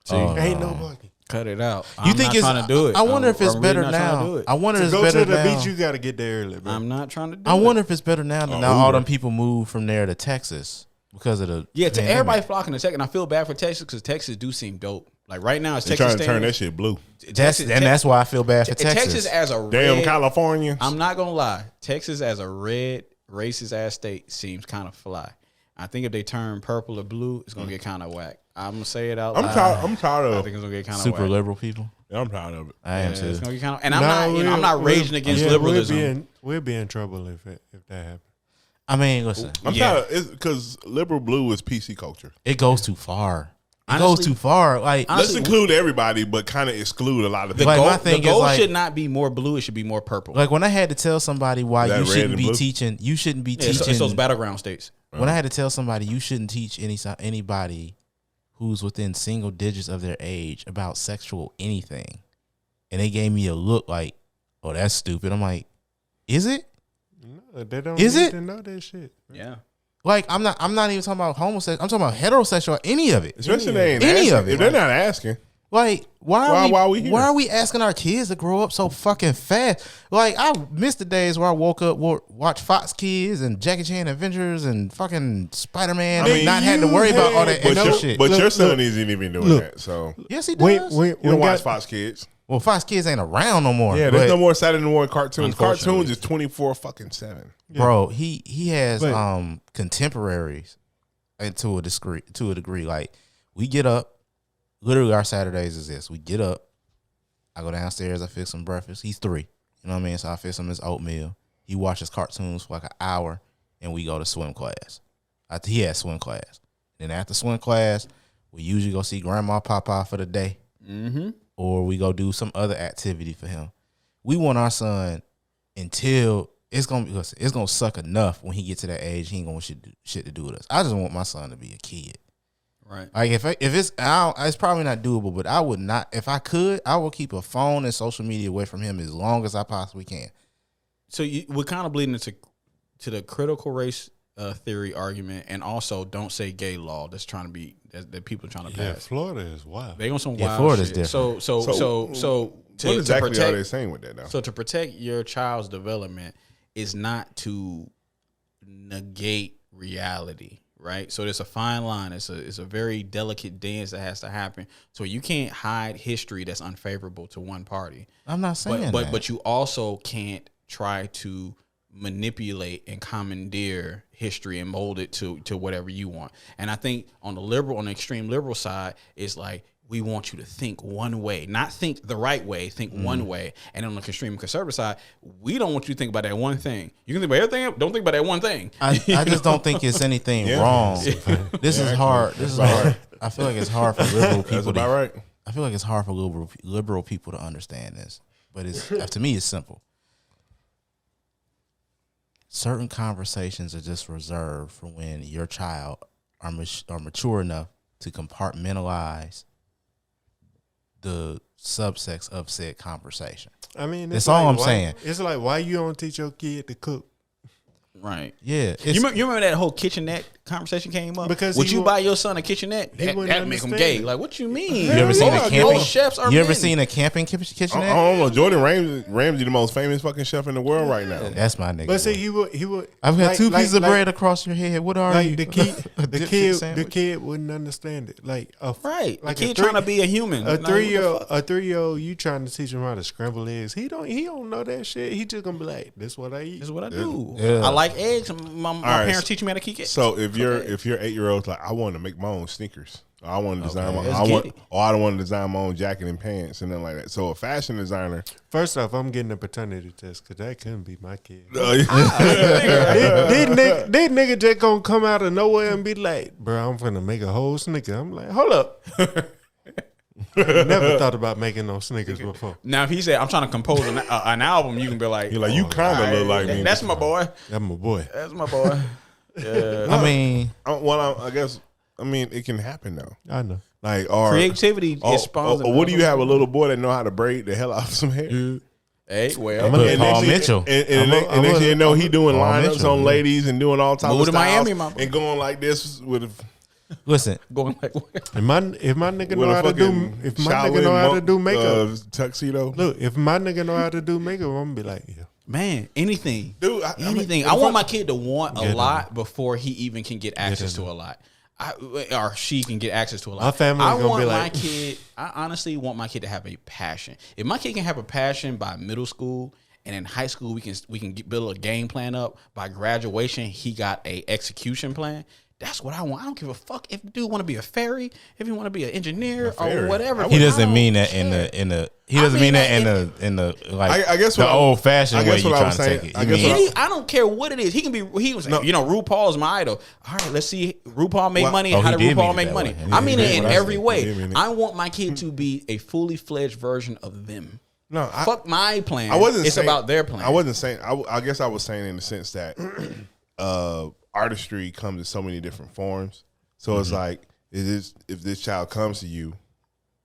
Speaker 3: Ain't no parking.
Speaker 4: Cut it out.
Speaker 1: You think it's trying to do it? I wonder if it's better now. I wonder if it's better now. To go to the beach,
Speaker 3: you got to get there early, bro.
Speaker 4: I'm not trying to do it.
Speaker 1: I wonder if it's better now than now all them people moved from there to Texas because of the
Speaker 4: to everybody flocking to Texas. And I feel bad for Texas because Texas do seem dope. Like right now, it's Texas
Speaker 2: trying to turn that shit blue.
Speaker 1: That's why I feel bad for Texas.
Speaker 4: Texas as a
Speaker 2: damn California.
Speaker 4: I'm not gonna lie. Texas as a red racist ass state seems kind of fly. I think if they turn purple or blue, it's gonna get kind of whack. I'm gonna say it out loud.
Speaker 2: I'm tired of.
Speaker 4: I think it's gonna get kind of
Speaker 1: super liberal people.
Speaker 2: Yeah, I'm proud of it.
Speaker 1: I am too.
Speaker 4: It's gonna get kind of, and I'm not raging against liberalism.
Speaker 3: We'll be in trouble if that happens.
Speaker 1: I mean, listen.
Speaker 2: I'm tired of because liberal blue is PC culture.
Speaker 1: It goes too far. It goes too far. Like
Speaker 2: let's include everybody, but kind of exclude a lot of people.
Speaker 4: The goal should not be more blue; it should be more purple.
Speaker 1: Like when I had to tell somebody why you shouldn't be teaching,
Speaker 4: It's those battleground states.
Speaker 1: When I had to tell somebody you shouldn't teach anybody who's within single digits of their age about sexual anything, and they gave me a look like, "Oh, that's stupid." I'm like, "Is it?
Speaker 3: No, they don't need to know that shit."
Speaker 4: Yeah.
Speaker 1: Like I'm not even talking about homosexual. I'm talking about heterosexual. Any of it.
Speaker 2: Especially they ain't any asking. Of it. If they're not asking.
Speaker 1: Like why are we asking our kids to grow up so fucking fast? Like I missed the days where I woke up, watch Fox Kids and Jackie Chan Adventures and fucking Spider-Man, and not had to worry about all that extra shit.
Speaker 2: But your son isn't even doing that. So
Speaker 1: yes, he does.
Speaker 2: You don't watch Fox Kids.
Speaker 1: Well, Fox Kids ain't around no more.
Speaker 2: Yeah, there's no more Saturday morning cartoons. Cartoons is 24/7.
Speaker 1: Bro, he has contemporaries, and to a degree. Like we get up, literally our Saturdays is this: we get up, I go downstairs, I fix some breakfast. He's 3, you know what I mean? So I fix him his oatmeal. He watches cartoons for like an hour, and we go to swim class. He has swim class. Then after swim class, we usually go see Grandma Papa for the day.
Speaker 4: Mm-hmm.
Speaker 1: Or we go do some other activity for him. We want our son until it's gonna suck enough when he gets to that age. He ain't gonna shit to do with us. I just want my son to be a kid.
Speaker 4: Right.
Speaker 1: Like if it's probably not doable, but I would not. If I could, I would keep a phone and social media away from him as long as I possibly can.
Speaker 4: So we're kind of bleeding into the critical race theory argument, and also don't say gay law that's trying to be that people are trying to pass.
Speaker 3: Yeah, Florida is wild.
Speaker 4: They on some wild
Speaker 1: Florida's
Speaker 4: shit.
Speaker 1: different.
Speaker 4: So
Speaker 2: what exactly are they saying with that now?
Speaker 4: So to protect your child's development is not to negate reality, right? So there's a fine line. It's a very delicate dance that has to happen. So you can't hide history that's unfavorable to one party.
Speaker 1: I'm not saying that.
Speaker 4: But you also can't try to manipulate and commandeer history and mold it to whatever you want. And I think on the extreme liberal side, it's like, we want you to think one way, not think the right way, think one way. And on the extreme conservative side, we don't want you to think about that one thing. You can think about everything, don't think about that one thing.
Speaker 1: I just don't think it's anything wrong. This is hard. I feel like it's hard for liberal people.
Speaker 2: That's about right.
Speaker 1: I feel like it's hard for liberal people to understand this. But to me, it's simple. Certain conversations are just reserved for when your child are mature enough to compartmentalize the subsex of said conversation.
Speaker 3: I mean,
Speaker 1: that's all I'm saying.
Speaker 3: It's like, why you don't teach your kid to cook?
Speaker 4: Right.
Speaker 1: Yeah.
Speaker 4: You remember that whole kitchenette conversation came up?
Speaker 3: Because
Speaker 4: would you buy your son a kitchenette? That make him gay. Like, what you mean?
Speaker 1: You ever seen a camping
Speaker 4: chefs?
Speaker 1: You ever seen a camping kitchenette?
Speaker 2: I don't know. Jordan Ramsay, the most famous fucking chef in the world right now.
Speaker 1: That's my nigga.
Speaker 3: But see, he would.
Speaker 1: I've got two pieces of bread across your head. What are you?
Speaker 3: The kid wouldn't understand it. Like
Speaker 4: right, like the kid trying to be a human.
Speaker 3: A 3-year-old, you trying to teach him how to scramble eggs. He don't know that shit. He just gonna be like, "This is what I eat.
Speaker 4: This is what I do. Yeah. I like eggs. My parents teach me how to cook it."
Speaker 2: So if your 8-year-old's like, I want to make my own sneakers. I want to design I don't want to design my own jacket and pants and then like that. So a fashion designer.
Speaker 3: First off, I'm getting a paternity test because that couldn't be my kid.
Speaker 2: This
Speaker 3: nigga just gonna come out of nowhere and be like, "Bro, I'm finna make a whole sneaker." I'm like, hold up. Never thought about making no sneakers before.
Speaker 4: Now, if he said, "I'm trying to compose an album," you can be like,
Speaker 2: "You're like, you kind of look like me."
Speaker 4: That's my boy.
Speaker 3: That's my boy.
Speaker 4: That's my boy. Yeah.
Speaker 1: I mean,
Speaker 2: I guess. I mean, it can happen though.
Speaker 3: I know.
Speaker 2: Like,
Speaker 4: creativity is sponsored.
Speaker 2: What do you have a little boy that know how to braid the hell out of some hair?
Speaker 4: Hey, well,
Speaker 1: Paul Mitchell.
Speaker 2: And next thing you know, he doing lineups on ladies and doing all types of styles.
Speaker 4: Miami,
Speaker 2: and going like this with.
Speaker 1: Listen,
Speaker 4: going like
Speaker 3: if my nigga know how to do, if my nigga know how to do makeup,
Speaker 2: tuxedo.
Speaker 3: Look, if my nigga know how to do makeup, I'm gonna be like, yeah.
Speaker 4: Man, anything,
Speaker 2: dude,
Speaker 4: anything. I want my kid to want a lot before he even can get access to a lot. Or she can get access to a lot.
Speaker 3: My family gonna be like,
Speaker 4: my kid. I honestly want my kid to have a passion. If my kid can have a passion by middle school, and in high school we can build a game plan up. By graduation, he got a execution plan. That's what I want. I don't give a fuck if the dude want to be a fairy, if he want to be an engineer or whatever.
Speaker 1: He doesn't mean that in the. He doesn't mean that in the like.
Speaker 2: I guess
Speaker 1: the old fashioned way you trying to take it.
Speaker 4: I don't care what it is. He can be. He was. No. RuPaul is my idol. All right, let's see. RuPaul make money. How did RuPaul make money? I mean it in every way. I want my kid to be a fully fledged version of them.
Speaker 2: No,
Speaker 4: fuck my plan.
Speaker 2: I wasn't.
Speaker 4: It's about their plan.
Speaker 2: I wasn't saying. I guess I was saying in the sense that. Artistry comes in so many different forms. So it's like, if this child comes to you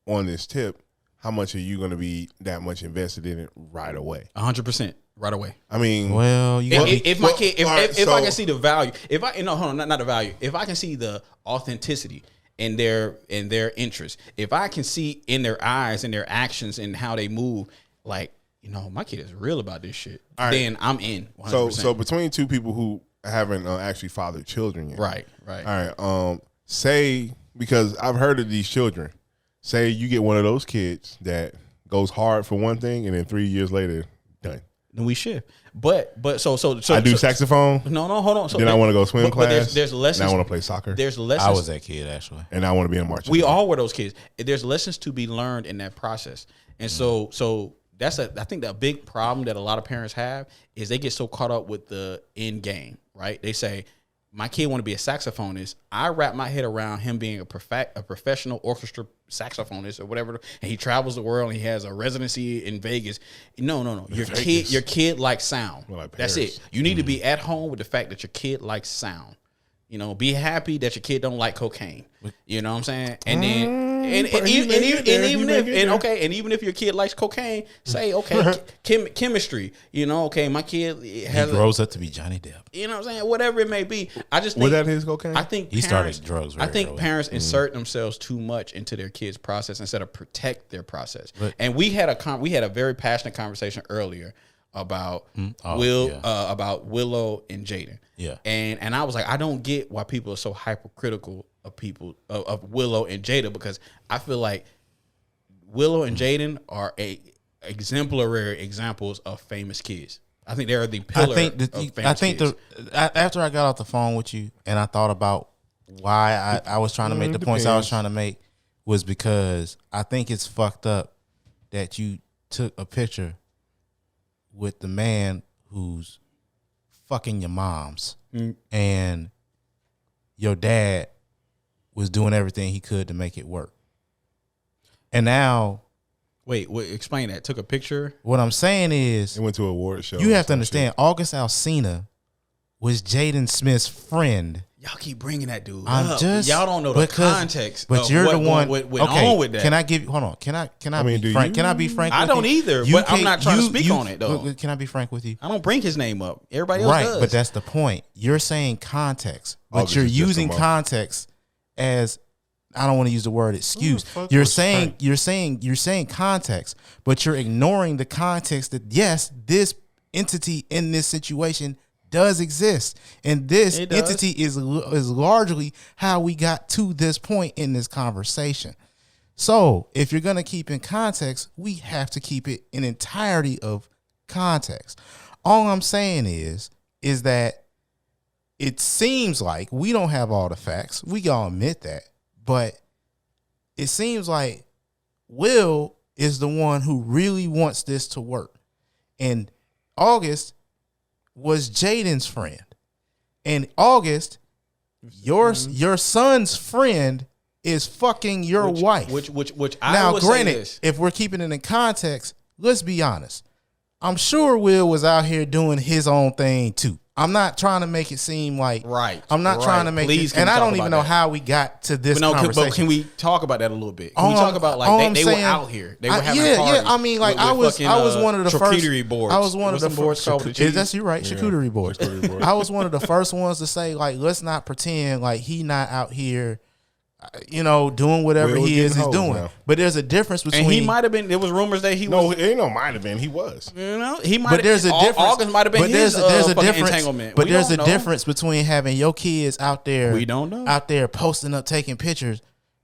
Speaker 2: on this tip, how much are you going to be that much invested in it right away?
Speaker 4: 100% right away.
Speaker 2: I mean,
Speaker 1: well,
Speaker 4: if my kid, if I can see the value, not the value. If I can see the authenticity in their interest, if I can see in their eyes and their actions and how they move, like, my kid is real about this shit. Right. Then I'm in. 100%.
Speaker 2: So between two people who haven't actually fathered children yet.
Speaker 4: Right.
Speaker 2: All right. Say, because I've heard of these children, say you get one of those kids that goes hard for one thing and then 3 years later, done.
Speaker 4: Then we shift. But so
Speaker 2: I do saxophone.
Speaker 4: No, hold on. So
Speaker 2: then I want to go swim class.
Speaker 4: But there's lessons.
Speaker 2: And I want to play soccer.
Speaker 4: There's lessons.
Speaker 1: I was that kid actually.
Speaker 2: And I want to be in marching.
Speaker 4: We all were those kids. There's lessons to be learned in that process. And so that's I think the big problem that a lot of parents have is they get so caught up with the end game, right? They say, my kid want to be a saxophonist. I wrap my head around him being a professional orchestra saxophonist or whatever, and he travels the world and he has a residency in Vegas. No. Your kid likes sound. Like that's it. You need to be at home with the fact that your kid likes sound. Be happy that your kid don't like cocaine. You know what I'm saying? And then even if your kid likes cocaine, say chemistry. My kid
Speaker 1: grows up to be Johnny Depp.
Speaker 4: You know what I'm saying? Whatever it may be. I just think,
Speaker 2: was that his cocaine?
Speaker 4: I think
Speaker 1: he started drugs.
Speaker 4: I think parents insert themselves too much into their kids' process instead of protect their process. And we had a very passionate conversation earlier about about Willow and Jaden.
Speaker 1: Yeah.
Speaker 4: And I was like, I don't get why people are so hypercritical of Willow and Jada, because I feel like Willow and Jaden are exemplary examples of famous kids. I think they're the pillar of famous kids.
Speaker 1: After I got off the phone with you and I thought about why I was trying to make the points I was trying to make, was because I think it's fucked up that you took a picture with the man who's fucking your moms and your dad was doing everything he could to make it work. And now,
Speaker 4: wait, explain that. Took a picture.
Speaker 1: What I'm saying is,
Speaker 2: it went to an award show.
Speaker 1: You have to understand, August Alsina was Jaden Smith's friend.
Speaker 4: Y'all keep bringing that dude
Speaker 1: I'm
Speaker 4: up.
Speaker 1: just
Speaker 4: Y'all don't know the context.
Speaker 1: But you're the one.
Speaker 4: Went on with that.
Speaker 1: Can I give you? Hold on. Can I be frank? Can I be frank?
Speaker 4: I don't either. But I'm not trying to speak on it though.
Speaker 1: Can I be frank with you?
Speaker 4: I don't bring his name up. Everybody else does.
Speaker 1: Right, but that's the point. You're saying context, but you're using context as, I don't want to use the word excuse. You're saying context, but you're ignoring the context that yes, this entity in this situation does exist, and this entity is largely how we got to this point in this conversation. So if you're gonna keep in context, we have to keep it in entirety of context. All I'm saying is that it seems like we don't have all the facts. We all admit that, but it seems like Will is the one who really wants this to work, and August was Jaden's friend. In August, your son's friend is fucking your wife.
Speaker 4: Which I
Speaker 1: now,
Speaker 4: would
Speaker 1: granted,
Speaker 4: say this.
Speaker 1: If we're keeping it in context, let's be honest. I'm sure Will was out here doing his own thing too. I'm not trying to make it seem like I'm not trying to make it, and I don't even know how we got to this conversation.
Speaker 4: But can we talk about that a little bit? Can we talk about like they were out here, they were having parties?
Speaker 1: I mean, like I was one of the first
Speaker 4: charcuterie boards.
Speaker 1: I was one of the
Speaker 4: boards called.
Speaker 1: That's you right, charcuterie boards. I was one of the first ones to say like, let's not pretend like he not out here, doing whatever he is doing. Now. But there's a difference between.
Speaker 4: And he might have been. There was rumors that he was.
Speaker 2: No, ain't no might have been. He was.
Speaker 4: He might.
Speaker 1: But there's a difference.
Speaker 4: August might have been. There's a difference. Entanglement.
Speaker 1: But there's a difference between having your kids out there.
Speaker 4: We don't know.
Speaker 1: Out there posting up, taking pictures,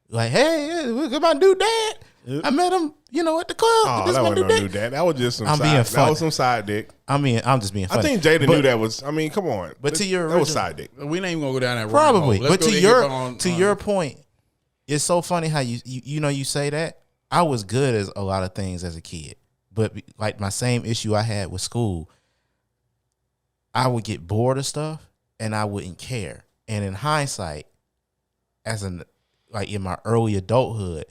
Speaker 1: like, hey, look at my new dad. I met him, at the club.
Speaker 2: Oh, that wasn't no new dad. That was just some. That was some side dick.
Speaker 1: I mean, I'm just being funny.
Speaker 2: I think Jada knew that was. I mean, come on.
Speaker 1: But to your
Speaker 2: that was side dick.
Speaker 4: We ain't even gonna go down that road.
Speaker 1: Probably, but to your point. It's so funny how you say that. I was good at a lot of things as a kid, but like my same issue I had with school, I would get bored of stuff and I wouldn't care. And in hindsight, in my early adulthood,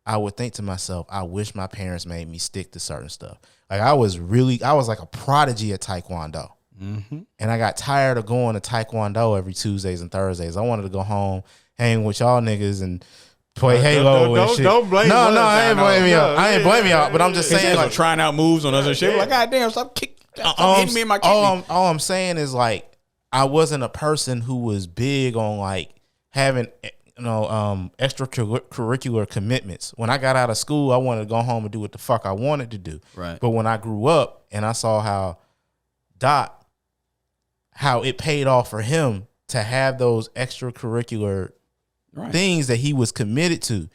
Speaker 1: I would think to myself, I wish my parents made me stick to certain stuff. Like I was like a prodigy at Taekwondo. Mm-hmm. And I got tired of going to Taekwondo every Tuesdays and Thursdays. I wanted to go home, hang with y'all niggas and play Halo and shit.
Speaker 3: Don't blame
Speaker 1: No, I ain't blaming y'all. I ain't blaming y'all, but I'm just saying
Speaker 4: like trying out moves on other shit. Like, goddamn, stop hitting me in my kidney.
Speaker 1: All I'm saying is like I wasn't a person who was big on like having extracurricular commitments. When I got out of school, I wanted to go home and do what the fuck I wanted to do.
Speaker 4: Right.
Speaker 1: But when I grew up and I saw how it paid off for him to have those extracurricular things that he was committed to.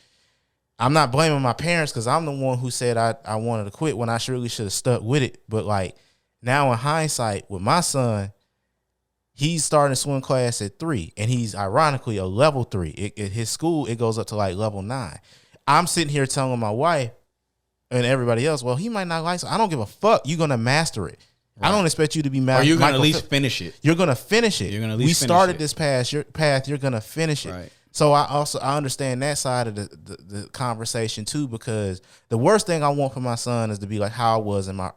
Speaker 1: I'm not blaming my parents because I'm the one who said I wanted to quit when I surely should have stuck with it. But like now in hindsight with my son, he's starting swim class at 3 and he's ironically a level 3. At his school, it goes up to like level 9. I'm sitting here telling my wife and everybody else, well, he might not like it. I don't give a fuck. You're going to master it. Right. I don't expect you to be mad.
Speaker 4: Or you're going to at least finish it.
Speaker 1: You're going to finish it.
Speaker 4: You're going to at least
Speaker 1: we started this path. You're going to finish it.
Speaker 4: Right.
Speaker 1: So I understand that side of the conversation too, because the worst thing I want for my son is to be like how I was in my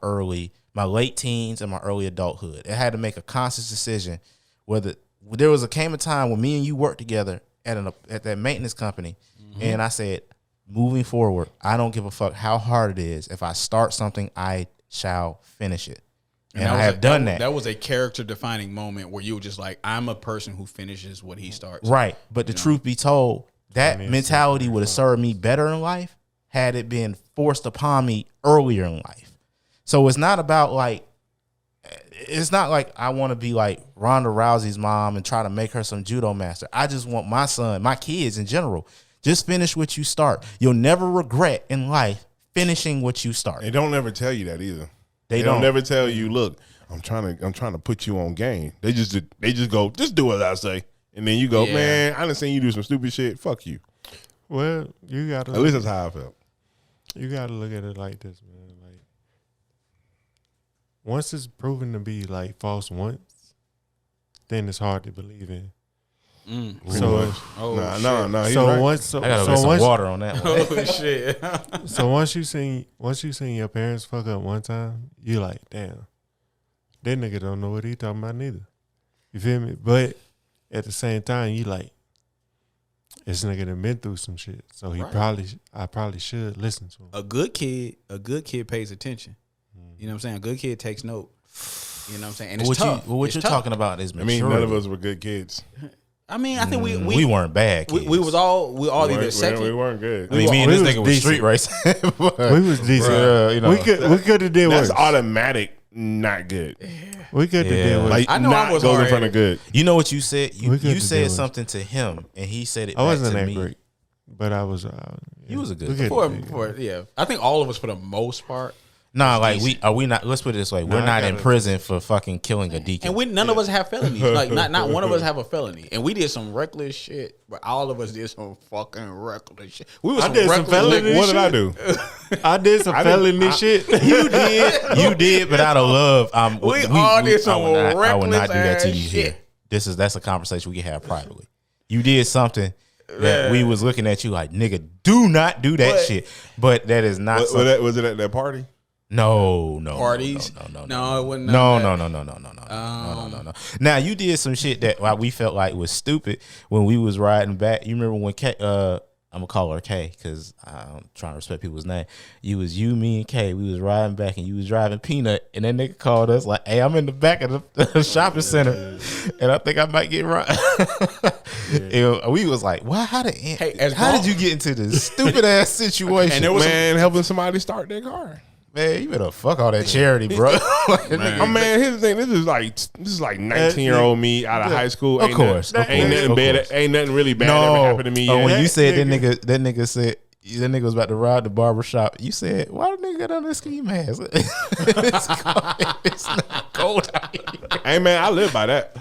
Speaker 1: late teens and my early adulthood. I had to make a conscious decision whether came a time when me and you worked together at that maintenance company, and I said, moving forward, I don't give a fuck how hard it is. If I start something, I shall finish it. And I have done that.
Speaker 4: That was a character-defining moment where you were just like, I'm a person who finishes what he starts.
Speaker 1: Right. But the truth be told, that mentality would have served me better in life had it been forced upon me earlier in life. So it's not about like, it's not like I want to be like Ronda Rousey's mom and try to make her some judo master. I just want my son, my kids in general, just finish what you start. You'll never regret in life finishing what you start.
Speaker 2: They don't ever tell you that either. They don't never tell you, look, I'm trying to put you on game. They just go, just do what I say. And then you go, man, I done seen you do some stupid shit. Fuck you.
Speaker 3: Well, you gotta
Speaker 2: at least that's how I felt.
Speaker 3: You gotta look at it like this, man. Like once it's proven to be like false once, then it's hard to believe in. So
Speaker 2: no.
Speaker 3: So
Speaker 2: right.
Speaker 3: once,
Speaker 1: I gotta get some water on that one.
Speaker 4: Oh shit!
Speaker 3: So once you seen your parents fuck up one time, you like, damn, that nigga don't know what he talking about neither. You feel me? But at the same time, you like, this nigga done been through some shit, so I probably should listen to him.
Speaker 4: A good kid pays attention. You know what I'm saying? A good kid takes note. You know what I'm saying? And it's tough.
Speaker 1: What you're talking about is maturity.
Speaker 2: I mean, none of us were good kids.
Speaker 4: I mean, I think
Speaker 1: we weren't bad kids.
Speaker 4: We all either second.
Speaker 2: We weren't good.
Speaker 1: I mean, me and this nigga was street racing.
Speaker 3: We was decent. You know, we could have did worse.
Speaker 2: That's automatic, not good.
Speaker 3: We could have did worse.
Speaker 2: Like,
Speaker 4: I know I was
Speaker 2: goes in front of good.
Speaker 1: You know what you said? You said something to him, and he said it back to me. I wasn't that great,
Speaker 3: but I was.
Speaker 1: You was a good.
Speaker 4: Yeah, I think all of us for the most part.
Speaker 1: Nah, like we not. Let's put it this way: we're not in prison for fucking killing a deacon,
Speaker 4: and none of us have felonies. Like not one of us have a felony, and we did some reckless shit. But all of us did some fucking reckless shit.
Speaker 3: I did some felony shit.
Speaker 2: What did I do?
Speaker 3: I did some felony shit.
Speaker 1: You did, but out of love,
Speaker 4: we all did some reckless
Speaker 1: I will not do that to you
Speaker 4: shit.
Speaker 1: here. That's a conversation we can have privately. You did something that we was looking at you like, nigga, do not do that shit. But that is not.
Speaker 2: Was it at that party?
Speaker 1: No.
Speaker 4: Parties?
Speaker 1: No,
Speaker 4: it wasn't.
Speaker 1: No. Now you did some shit that we felt like was stupid when we was riding back. You remember when Kay, I'm gonna call her Kay because I'm trying to respect people's name. You, me, and Kay. We was riding back and you was driving Peanut, and that nigga called us like, "Hey, I'm in the back of the shopping center, and I think I might get robbed." And we was like, "Well, how did you get into this stupid ass situation?"
Speaker 2: And there was helping somebody start their car.
Speaker 1: Man, you better fuck all that charity, bro.
Speaker 2: Man, here's the thing. This is like 19-year-old me out of high school.
Speaker 1: Of course.
Speaker 2: Ain't nothing really bad ever happened to me yet.
Speaker 1: When you said that nigga said that nigga was about to rob the barbershop, you said, why the nigga got on this ski mask? It's not cold out here.
Speaker 2: Hey man, I live by that.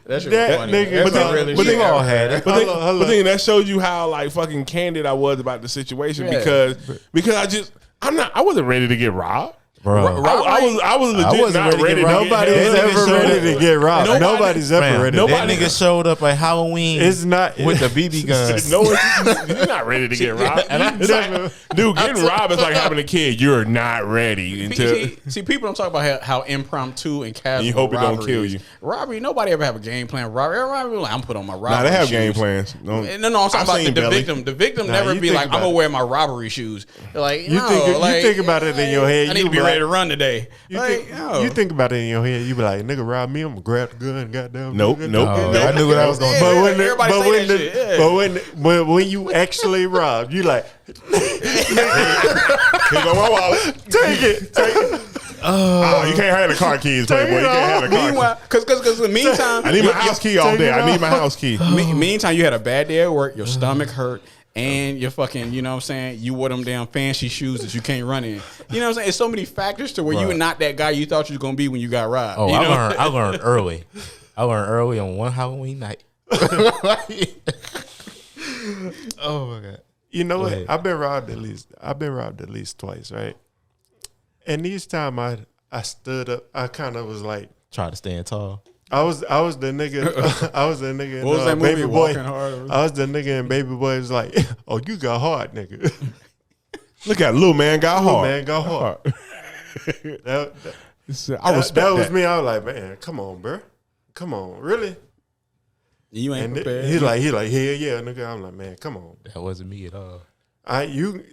Speaker 4: That's funny. Nigga,
Speaker 2: but they all had it. But then that shows you how like fucking candid I was about the situation because I wasn't ready to get robbed.
Speaker 1: Bro,
Speaker 2: I was legit not ready.
Speaker 3: Nobody's ever ready to get robbed. Nobody's ever ready.
Speaker 1: That nigga showed up at Halloween.
Speaker 3: It's not
Speaker 1: with the BB guns.
Speaker 2: No, you're not ready to get robbed. Dude, getting robbed is like having a kid. You're not ready until.
Speaker 4: See, people don't talk about how impromptu and casual.
Speaker 2: You hope it don't kill you.
Speaker 4: Robbery. Nobody ever have a game plan. Robbery. Like, I'm put on my robbery.
Speaker 2: Nah, they have
Speaker 4: shoes.
Speaker 2: Game plans.
Speaker 4: No. I'm talking about the victim. The victim never be like, I'm gonna wear my robbery shoes. Like,
Speaker 3: you think about it in your head.
Speaker 4: I need to be ready to run today.
Speaker 3: You think about it in your head, you be like, nigga rob me, I'm gonna grab the gun, goddamn.
Speaker 2: Nope.
Speaker 1: I knew what I was gonna
Speaker 3: do. But when you actually rob, you like,
Speaker 2: here go my wallet.
Speaker 3: Take it.
Speaker 2: Oh, you can't have the car keys, Playboy. You can't have the car keys.
Speaker 4: Meanwhile, because in the meantime,
Speaker 2: I need my house key all day. I need my house key.
Speaker 4: Meantime, you had a bad day at work, your stomach hurt. And you're fucking, you know what I'm saying? You wore them damn fancy shoes that you can't run in. You know what I'm saying? It's so many factors to where you were not that guy you thought you was going to be when you got robbed.
Speaker 1: Oh, I learned early. I learned early on one Halloween night. Oh, my God.
Speaker 3: You know what? I've been robbed at least twice, right? And each time I stood up, I kind of was like.
Speaker 1: Try to stand tall.
Speaker 3: I was the nigga. I was the nigga.
Speaker 4: What was that movie?
Speaker 3: Baby Boy.
Speaker 4: I
Speaker 3: was the nigga, and Baby Boy was like, "Oh, you got hard, nigga."
Speaker 2: Look at little man got hard.
Speaker 3: Man got hard.
Speaker 2: I respect that.
Speaker 3: That was me. I was like, man, come on, bro. Come on, really?
Speaker 4: You ain't prepared.
Speaker 3: He like, hell yeah, nigga. I'm like, man, come on.
Speaker 1: That wasn't me at all.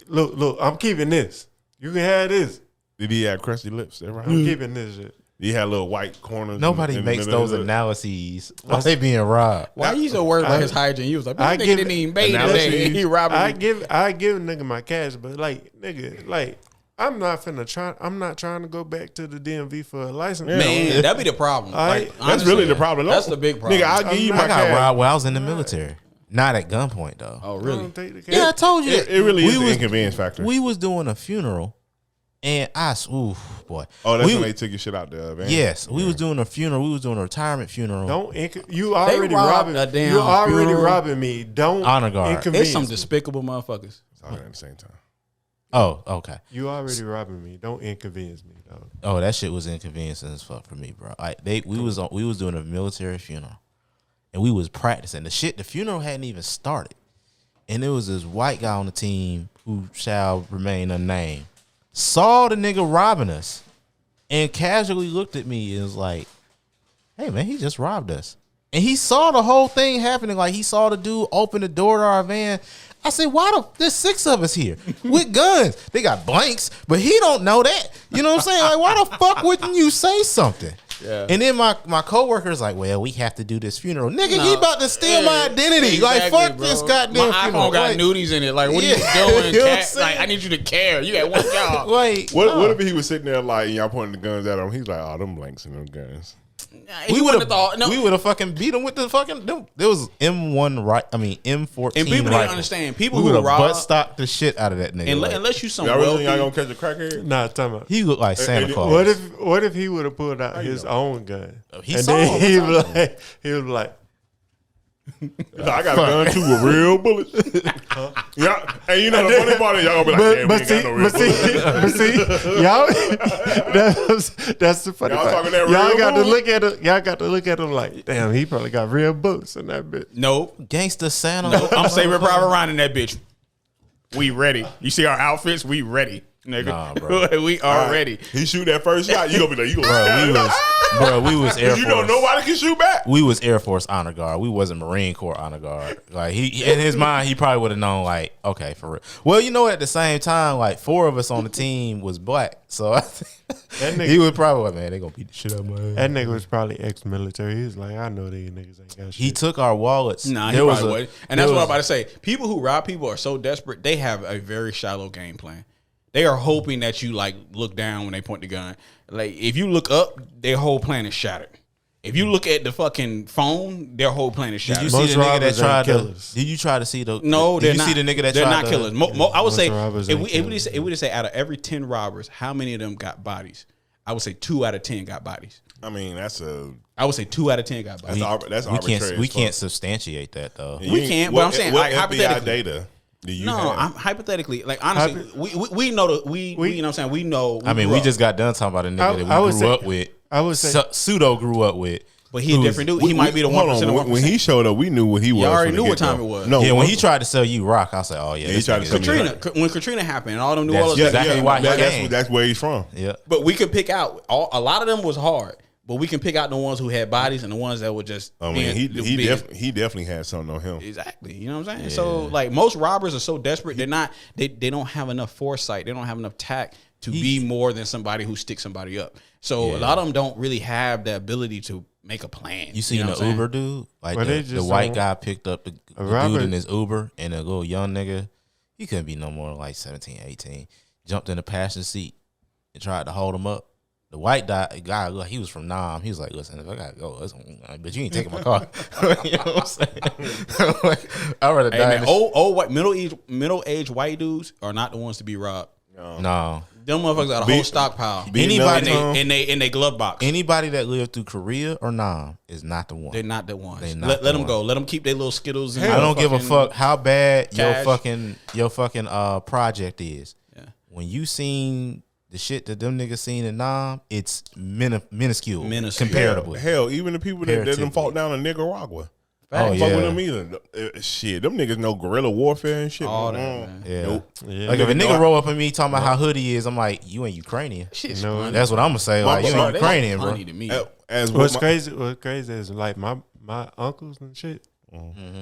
Speaker 3: Look. I'm keeping this. You can have this.
Speaker 2: Did he have crusty lips? That right?
Speaker 3: I'm keeping this shit.
Speaker 2: He had little white corners.
Speaker 1: Nobody makes those analyses while they being robbed.
Speaker 4: Why you so worried about his hygiene? You was like, I didn't even bathe today. He robbed me.
Speaker 3: I give a nigga my cash, but like, nigga, like, I'm not trying to go back to the DMV for a license.
Speaker 4: Man, that'd be the problem.
Speaker 2: Like, that's really the problem.
Speaker 4: That's the big problem.
Speaker 2: Nigga, I'll give you my cash.
Speaker 1: I got robbed while I was in the military. Not at gunpoint though.
Speaker 4: Oh, really?
Speaker 1: Yeah, I told you.
Speaker 2: It really is the inconvenience factor.
Speaker 1: We was doing a funeral. And boy.
Speaker 2: Oh, that's when they took your shit out there, man.
Speaker 1: Yes, we was doing a funeral. We was doing a retirement funeral.
Speaker 3: You already robbing me. Don't
Speaker 1: honor guard.
Speaker 4: It's some despicable motherfuckers.
Speaker 2: All at the same time.
Speaker 1: Oh, okay.
Speaker 3: You already robbing me. Don't inconvenience me, dog.
Speaker 1: Oh, that shit was inconveniencing as fuck for me, bro. Like we was doing a military funeral, and we was practicing the shit. The funeral hadn't even started, and there was this white guy on the team who shall remain unnamed. Saw the nigga robbing us and casually looked at me and was like, hey, man, he just robbed us. And he saw the whole thing happening. Like, he saw the dude open the door to our van. I said, there's 6 of us here with guns. They got blanks, but he don't know that. You know what I'm saying? Like, why the fuck wouldn't you say something? Yeah. And then my coworker's like, well, we have to do this funeral. Nigga, he about to steal my identity. Exactly, like, fuck bro. This goddamn
Speaker 4: my
Speaker 1: funeral.
Speaker 4: iPhone got nudies in it. Like, what are you doing? You know like, I need you to care. You got one job.
Speaker 2: Like, what if he was sitting there like, y'all pointing the guns at him? He's like, them blanks in them guns.
Speaker 1: We would have thought. No. We would have fucking beat him with the fucking. There was M1 right. I mean M14.
Speaker 4: And people
Speaker 1: don't
Speaker 4: understand. People who rob
Speaker 1: butt stopped the shit out of that nigga.
Speaker 4: Unless you some.
Speaker 2: Y'all really think y'all gonna catch a crackhead?
Speaker 3: Nah, tell me.
Speaker 1: He looked like Santa Claus.
Speaker 3: What if he would have pulled out his own gun?
Speaker 1: He was
Speaker 3: like.
Speaker 2: I got a gun too with real bullets. Yeah, and you know the funny part is y'all gonna be like, damn, we ain't got no real bullets.
Speaker 3: But see, y'all, that's the funny part. Y'all got to look at it. Y'all got to look at him like, damn, he probably got real bullets in that bitch.
Speaker 4: Nope,
Speaker 1: gangsta Santa.
Speaker 4: Nope. I'm Saving Private Ryan in that bitch. We ready. You see our outfits? We ready, nigga.
Speaker 1: Nah, bro.
Speaker 4: We are ready.
Speaker 2: He shoot that first shot, you gonna be like, you gonna
Speaker 1: we was Air Force.
Speaker 2: You know nobody can shoot back.
Speaker 1: We was Air Force honor guard. We wasn't Marine Corps honor guard. Like, he in his mind, he probably would have known, like, okay, for real. Well, you know, at the same time, like, 4 of us on the team was black, so I think he would probably like, man, they gonna beat the shit out of my ass.
Speaker 3: That nigga was probably ex-military. He was like, I know these niggas ain't got shit.
Speaker 1: He took our wallets.
Speaker 4: Nah, he probably would. And that's what I'm about to say. People who rob people are so desperate. They have a very shallow game plan. They are hoping that you like look down when they point the gun. Like, if you look up, their whole plan is shattered. If you look at the fucking phone, their whole plan is shattered.
Speaker 1: Did you see the nigga that tried to? Did you try to see the?
Speaker 4: No,
Speaker 1: did you see the nigga that
Speaker 4: they're
Speaker 1: tried
Speaker 4: not
Speaker 1: to?
Speaker 4: Killers. I would say if we just say out of every 10 robbers, how many of them got bodies? I would say 2 out of 10 got bodies.
Speaker 2: I mean,
Speaker 4: I would say 2 out of 10 got bodies.
Speaker 2: That's arbitrary.
Speaker 1: We can't substantiate that though.
Speaker 4: We can't. But I'm saying, like,
Speaker 2: FBI data.
Speaker 4: I'm hypothetically, like, honestly, we know we you know what I'm saying, we know.
Speaker 1: I mean, we just got done talking about a nigga that we grew up with. I would say pseudo grew up with.
Speaker 4: But he a different dude. He might be the 1%.
Speaker 2: When he showed up, we knew what he was.
Speaker 4: You already knew what time it was.
Speaker 1: No, when he tried to sell you rock, I said, "Oh yeah."
Speaker 2: He tried to
Speaker 4: Katrina. When Katrina happened, and all them New Orleans.
Speaker 1: Exactly why he came.
Speaker 2: That's where he's from.
Speaker 1: Yeah.
Speaker 4: But we could pick out a lot of them was hard. But we can pick out the ones who had bodies and the ones that were just.
Speaker 2: I mean, he definitely had something on him.
Speaker 4: Exactly. You know what I'm saying? Yeah. So, like, most robbers are so desperate. They're not. They don't have enough foresight. They don't have enough tact to be more than somebody who sticks somebody up. So a lot of them don't really have the ability to make a plan.
Speaker 1: You seen the Uber dude? Like, the white guy picked up the dude in his Uber, and a little young nigga, he couldn't be no more than like 17, 18, jumped in the passenger seat and tried to hold him up. The white guy, look, he was from Nam. He was like, listen, if I gotta go, but you ain't taking my car. You know what I'm saying? Like, I'd rather die.
Speaker 4: Man, old white middle-aged white dudes are not the ones to be robbed.
Speaker 1: No.
Speaker 4: Them motherfuckers got a whole stockpile.
Speaker 1: Anybody
Speaker 4: in they glove box.
Speaker 1: Anybody that lived through Korea or Nam is not the one.
Speaker 4: They're not the ones. Let them go. Let them keep their little Skittles.
Speaker 1: I don't give a fuck how bad your fucking project is. Yeah. When you seen the shit that them niggas seen in Nam, it's minuscule comparatively.
Speaker 2: Hell, even the people that didn't fall down in Nicaragua.
Speaker 1: Oh, yeah.
Speaker 2: Fuck with them either. Shit, them niggas know guerrilla warfare and shit.
Speaker 4: All that, man.
Speaker 1: Yeah.
Speaker 2: Nope.
Speaker 1: Yeah. Like, if a nigga roll up on me talking about how hoodie is, I'm like, you ain't Ukrainian.
Speaker 4: Shit,
Speaker 1: no, that's what I'm gonna say. Like, you ain't Ukrainian, bro.
Speaker 4: To me.
Speaker 3: What's crazy is like my uncles and shit.
Speaker 1: Mm-hmm.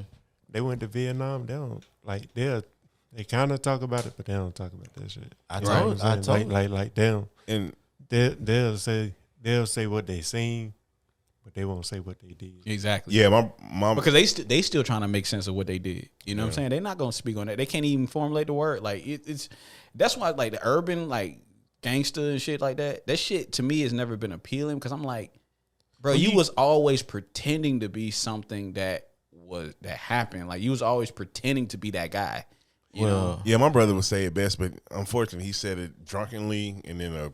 Speaker 3: They went to Vietnam. They don't like they kind of talk about it, but they don't talk about that shit.
Speaker 1: I told
Speaker 3: like them, and they'll say what they seen, but they won't say what they did.
Speaker 4: Exactly.
Speaker 2: Yeah, my
Speaker 4: because they still trying to make sense of what they did. You know what I'm saying? They're not gonna speak on that. They can't even formulate the word. Like it's that's why like the urban like gangster and shit like that. That shit to me has never been appealing because I'm like, bro, you was always pretending to be something that happened. Like you was always pretending to be that guy. You know?
Speaker 2: Yeah, my brother would say it best, but unfortunately, he said it drunkenly and in a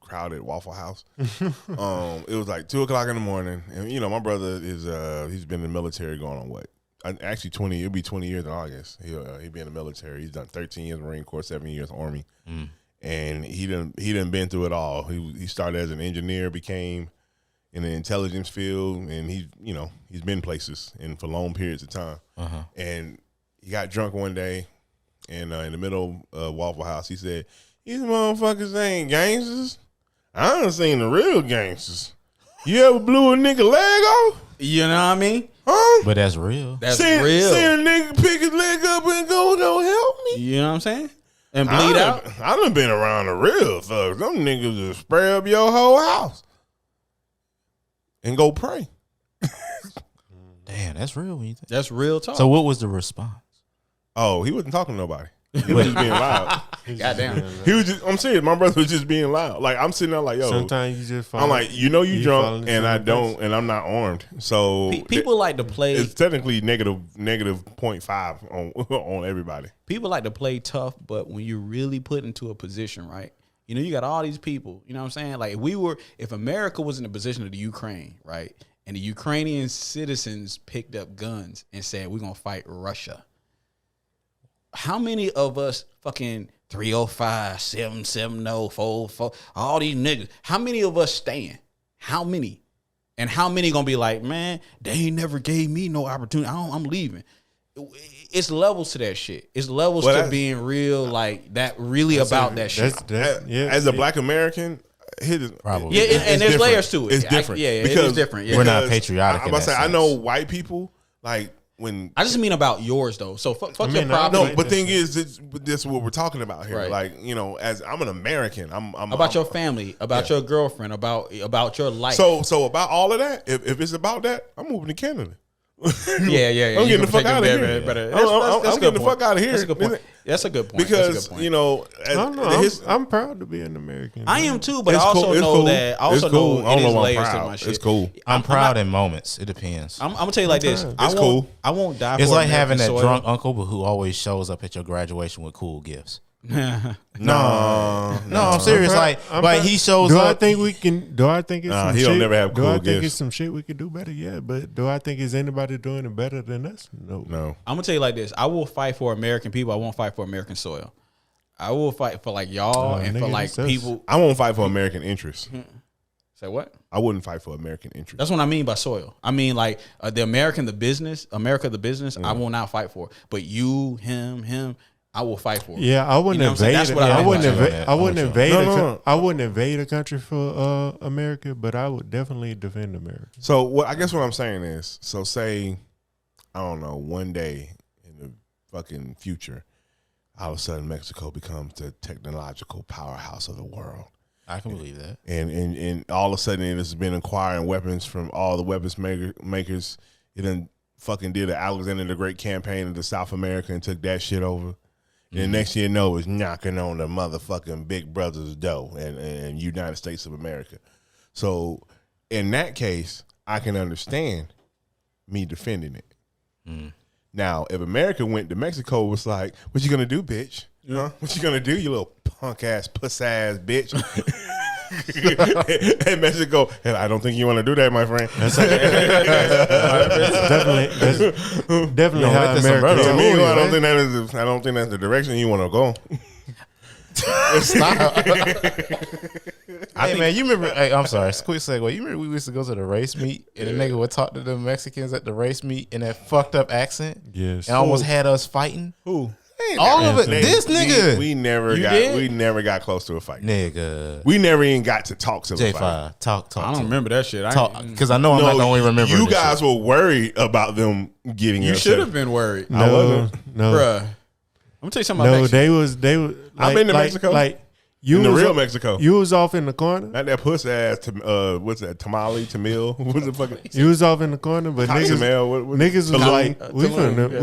Speaker 2: crowded Waffle House. It was like 2:00 in the morning, and you know my brother is he's been in the military going on what? Actually 20. It'll be 20 years in August. He'll be in the military. He's done 13 years Marine Corps, 7 years Army, and he done been through it all. He started as an engineer, became in the intelligence field, and he's been places and for long periods of time, and. He got drunk one day, and in the middle of Waffle House, he said, "These motherfuckers ain't gangsters. I done seen the real gangsters." You ever blew a nigga leg off?
Speaker 4: You know what I mean?
Speaker 2: Huh?
Speaker 1: But that's real.
Speaker 4: That's real.
Speaker 2: Seeing a nigga pick his leg up and go, don't help me.
Speaker 4: You know what I'm saying? And bleed out.
Speaker 2: I done been around the real thugs. Them niggas just spray up your whole house and go pray.
Speaker 1: Damn, that's real. When you think.
Speaker 4: That's real talk.
Speaker 1: So what was the response?
Speaker 2: Oh, he wasn't talking to nobody. He was just being loud.
Speaker 4: Goddamn.
Speaker 2: He was just, I'm serious. My brother was just being loud. Like, I'm sitting there like, yo.
Speaker 3: Sometimes you just fall.
Speaker 2: I'm like, you drunk and I don't, and I'm not armed. So
Speaker 4: people like to play.
Speaker 2: It's technically negative 0.5 on everybody.
Speaker 4: People like to play tough, but when you're really put into a position, right? You know, you got all these people. You know what I'm saying? Like, if America was in the position of the Ukraine, right, and the Ukrainian citizens picked up guns and said, we're gonna fight Russia. How many of us fucking 305, 770, 44, all these niggas, how many of us stand? How many? And how many gonna be like, man, they ain't never gave me no opportunity. I'm leaving. It's levels to that shit. It's levels to being real, like that, really about that shit.
Speaker 2: As a black American,
Speaker 1: probably.
Speaker 4: Yeah, and there's layers to it.
Speaker 2: It's different.
Speaker 4: It's different. Yeah.
Speaker 1: We're not patriotic.
Speaker 2: I'm about to say, I know white people, like, when
Speaker 4: I just mean about yours though. So fuck your problem.
Speaker 2: No, but thing is, this is what we're talking about here. Right. Like, you know, as I'm an American, I'm
Speaker 4: about your family, about your girlfriend, about your life.
Speaker 2: So about all of that, if it's about that, I'm moving to Canada.
Speaker 4: Yeah.
Speaker 2: I'm getting the fuck out of here. I'm getting the fuck out of here.
Speaker 4: That's a good point. That's a good point.
Speaker 2: Because you know,
Speaker 3: I'm proud to be an American.
Speaker 4: I am too, but I also know that. I also know it is layers to my shit.
Speaker 2: It's cool.
Speaker 1: I'm proud in moments. It depends.
Speaker 4: I'm gonna tell you like this.
Speaker 2: It's cool.
Speaker 4: I won't die.
Speaker 1: It's
Speaker 4: for
Speaker 1: like having that
Speaker 4: soil.
Speaker 1: drunk uncle, but who always shows up at your graduation with cool gifts.
Speaker 2: No,
Speaker 1: I'm serious. Like he shows
Speaker 3: up.
Speaker 1: Do
Speaker 3: I think it's some
Speaker 2: he'll
Speaker 3: shit?
Speaker 2: never have cool
Speaker 3: Do I think
Speaker 2: gifts.
Speaker 3: it's some shit we could do better? Yeah, but do I think is anybody doing it better than us? No.
Speaker 4: I'm gonna tell you like this. I will fight for American people. I won't fight for American soil. I will fight for like y'all and for like people.
Speaker 2: I won't fight for American interests.
Speaker 4: Say what?
Speaker 2: I wouldn't fight for American interests.
Speaker 4: That's what I mean by soil. I mean like America the business. I will not fight for. But you, him, I will fight for.
Speaker 3: Yeah, I wouldn't invade. I wouldn't invade a country for America, but I would definitely defend America.
Speaker 2: So I guess what I'm saying is, so say, I don't know, one day in the fucking future, all of a sudden Mexico becomes the technological powerhouse of the world.
Speaker 1: I can believe that.
Speaker 2: And all of a sudden it has been acquiring weapons from all the weapons makers. It done fucking did an Alexander the Great campaign into South America and took that shit over. And the next thing you know, it's knocking on the motherfucking big brother's door and United States of America. So in that case, I can understand me defending it. Now, if America went to Mexico, it was like, what you gonna do, bitch? You know, what you gonna do, you little punk ass, puss ass bitch? And Mexico, and I don't think you want to do that, my friend. That's
Speaker 3: definitely how America.
Speaker 2: To me, I don't think that's the direction you want to go.
Speaker 1: Stop. Hey man, you remember? Hey, I'm sorry. Quick segue. You remember we used to go to the race meet and the nigga would talk to the Mexicans at the race meet in that fucked up accent.
Speaker 3: Yes,
Speaker 1: and almost had us fighting.
Speaker 2: Who?
Speaker 1: All of it. This nigga.
Speaker 2: We never got close to a fight.
Speaker 1: Nigga.
Speaker 2: We never even got to talk to the
Speaker 1: J5.
Speaker 2: fight.
Speaker 1: Talk.
Speaker 4: I don't remember that shit.
Speaker 1: Because I know I'm not the only remember.
Speaker 2: You guys were worried about them getting.
Speaker 4: You should have been worried.
Speaker 2: I wasn't.
Speaker 3: No,
Speaker 4: bruh. I'm gonna tell you something about Mexico.
Speaker 3: They was.
Speaker 2: I've been to Mexico.
Speaker 3: Like
Speaker 2: you, in the real Mexico.
Speaker 3: You was off in the corner.
Speaker 2: Not that pussy ass. What's that? Tamil. What's the fucking?
Speaker 3: You was off in the corner, but niggas was like, we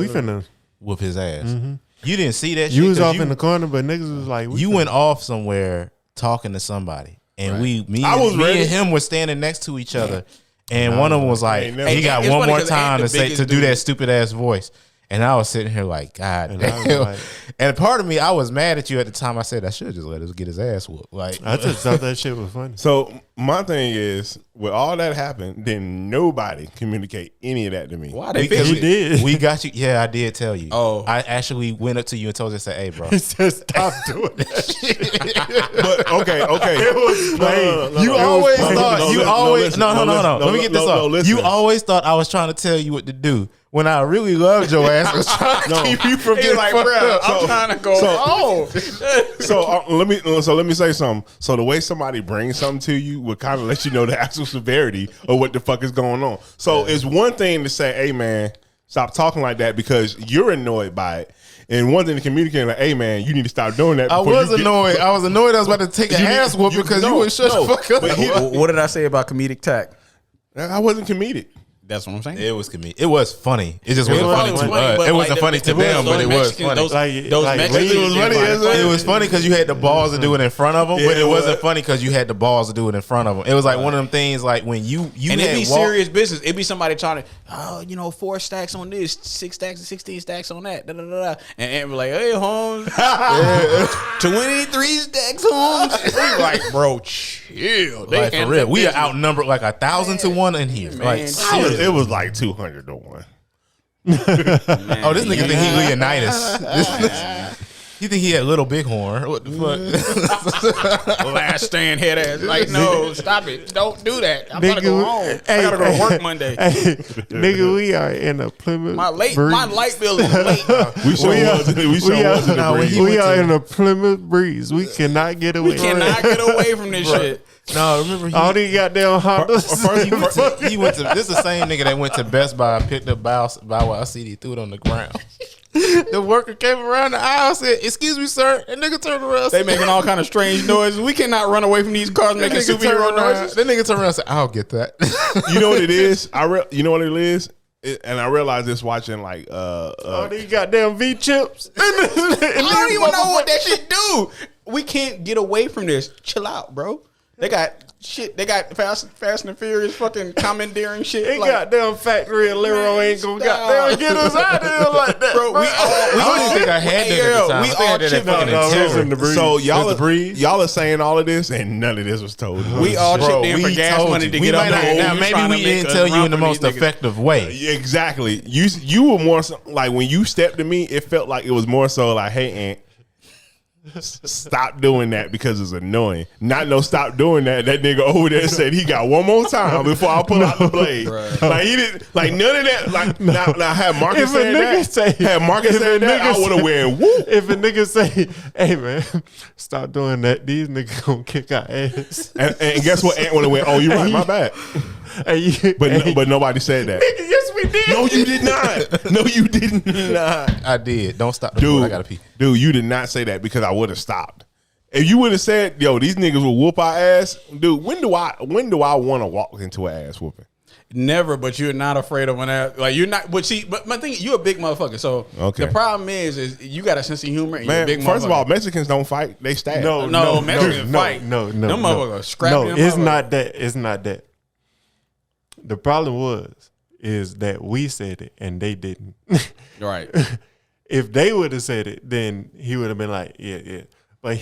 Speaker 3: finna
Speaker 1: whoop his ass. Mm-hmm. You didn't see that.
Speaker 3: You
Speaker 1: shit
Speaker 3: was off in the corner, but niggas was like,
Speaker 1: you went off somewhere talking to somebody, and me and him were standing next to each other, and one of them was like, "He got one more time to do that stupid ass voice." And I was sitting here like, God damn. Like, and part of me, I was mad at you at the time. I said, I should have just let us get his ass whooped. Like,
Speaker 3: I just thought that shit was funny.
Speaker 2: So my thing is, with all that happened, then nobody communicate any of that to me.
Speaker 4: Why?
Speaker 3: Because you did.
Speaker 1: We got you. Yeah, I did tell you.
Speaker 4: Oh.
Speaker 1: I actually went up to you and told you, said, hey, bro.
Speaker 3: He said, stop doing that shit.
Speaker 2: But, okay. It was
Speaker 1: plain. You always thought, Let me get this off. You always thought I was trying to tell you what to do. when I really loved your ass, I was trying to keep you from getting
Speaker 4: like, bro, I'm trying to go home.
Speaker 2: Let me say something. So the way somebody brings something to you will kind of let you know the actual severity of what the fuck is going on. So it's one thing to say, hey man, stop talking like that because you're annoyed by it. And one thing to communicate, like, hey man, you need to stop doing that.
Speaker 1: I was annoyed. I was annoyed I was about to take an ass whoop because you wouldn't shut the fuck up.
Speaker 4: What did I say about comedic tact?
Speaker 2: I wasn't comedic.
Speaker 4: That's what I'm saying.
Speaker 1: It was comedic. It was funny. It just wasn't funny to us. It wasn't funny to them, but it was funny. It was funny because you had the balls to do it in front of them, but it wasn't funny because you had the balls to do it in front of them. It was like one of them things like when you
Speaker 4: and it'd be serious business. It'd be somebody trying to, 4 stacks on this, 6 stacks and 16 stacks on that, and be like, hey, Holmes, 23 stacks, Holmes. Like, bro, chill.
Speaker 1: Like for real, we are outnumbered like 1,000 to 1 in here. Like,
Speaker 2: it was like 200 to 1.
Speaker 1: This nigga think he Leonidas. You think he had Little Bighorn? What the fuck?
Speaker 4: Last stand head ass. Like, no, stop it. Don't do that. I'm gonna go home. I gotta go to work Monday.
Speaker 3: Nigga, we are in a Plymouth.
Speaker 4: My light bill is late.
Speaker 3: We are in a Plymouth Breeze. We cannot get away.
Speaker 4: We cannot get away from this shit.
Speaker 1: No, remember
Speaker 3: all these goddamn Hondas.
Speaker 1: He went to this is the same nigga that went to Best Buy and picked up Bow Wow CD, threw it on the ground. The worker came around the aisle and said, "Excuse me, sir." And nigga turned around.
Speaker 4: They making all kind of strange noises. We cannot run away from these cars making superhero noises.
Speaker 1: That nigga turned around and said, "I'll get that."
Speaker 2: You know what it is? You know what it is? And I realized this watching like
Speaker 3: all these goddamn V chips. I
Speaker 4: don't even know what that shit do. We can't get away from this. Chill out, bro. They got shit. They got Fast and Furious fucking commandeering shit.
Speaker 3: They goddamn factory and Leroy ain't gonna goddamn get us out of here like that, bro.
Speaker 1: I didn't think I had that at the time.
Speaker 2: So y'all are saying all of this and none of this was told.
Speaker 4: We all chipped in for gas money to get up there.
Speaker 1: Now maybe we didn't tell you in the most effective way.
Speaker 2: Exactly. You were more so, like when you stepped to me, it felt like it was more so like, hey, Aunt, stop doing that because it's annoying. Not no stop doing that. That nigga over there said he got one more time before I pull out the blade. Like he didn't like none of that. Like now had Marcus saying that, I would have went whoop.
Speaker 3: If a nigga say, "Hey man, stop doing that," these niggas gonna kick our ass.
Speaker 2: And guess what? Aunt would have went, "Oh, you right, my bad." But nobody said that.
Speaker 3: Nigga, yes, we did.
Speaker 2: No, you did not. No, you did not.
Speaker 1: I did. Don't stop. Dude, I gotta pee.
Speaker 2: Dude, you did not say that because I would have stopped. If you would have said, "Yo, these niggas will whoop our ass," dude, when do I want to walk into an ass whooping?
Speaker 4: Never, but you're not afraid of an ass. Like you're not. But my thing, you're a big motherfucker. So the problem is you got a sense of humor. And you're a big motherfucker.
Speaker 2: First of all, Mexicans don't fight; they stab.
Speaker 4: No, Mexicans fight.
Speaker 3: No,
Speaker 4: them motherfuckers scrapping.
Speaker 3: No, it's not that. It's not that. The problem is that we said it and they didn't.
Speaker 4: Right.
Speaker 3: If they would have said it, then he would have been like, yeah. But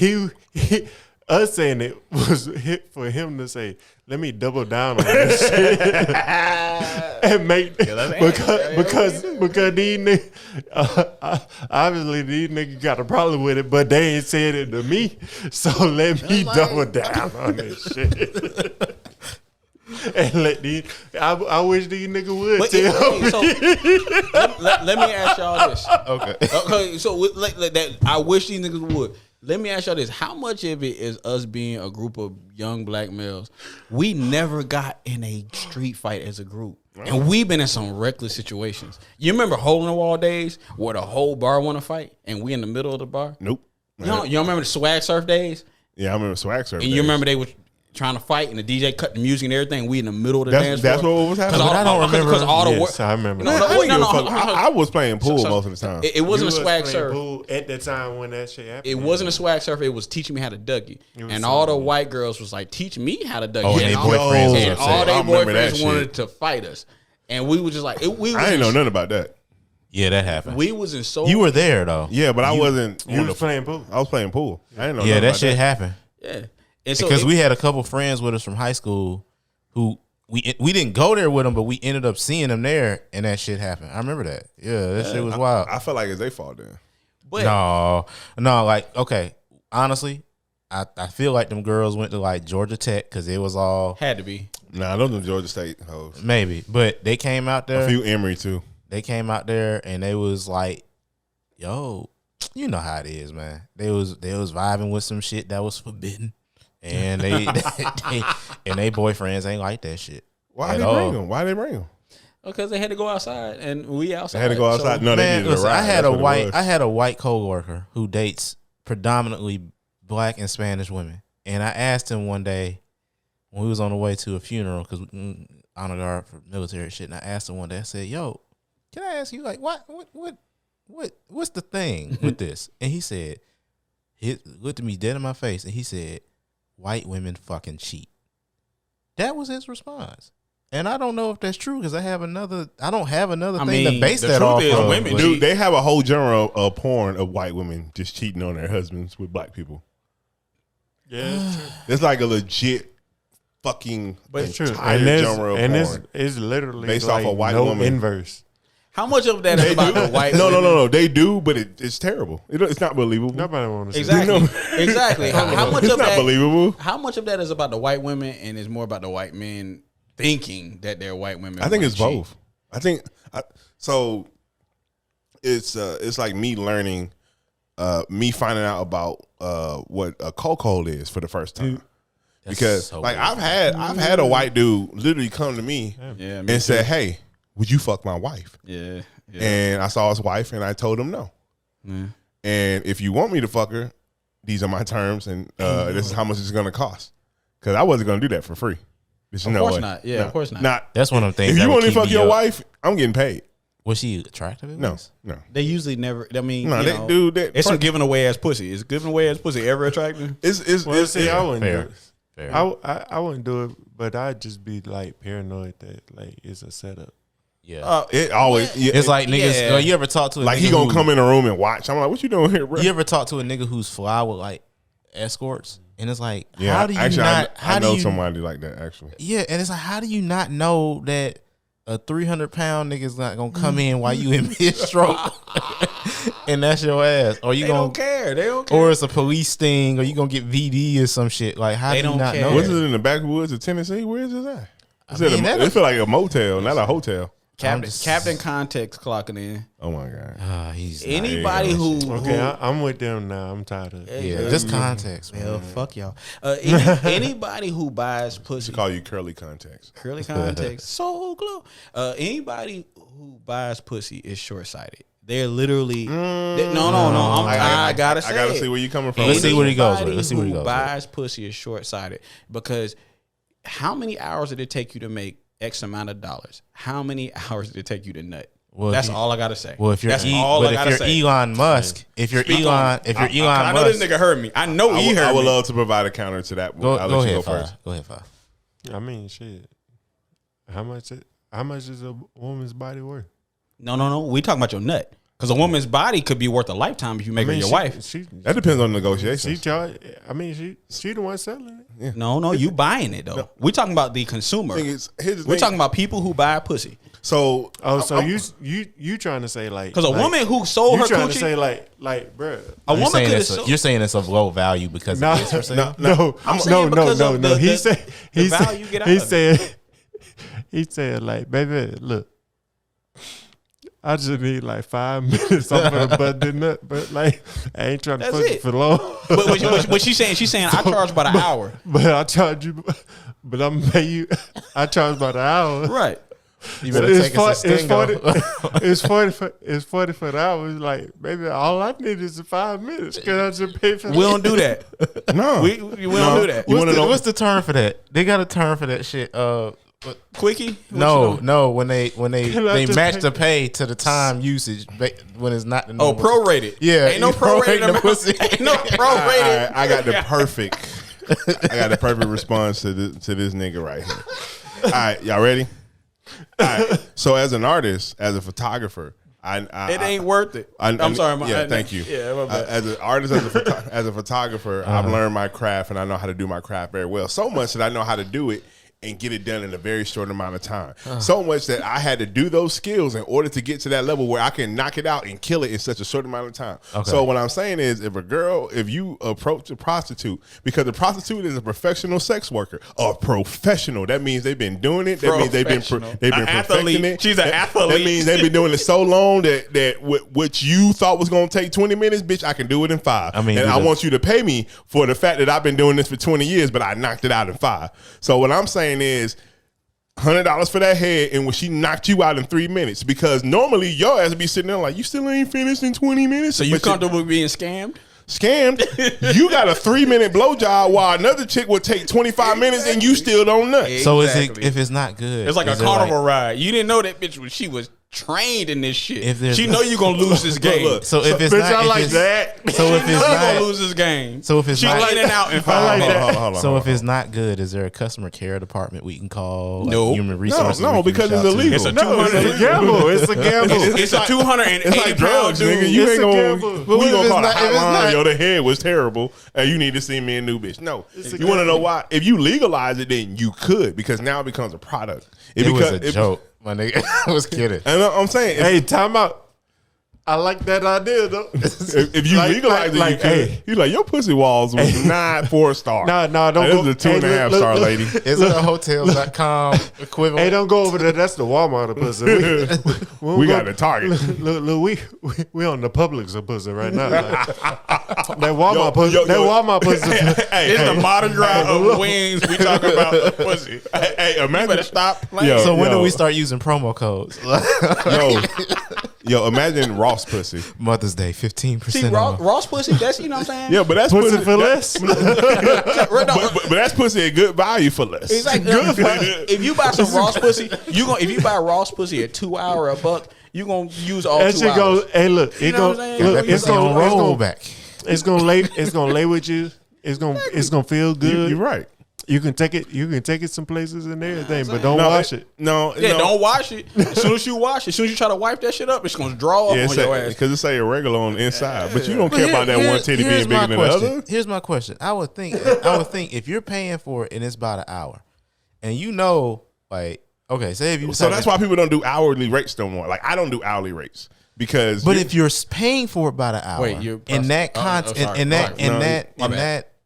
Speaker 3: us saying it was hit for him to say, let me double down on this shit and make because these niggas, obviously these niggas got a problem with it, but they ain't said it to me, so let me double down on this shit. And I wish these niggas would tell me.
Speaker 4: So, let me ask y'all this.
Speaker 1: Okay.
Speaker 4: So that I wish these niggas would. Let me ask y'all this. How much of it is us being a group of young black males? We never got in a street fight as a group. And we've been in some reckless situations. You remember hole in the wall days where the whole bar want to fight and we in the middle of the bar?
Speaker 2: Nope.
Speaker 4: You don't remember the swag surf days?
Speaker 2: Yeah, I remember swag surf
Speaker 4: days. And you remember they were trying to fight and the DJ cut the music and everything. We in the middle of the dance floor.
Speaker 2: That's what was happening.
Speaker 1: I don't remember.
Speaker 4: Because all the
Speaker 3: work. I remember.
Speaker 2: I was playing pool most of the time.
Speaker 4: It wasn't a swag surf.
Speaker 3: Pool at the time when that shit happened.
Speaker 4: It wasn't a swag surf. It was teaching me how to Dougie. And all the white girls was like, teach me how to Dougie.
Speaker 1: Oh, and
Speaker 4: all their boyfriends wanted to fight us. And we were just like, I
Speaker 2: ain't know nothing about that.
Speaker 1: Yeah, that happened.
Speaker 4: We was in so.
Speaker 1: You were there though.
Speaker 2: Yeah, but I wasn't.
Speaker 3: You was playing pool.
Speaker 2: I was playing pool. I didn't know.
Speaker 1: Yeah, that shit happened.
Speaker 4: Yeah.
Speaker 1: Because we had a couple friends with us from high school who we didn't go there with them, but we ended up seeing them there, and that shit happened. I remember that. Yeah, that shit was wild.
Speaker 2: I felt like it's their fault then.
Speaker 4: But
Speaker 1: no, like okay, honestly, I feel like them girls went to like Georgia Tech because it was all
Speaker 4: had to be.
Speaker 2: Nah, those are Georgia State hoes.
Speaker 1: Maybe, but they came out there.
Speaker 2: A few Emory too.
Speaker 1: They came out there and they was like, yo, you know how it is, man. They was vibing with some shit that was forbidden. And they and they boyfriends ain't like that shit.
Speaker 2: Why they bring them? Why they bring them?
Speaker 4: Because they had to go outside and we outside.
Speaker 2: They had to go outside. So, no, they needed
Speaker 1: listen,
Speaker 2: a ride.
Speaker 1: I had a white coworker who dates predominantly black and Spanish women. And I asked him one day when we was on the way to a funeral, because we honor guard for military shit, and I asked him one day, I said, yo, can I ask you, like, what's the thing with this? And he said, he looked at me dead in my face, and he said, white women fucking cheat. That was his response. And I don't know if that's true, because I don't have another thing to base that off of.
Speaker 2: Women, dude, they have a whole genre of porn of white women just cheating on their husbands with black people.
Speaker 3: Yeah,
Speaker 2: it's like a legit fucking entire genre of porn.
Speaker 3: It's literally
Speaker 2: based
Speaker 3: like
Speaker 2: off a white woman.
Speaker 3: Inverse.
Speaker 4: How much of that is about the white women?
Speaker 2: No. They do, but it's terrible. It's not believable.
Speaker 3: Nobody wants to
Speaker 4: see it. Exactly. How much of that?
Speaker 2: Believable.
Speaker 4: How much of that is about the white women and is more about the white men thinking that they're white women?
Speaker 2: I think it's both. I think so. It's like me learning, me finding out about what a cuckold is for the first time. Because so like weird. I've had a white dude literally come to me and say, "Hey, would you fuck my wife?"
Speaker 4: Yeah.
Speaker 2: And I saw his wife and I told him no. Yeah. And if you want me to fuck her, these are my terms and this is how much it's going to cost. Because I wasn't going to do that for free.
Speaker 4: Of course not. Yeah, of course not.
Speaker 1: That's one of the things.
Speaker 2: If you want me to fuck your wife, I'm getting paid.
Speaker 1: Was she attractive?
Speaker 2: No.
Speaker 4: They usually never. I mean,
Speaker 2: they do that.
Speaker 4: It's some giving away ass pussy. Is giving away ass pussy ever attractive?
Speaker 3: I wouldn't
Speaker 1: fair.
Speaker 3: do it. I wouldn't do it, but I'd just be like paranoid that like it's a setup.
Speaker 1: Yeah,
Speaker 2: it always. Yeah,
Speaker 1: it's like niggas. Yeah. You ever talk to a
Speaker 2: like
Speaker 1: nigga
Speaker 2: he gonna come in a room and watch? I'm like, what you doing here, bro?
Speaker 1: You ever talk to a nigga who's fly with like escorts? And it's like,
Speaker 2: yeah,
Speaker 1: how do you not?
Speaker 2: I know somebody like that actually.
Speaker 1: Yeah, and it's like, how do you not know that a 300-pound nigga's not gonna come in while you in mid stroke, and that's your ass? Or you
Speaker 4: don't care? They don't care.
Speaker 1: Or it's a police sting, or you gonna get VD or some shit? Like, how do you not know?
Speaker 2: Was it in the backwoods of Tennessee? Where is it at? It feel like a motel, not a hotel.
Speaker 4: Captain Context clocking in.
Speaker 2: Oh my god!
Speaker 1: He's
Speaker 4: anybody who
Speaker 3: I'm with them now. I'm tired of it.
Speaker 1: Yeah, just context.
Speaker 4: Well, fuck y'all. Anybody who buys pussy,
Speaker 2: call you curly context.
Speaker 4: Curly context. So glow. Anybody who buys pussy is short sighted. They're literally no. I gotta
Speaker 2: see where you coming from.
Speaker 1: Let's see where he goes. Let's see where he goes.
Speaker 4: Buys pussy is short sighted because how many hours did it take you to make X amount of dollars? How many hours did it take you to nut? Well, that's all I gotta say.
Speaker 1: Well, if you're Elon Musk, if you're Elon Musk,
Speaker 4: I know this nigga heard me. I know he heard me.
Speaker 2: I would love to provide a counter to that.
Speaker 1: Go ahead, first. Go ahead, Five.
Speaker 3: I mean, shit. How much is a woman's body worth?
Speaker 4: No. We talking about your nut. Because a woman's body could be worth a lifetime if you make her your wife.
Speaker 2: That depends on the negotiations.
Speaker 3: She the one selling it.
Speaker 4: Yeah. No, you buying it though. No. We talking about the consumer. We're talking about people who buy pussy.
Speaker 2: So,
Speaker 3: you trying to say like?
Speaker 4: Because a woman who sold her
Speaker 3: trying
Speaker 4: coochie,
Speaker 3: to say like, bro,
Speaker 4: a woman could have sold.
Speaker 1: You're saying it's of low value because it is for sale.
Speaker 3: No. He said like, baby, look. I just need like 5 minutes. I'm gonna butt the nut, but like I ain't trying to fuck you for long.
Speaker 4: But she's saying I charge by the hour.
Speaker 3: But I charge you, but I'm gonna pay you. I charge by the hour.
Speaker 4: Right.
Speaker 1: You better take us a stingo.
Speaker 3: It's 40 for the hour. It's like, baby, all I need is 5 minutes. Can I just pay for that?
Speaker 4: We don't do that.
Speaker 2: No,
Speaker 4: we don't do that.
Speaker 1: What's the term for that? They got a term for that shit.
Speaker 4: Quickie?
Speaker 1: No. When they match the pay to the time usage when it's not the normal.
Speaker 4: Prorated.
Speaker 1: Yeah,
Speaker 4: ain't no prorated pussy. Ain't no prorated.
Speaker 2: I got the perfect. I got the perfect response to this nigga right here. All right, y'all ready? All right. So as an artist, as a photographer,
Speaker 4: it ain't worth it. I'm sorry.
Speaker 2: Thank you. Yeah, my bad. As an artist, as a photographer, I've learned my craft and I know how to do my craft very well. So much that I know how to do it and get it done in a very short amount of time. So much that I had to do those skills in order to get to that level where I can knock it out and kill it in such a short amount of time. Okay. So what I'm saying is, if you approach a prostitute, because the prostitute is a professional sex worker, a professional, that means they've been doing it. That means they've been perfecting it.
Speaker 4: She's an athlete.
Speaker 2: That means they've been doing it so long that what you thought was going to take 20 minutes, bitch, I can do it in 5. And I want you to pay me for the fact that I've been doing this for 20 years, but I knocked it out in 5. So what I'm saying is $100 for that head, and when she knocked you out in 3 minutes, because normally your ass would be sitting there like, you still ain't finished in 20 minutes.
Speaker 4: So you comfortable with being scammed?
Speaker 2: You got a 3-minute blowjob while another chick would take 25 minutes and you still don't nut.
Speaker 1: So if it's not good,
Speaker 4: it's like a carnival ride. You didn't know that bitch when she was trained in this shit. She know you gonna lose this game.
Speaker 2: Look, so if it's not
Speaker 3: like that,
Speaker 2: so
Speaker 1: if it's
Speaker 4: not gonna lose this game.
Speaker 1: So if it's not
Speaker 4: in and out in 5 minutes.
Speaker 1: So if it's not good, is there a customer care department we can call?
Speaker 4: No,
Speaker 1: like human resources.
Speaker 2: No, because it's illegal.
Speaker 3: It's a gamble. It's a gamble.
Speaker 4: It's a 280
Speaker 2: It's like drugs, nigga. You ain't gonna. We gonna call the hotline. Yo, the head was terrible, and you need to see me a new bitch. No, you want to know why? If you legalize it, then you could, because now it becomes a product.
Speaker 1: It was a joke. My nigga, I was kidding.
Speaker 2: And I'm saying,
Speaker 3: hey, time out. I like that idea though.
Speaker 2: If you legalize it, you can. You like your pussy walls was not 4 star.
Speaker 3: No, don't
Speaker 2: go. This is a 2.5 star lady.
Speaker 1: Is it a hotels.com equivalent?
Speaker 3: Hey, don't go over there. That's the Walmart of pussy.
Speaker 2: We got the Target.
Speaker 3: Look, we on the Publix of pussy right now. That Walmart pussy. That Walmart pussy.
Speaker 4: It's the Mardi Gras of wings. We talking about pussy.
Speaker 2: Hey, imagine.
Speaker 4: You better stop playing.
Speaker 1: So when do we start using promo codes?
Speaker 2: Yo, imagine Ross pussy.
Speaker 1: Mother's Day, 15%.
Speaker 4: See, Ross pussy, that's, you know what I'm saying?
Speaker 2: Yeah, but that's
Speaker 3: pussy for less.
Speaker 2: but that's pussy at good value for less.
Speaker 4: It's like, if you buy some Ross pussy, if you buy Ross pussy at $2 a buck, you gonna use all that 2 hours.
Speaker 3: Hey, look, it's gonna roll back. It's gonna lay with you. It's gonna feel good.
Speaker 2: You're right.
Speaker 3: You can take it some places and everything, but don't wash it.
Speaker 4: Don't wash it. As soon as you wash it, as soon as you try to wipe that shit up, it's gonna draw up on your ass.
Speaker 2: Because it's like irregular on the inside, but you don't care about that one titty being bigger than the other.
Speaker 1: Here's my question. I would think if you're paying for it and it's about an hour, and you know, like, okay, say if you.
Speaker 2: So that's why people don't do hourly rates no more. Like, I don't do hourly rates. Because
Speaker 1: if you're paying for about an hour,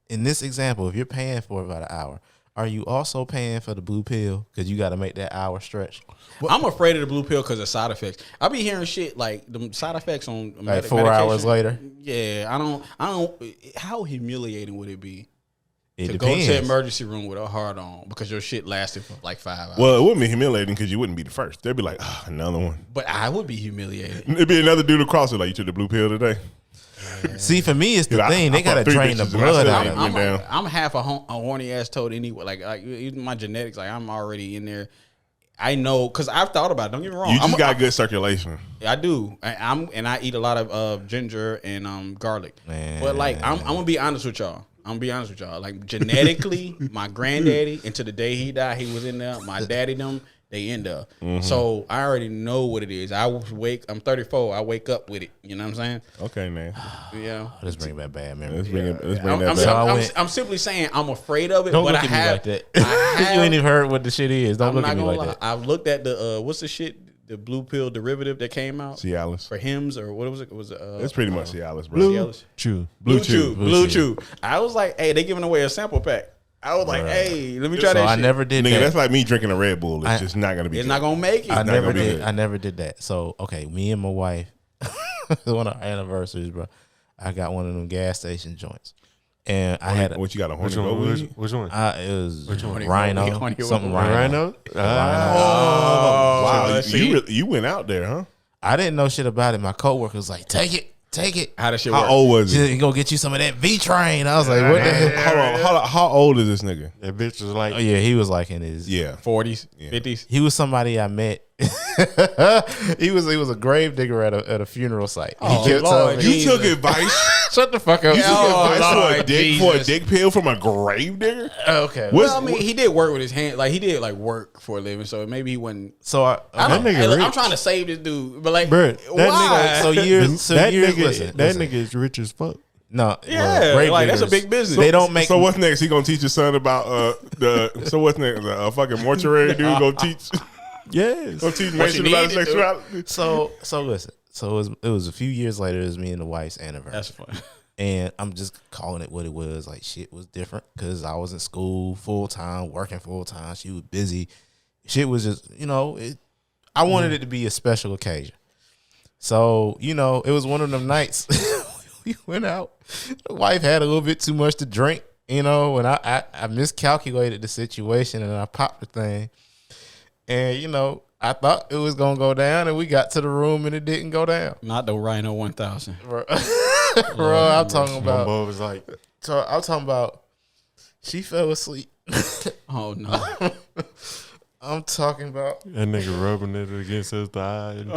Speaker 1: in this example, if you're paying for about an hour, are you also paying for the blue pill because you got to make that hour stretch?
Speaker 4: Well, I'm afraid of the blue pill because of side effects. I be hearing shit like the side effects on
Speaker 1: like 4 hours later.
Speaker 4: Yeah, I don't. How humiliating would it be?
Speaker 1: It
Speaker 4: to
Speaker 1: depends.
Speaker 4: go to the emergency room with a hard on because your shit lasted for like 5 hours.
Speaker 2: Well, it wouldn't be humiliating because you wouldn't be the first. They'd be like, another one.
Speaker 4: But I would be humiliated.
Speaker 2: It'd be another dude across it like, you took the blue pill today.
Speaker 1: See, for me, it's the thing. They got to drain the blood out of it.
Speaker 4: I'm half a horny ass toad anyway. Like even my genetics, like I'm already in there. I know because I've thought about it. Don't get me wrong.
Speaker 2: You just got good circulation.
Speaker 4: I do. I eat a lot of ginger and garlic.
Speaker 1: Man.
Speaker 4: But like I'm gonna be honest with y'all. Like genetically, my granddaddy, and to the day he died, he was in there. My daddy, they in there. Mm-hmm. So I already know what it is. I'm 34. I wake up with it. You know what I'm saying?
Speaker 2: Okay, man.
Speaker 4: Yeah.
Speaker 1: Let's bring that bad memory.
Speaker 2: Let's bring that back.
Speaker 4: I'm simply saying I'm afraid of it.
Speaker 1: Don't
Speaker 4: but
Speaker 1: look at me like that. You ain't even heard what the shit is. Don't look at me like that.
Speaker 4: I've looked at the what's the shit? The blue pill derivative that came out.
Speaker 2: Cialis.
Speaker 4: For Hims or what was it?
Speaker 2: It's pretty much Cialis, bro.
Speaker 3: Blue Chew.
Speaker 4: I was like, hey, they giving away a sample pack. I was like, hey, let me try that shit.
Speaker 1: I never did that.
Speaker 2: That's like me drinking a Red Bull. It's just not going to be
Speaker 4: It's not going to make it.
Speaker 1: I never did that. So, okay, me and my wife, one of our anniversaries, bro, I got one of them gas station joints. And I had
Speaker 2: what you got, a horny
Speaker 3: Which one?
Speaker 1: It was Rhino. Something Rhino.
Speaker 2: Oh, wow. You went out there, huh?
Speaker 1: I didn't know shit about it. My coworker was like, take it.
Speaker 4: How does shit work?
Speaker 2: How old was it?
Speaker 1: Go get you some of that V-Train. I was like, what the hell?
Speaker 2: Hold on. How old is this nigga?
Speaker 3: That bitch was like,
Speaker 1: he was like in his
Speaker 4: 40s, 50s.
Speaker 1: He was somebody I met. he was a grave digger at a funeral site.
Speaker 2: Lord, you took advice.
Speaker 1: Shut the fuck up.
Speaker 2: You took advice for a dick pill from a grave digger?
Speaker 1: Okay.
Speaker 4: Well, I mean, he did work with his hand. Like he did like work for a living. So maybe he wasn't.
Speaker 1: So
Speaker 4: I'm trying to save this dude, but like,
Speaker 3: Bert,
Speaker 4: why?
Speaker 3: That nigga is rich as fuck.
Speaker 1: No,
Speaker 4: yeah,
Speaker 1: grave
Speaker 4: like
Speaker 1: diggers,
Speaker 4: that's a big business.
Speaker 1: They don't make.
Speaker 2: So what's next? He gonna teach his son about So what's next? A fucking mortuary dude gonna teach?
Speaker 3: Yes.
Speaker 2: Gonna teach Mason about sexuality.
Speaker 1: So listen. So it was a few years later. It was me and the wife's anniversary.
Speaker 4: That's fun.
Speaker 1: And I'm just calling it what it was. Like, shit was different because I was in school full time, working full time. She was busy. Shit was just, I wanted it to be a special occasion. So, it was one of them nights. We went out. The wife had a little bit too much to drink, and I miscalculated the situation and I popped the thing. And, I thought it was going to go down, and we got to the room and it didn't go down.
Speaker 4: Not the Rhino 1000.
Speaker 1: Bro, I'm talking about.
Speaker 3: My boy was like,
Speaker 1: so I'm talking about. She fell asleep.
Speaker 4: Oh no!
Speaker 1: I'm talking about
Speaker 3: that nigga rubbing it against his thigh and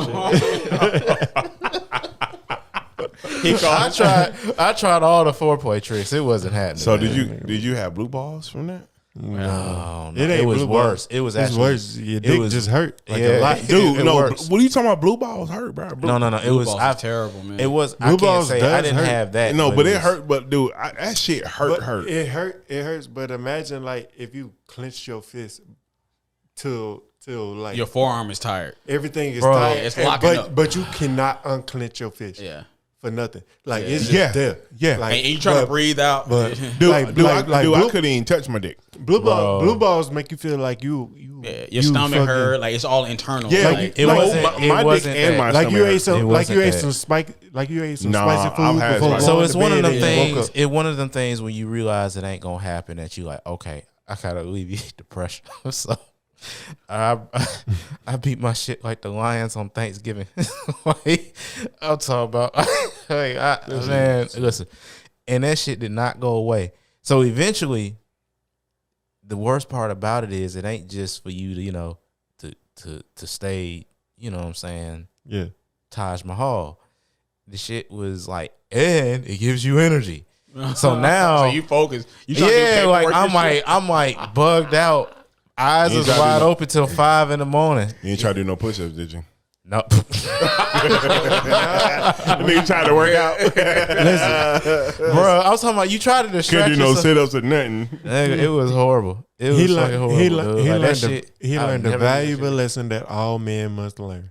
Speaker 3: shit.
Speaker 1: I tried all the foreplay tricks. It wasn't happening.
Speaker 2: So did you have blue balls from that?
Speaker 1: No.
Speaker 3: It
Speaker 1: was worse. It was actually
Speaker 3: worse. Your dick just hurt like a lot.
Speaker 2: Dude, no. What are you talking about? Blue balls hurt, bro.
Speaker 1: No. It was
Speaker 4: terrible, man.
Speaker 1: It was.
Speaker 3: Blue balls
Speaker 1: say I didn't have that.
Speaker 2: No, but it hurt. But dude, that shit hurt.
Speaker 3: It hurt. It hurts. But imagine like if you clenched your fist till like
Speaker 4: your forearm is tired.
Speaker 3: Everything is tight.
Speaker 4: It's locking up.
Speaker 3: But you cannot unclench your fist.
Speaker 4: Yeah.
Speaker 3: For nothing, like it's just there.
Speaker 2: Yeah,
Speaker 3: like,
Speaker 4: and you trying to breathe out,
Speaker 2: but I couldn't even touch my dick.
Speaker 3: Blue balls make you feel like you
Speaker 4: your stomach hurt, like it's all internal.
Speaker 2: Yeah,
Speaker 4: like,
Speaker 1: it wasn't.
Speaker 2: My dick and my
Speaker 3: like
Speaker 2: stomach.
Speaker 3: You ate some spicy food before.
Speaker 1: So it's one of them things. It's one of them things when you realize it ain't gonna happen that you like, okay, I gotta alleviate the pressure. So I beat my shit like the Lions on Thanksgiving. Like, I'm talking about, man, listen, and that shit did not go away. So eventually, the worst part about it is it ain't just for you to to stay, you know what I'm saying?
Speaker 3: Yeah,
Speaker 1: Taj Mahal. The shit was like, and it gives you energy. So now,
Speaker 4: so you focus.
Speaker 1: I'm like bugged out. Eyes is wide open till 5 a.m.
Speaker 2: You ain't try to do no push-ups, did you?
Speaker 1: No.
Speaker 2: Nigga tried to work out.
Speaker 1: Listen, bro, I was talking about you tried to distract
Speaker 2: Couldn't do no sit-ups or nothing.
Speaker 1: It was horrible. It was fucking horrible.
Speaker 3: He learned a valuable lesson that all men must learn.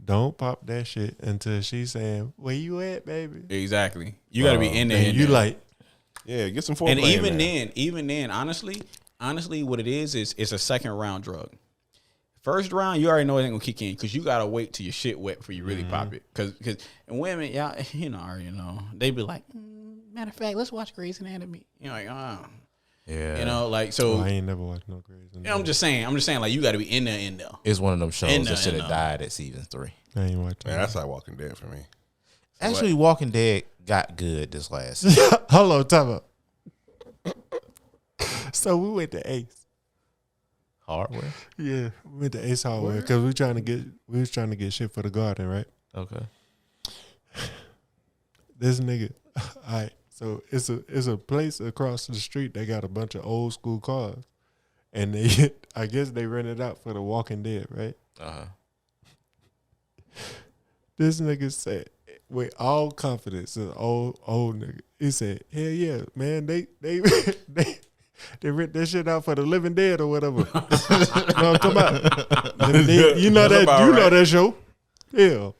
Speaker 3: Don't pop that shit until she's saying, "Where you at, baby?"
Speaker 4: Exactly. You got to be in there.
Speaker 3: And you like,
Speaker 2: yeah, get some foreplay.
Speaker 4: And even then, honestly, what it is it's a second round drug. First round, you already know it ain't gonna kick in because you gotta wait till your shit wet before you really pop it. Because and women, y'all, already know they be like, matter of fact, let's watch Grey's Anatomy. You're like, oh,
Speaker 1: yeah,
Speaker 4: like so.
Speaker 3: I ain't never watched no Grey's Anatomy.
Speaker 4: I'm just saying, like you got to be in there.
Speaker 1: It's one of them shows that should have died at season 3.
Speaker 3: I ain't watching.
Speaker 2: Man, that's like Walking Dead for me.
Speaker 1: So actually, Walking Dead got good this last.
Speaker 3: Hold on, time up. So we went to Ace
Speaker 1: Hardware.
Speaker 3: Yeah, we went to Ace Hardware because we was trying to get shit for the garden, right?
Speaker 1: Okay.
Speaker 3: This nigga, all right. So it's a place across the street. They got a bunch of old school cars, and I guess they rented out for the Walking Dead, right? This nigga said with all confidence, an old nigga, he said, "Hell yeah, man, they rent that shit out for the Living Dead or whatever." No, come on. You know that show. Yeah.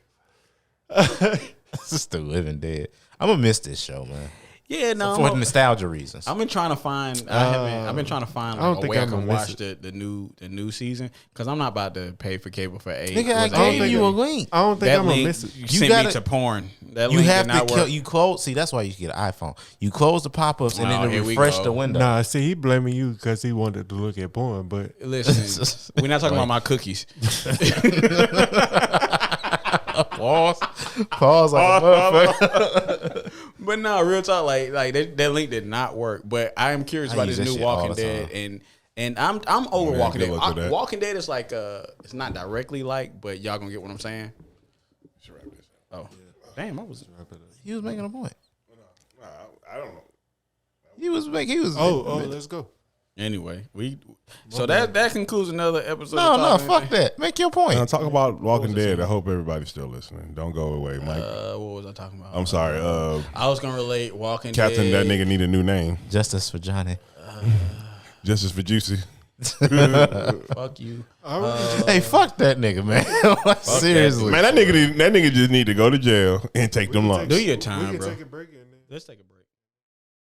Speaker 1: This is the Living Dead. I'm gonna miss this show, man.
Speaker 4: Yeah, no,
Speaker 1: for nostalgia reasons.
Speaker 4: I've been trying to find. I've been trying to find like a way I can watch the new season because I'm not about to pay for cable for 8.
Speaker 1: Nigga, I gave you a link.
Speaker 3: I don't think I'm gonna miss it.
Speaker 4: You sent me to porn. That link
Speaker 1: have
Speaker 4: did not
Speaker 1: to
Speaker 4: work.
Speaker 1: you close. See, that's why you get an iPhone. You close the pop-ups and then it refresh the window.
Speaker 3: Nah, see, he blaming you because he wanted to look at porn, but
Speaker 4: listen, we're not talking about my cookies.
Speaker 1: Pause like a motherfucker.
Speaker 4: But no, real talk, like that link did not work. But I am curious about this new Walking Dead, and I'm over Walking Dead. Walking Dead is like it's not directly like, but y'all gonna get what I'm saying. Oh, damn!
Speaker 1: He was making a point.
Speaker 2: I don't know.
Speaker 1: He was.
Speaker 3: Oh, let's go.
Speaker 4: Anyway, that concludes another episode.
Speaker 1: No, fuck that. Make your point.
Speaker 2: Now, talk about Walking Dead. I hope everybody's still listening. Don't go away, Mike.
Speaker 4: What was I talking about?
Speaker 2: I'm sorry.
Speaker 4: I was gonna relate Walking
Speaker 2: Captain,
Speaker 4: Dead.
Speaker 2: that nigga need a new name.
Speaker 1: Justice for Johnny.
Speaker 2: Justice for Juicy.
Speaker 4: Fuck you.
Speaker 1: Hey, fuck that nigga, man. Seriously,
Speaker 2: man, that nigga just need to go to jail and take them lumps.
Speaker 4: Do your time, bro.
Speaker 3: Take a break.
Speaker 4: Let's take a break.